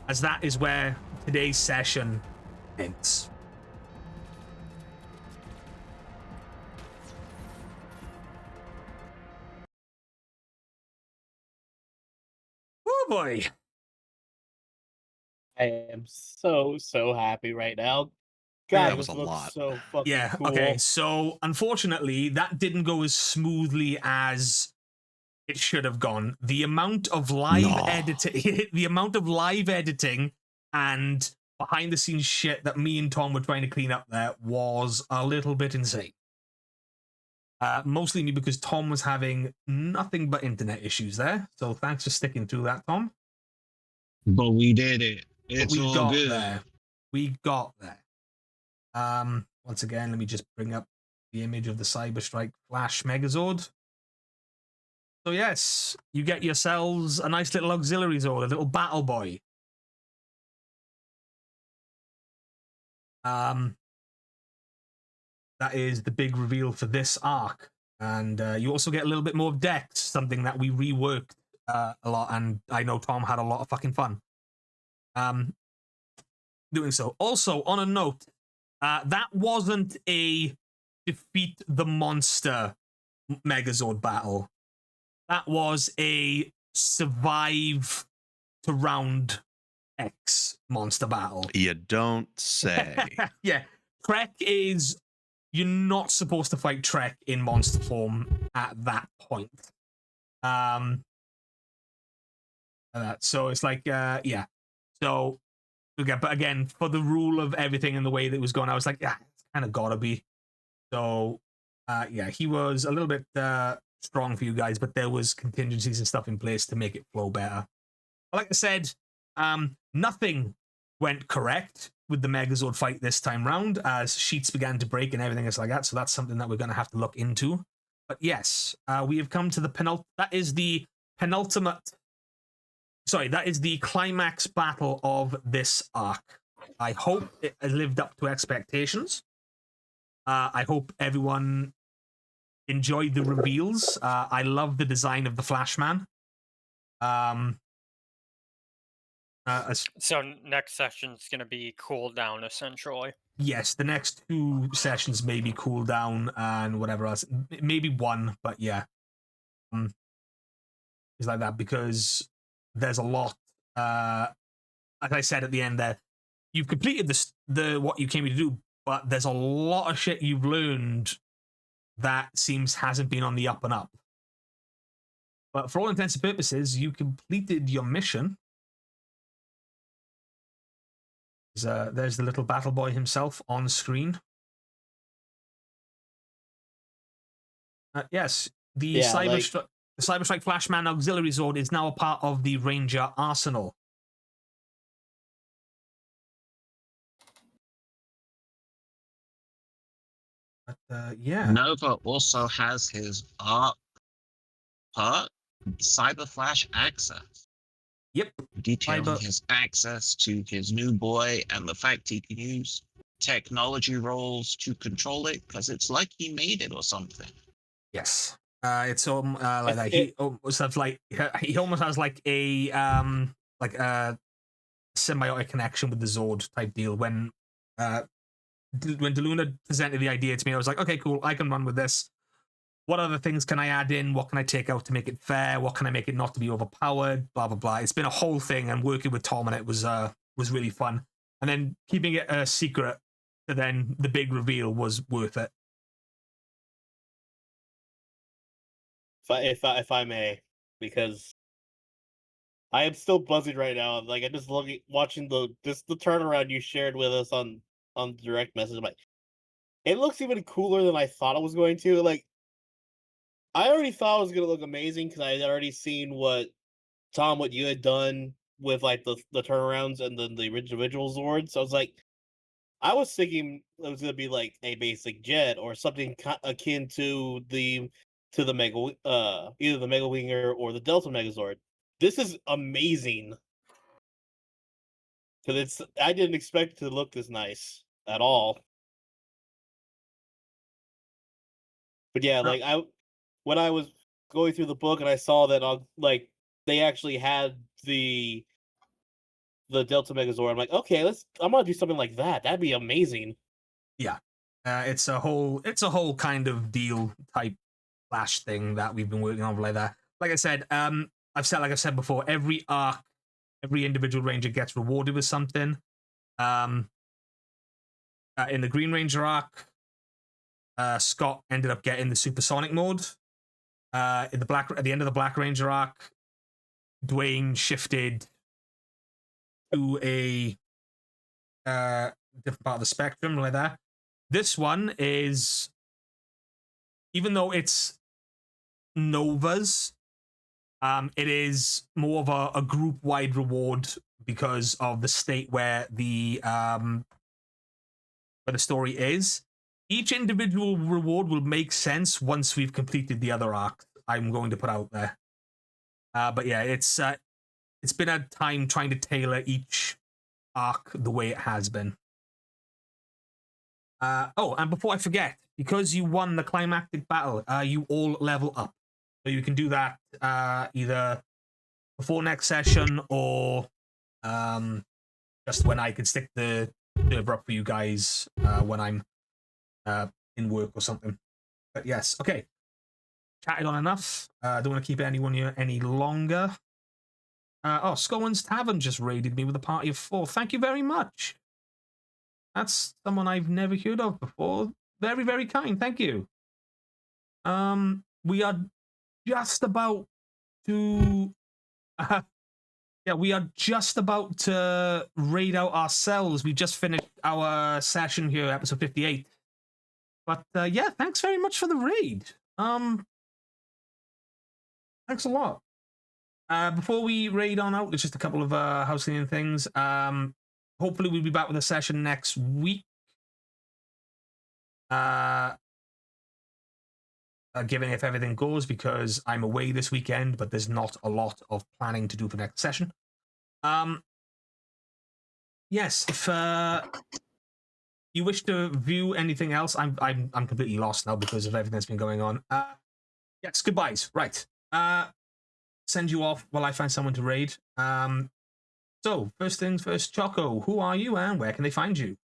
As that is where today's session ends. Oh boy. I am so happy right now. Yeah, God, that was this a looks lot. so fucking Yeah, cool. okay. So unfortunately, that didn't go as smoothly as it should have gone. The amount of live editing, the amount of live editing and behind the scenes shit that me and Tom were trying to clean up there was a little bit insane. Mostly because Tom was having nothing but internet issues there. So thanks for sticking through that, Tom. But we did it. It's we all got good. there. We got there. Once again, let me just bring up the image of the CyberStrike Flash Megazord. So yes, you get yourselves a nice little auxiliary zord, a little battle boy. That is the big reveal for this arc. And you also get a little bit more of Dex, something that we reworked a lot, and I know Tom had a lot of fucking fun doing so. Also, on a note, that wasn't a defeat the monster Megazord battle. That was a survive to round X monster battle. You don't say. Yeah, Trek is... You're not supposed to fight Trek in monster form at that point. So it's like, yeah. So, okay, but again, for the rule of everything and the way that it was going, I was like, yeah, it's kind of gotta be. So, yeah, he was a little bit strong for you guys, but there was contingencies and stuff in place to make it flow better. Like I said, nothing went correct with the Megazord fight this time round as sheets began to break and everything else like that. So that's something that we're going to have to look into. But yes, we have come to the that is the penultimate. Sorry, that is the climax battle of this arc. I hope it lived up to expectations. I hope everyone enjoyed the reveals. I love the design of the Flashman. So next session's going to be cool down, essentially. Yes, the next 2 sessions may be cool down and whatever else. Maybe 1, but yeah. It's like that because there's a lot. As I said at the end there, you've completed the what you came here to do, but there's a lot of shit you've learned that seems hasn't been on the up and up. But for all intents and purposes, you completed your mission. There's the little battle boy himself on screen. Yes, the CyberStrike Flashman Auxiliary Zord is now a part of the Ranger arsenal. But, yeah. Nova also has his art part, Cyber Flash Access. Yep. Detailing Cyber- his access to his new boy and the fact he can use technology rolls to control it because it's like he made it or something. Yes. It's like that. It- He almost has like he almost has like a symbiotic connection with the Zord type deal. When DeLuna presented the idea to me, I was like, okay, cool, I can run with this. What other things can I add in? What can I take out to make it fair? What can I make it not to be overpowered? Blah blah blah. It's been a whole thing, and working with Tom on it was really fun. And then keeping it a secret, and then the big reveal was worth it. if I may, because I am still buzzing right now. Like I'm just watching the turnaround you shared with us on direct message. I'm like, it looks even cooler than I thought it was going to. Like, I already thought it was gonna look amazing because I had already seen what you had done with like the turnarounds and then the individual Zords. So I was like, I was thinking it was gonna be like a basic jet or something akin to the mega either the Mega Winger or the Delta Megazord. This is amazing because I didn't expect it to look this nice at all. But yeah, like when I was going through the book and I saw that like they actually had the Delta Megazord, I'm like, okay, I'm gonna do something like that. That'd be amazing. Yeah, it's a whole kind of deal type Flash thing that we've been working on like that. Like I said, I've said before, every arc, every individual ranger gets rewarded with something. In the Green Ranger arc, Scott ended up getting the supersonic mode. At the end of the Black Ranger arc, Dwayne shifted to a different part of the spectrum like that. This one is, even though it's Novas, it is more of a group wide reward because of the state where the story is. Each individual reward will make sense once we've completed the other arc I'm going to put out there. But yeah, it's been a time trying to tailor each arc the way it has been. And before I forget, because you won the climactic battle, you all level up. So you can do that either before next session or just when I can stick the server up for you guys when I'm in work or something. But yes, okay. Chatted on enough. Don't want to keep anyone here any longer. Scowen's Tavern just raided me with a party of 4. Thank you very much. That's someone I've never heard of before. Very, very kind. Thank you. We are just about to... we are just about to raid out ourselves. We just finished our session here, episode 58. But yeah, thanks very much for the raid. Thanks a lot. Before we raid on out, there's just a couple of housekeeping things. Hopefully we'll be back with a session next week. Given if everything goes, because I'm away this weekend, but there's not a lot of planning to do for next session. Yes, if you wish to view anything else, I'm completely lost now because of everything that's been going on. Yes, goodbyes. Right. Send you off while I find someone to raid. So first things first, Choco, who are you and where can they find you?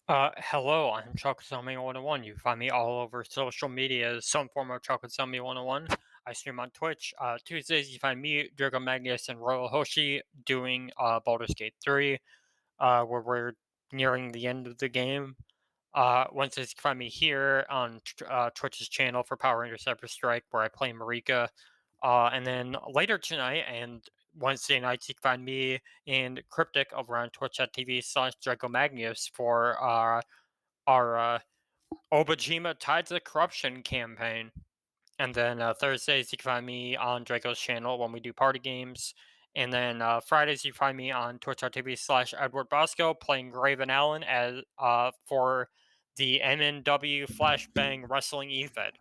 Hello, I'm Chocolate Zombie 101. You can find me all over social media as some form of Chocolate Zombie 101. I stream on Twitch. Tuesdays, you find me, Drago Magnus, and Royal Hoshi doing Baldur's Gate 3, where we're nearing the end of the game. Wednesdays, you can find me here on Twitch's channel for Power Rangers CyberStrike, where I play Marika. And then later tonight and Wednesday nights, you can find me and Cryptic over on twitch.tv/DracoMagnus for our Obajima Tides of Corruption campaign. And then Thursdays, you can find me on Draco's channel when we do party games. And then Fridays, you find me on twitch.tv/Edward Bosco playing Raven Allen as for the MNW Flashbang Wrestling EFED.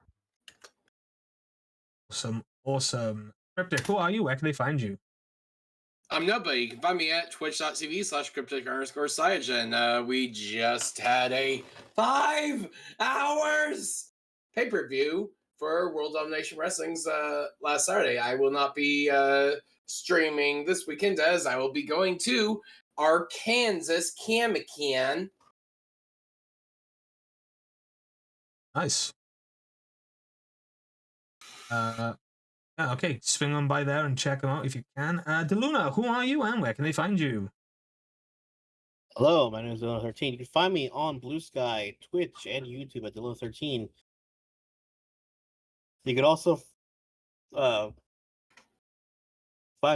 Awesome. Cryptic, who are you? Where can they find you? I'm Nubba. You can find me at twitch.tv/cryptic_Cyagen. We just had a 5 hours pay-per-view for World Domination Wrestling's last Saturday. I will not be streaming this weekend, as I will be going to Arkansas Comic-Con. Nice. Yeah, okay, swing on by there and check them out if you can. DeLuna, who are you and where can they find you? Hello, my name is Dillon13. You can find me on Blue Sky, Twitch, and YouTube at Dillon13. You can also find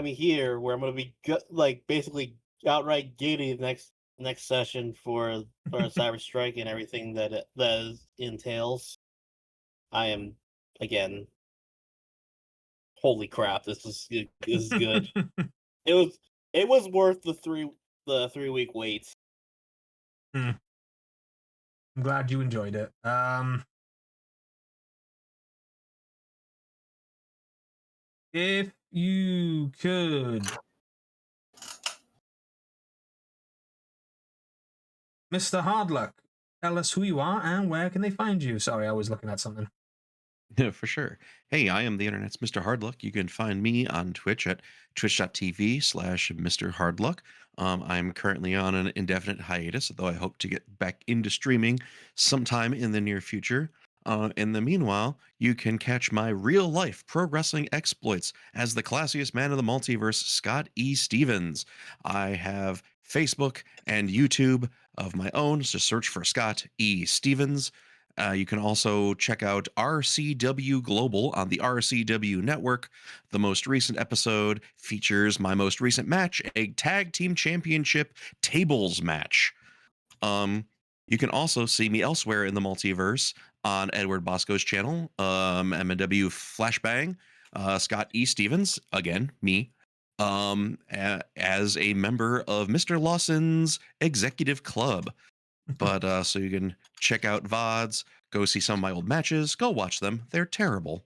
me here, where I'm going to be basically outright giddy next session for CyberStrike and everything that entails. I am, again, holy crap! This is good. It was worth the 3-week wait. I'm glad you enjoyed it. If you could, Mr. Hardluck, tell us who you are and where can they find you. Sorry, I was looking at something. Yeah, for sure. Hey, I am the internet's Mr. Hardluck. You can find me on Twitch at twitch.tv/Mr. Hardluck. I'm currently on an indefinite hiatus, though I hope to get back into streaming sometime in the near future. In the meanwhile, you can catch my real life pro wrestling exploits as the classiest man of the multiverse, Scott E. Stevens. I have Facebook and YouTube of my own, so search for Scott E. Stevens. You can also check out RCW Global on the RCW network. The most recent episode features my most recent match, a tag team championship tables match. You can also see me elsewhere in the multiverse on Edward Bosco's channel, MNW Flashbang, Scott E. Stevens, again, me, as a member of Mr. Lawson's Executive Club. But so you can check out VODs, go see some of my old matches, go watch them. They're terrible.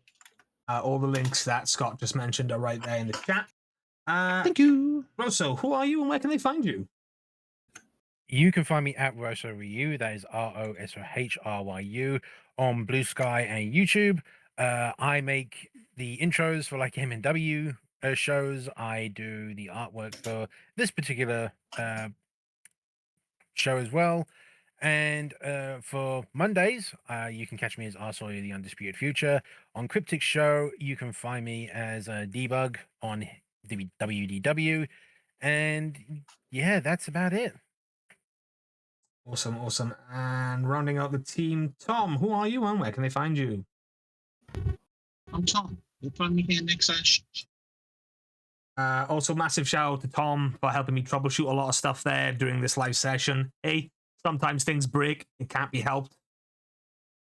All the links that Scott just mentioned are right there in the chat. Thank you. Rosso, who are you and where can they find you? You can find me at Rosso Ryu, that is ROSOHRYU, on Blue Sky and YouTube. I make the intros for like MNW shows. I do the artwork for this particular show as well. And for Mondays, you can catch me as Arsoy the Undisputed Future. On Cryptic Show, you can find me as Debug on WDW. And yeah, that's about it. Awesome, awesome. And rounding out the team, Tom, who are you and where can they find you? I'm Tom. You'll find me here next session. Also, massive shout out to Tom for helping me troubleshoot a lot of stuff there during this live session. Hey, sometimes things break. It can't be helped.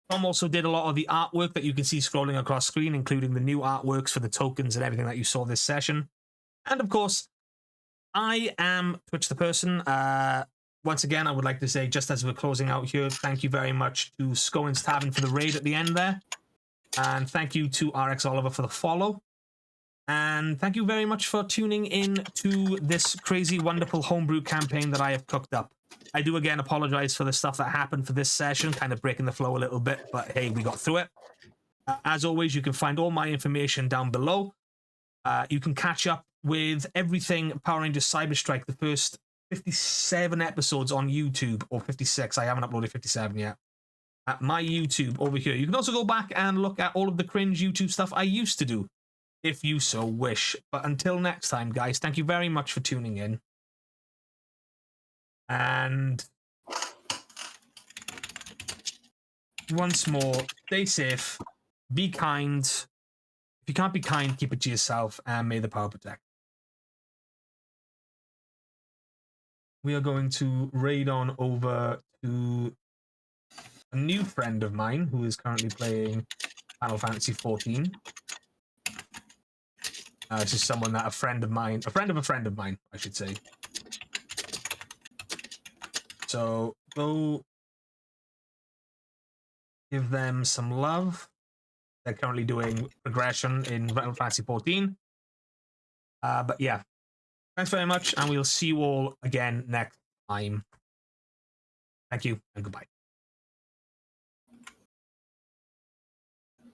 Tom also did a lot of the artwork that you can see scrolling across screen, including the new artworks for the tokens and everything that you saw this session. And of course, I am Twitch the Person. Once again, I would like to say, just as we're closing out here, thank you very much to Scohen's Tavern for the raid at the end there. And thank you to RX Oliver for the follow. And thank you very much for tuning in to this crazy, wonderful homebrew campaign that I have cooked up. I do again apologize for the stuff that happened for this session, kind of breaking the flow a little bit, but hey, we got through it. As always, you can find all my information down below. You can catch up with everything Power Rangers CyberStrike, the first 57 episodes on YouTube, or 56. I haven't uploaded 57 yet. At my YouTube over here. You can also go back and look at all of the cringe YouTube stuff I used to do, if you so wish. But until next time, guys, thank you very much for tuning in. And once more, stay safe, be kind. If you can't be kind, keep it to yourself, and may the power protect. We are going to raid on over to a new friend of mine who is currently playing Final Fantasy XIV. This is someone that a friend of mine, a friend of mine, I should say. So go give them some love. They're currently doing progression in Final Fantasy XIV. But yeah, Thanks very much, and we'll see you all again next time. Thank you, and goodbye.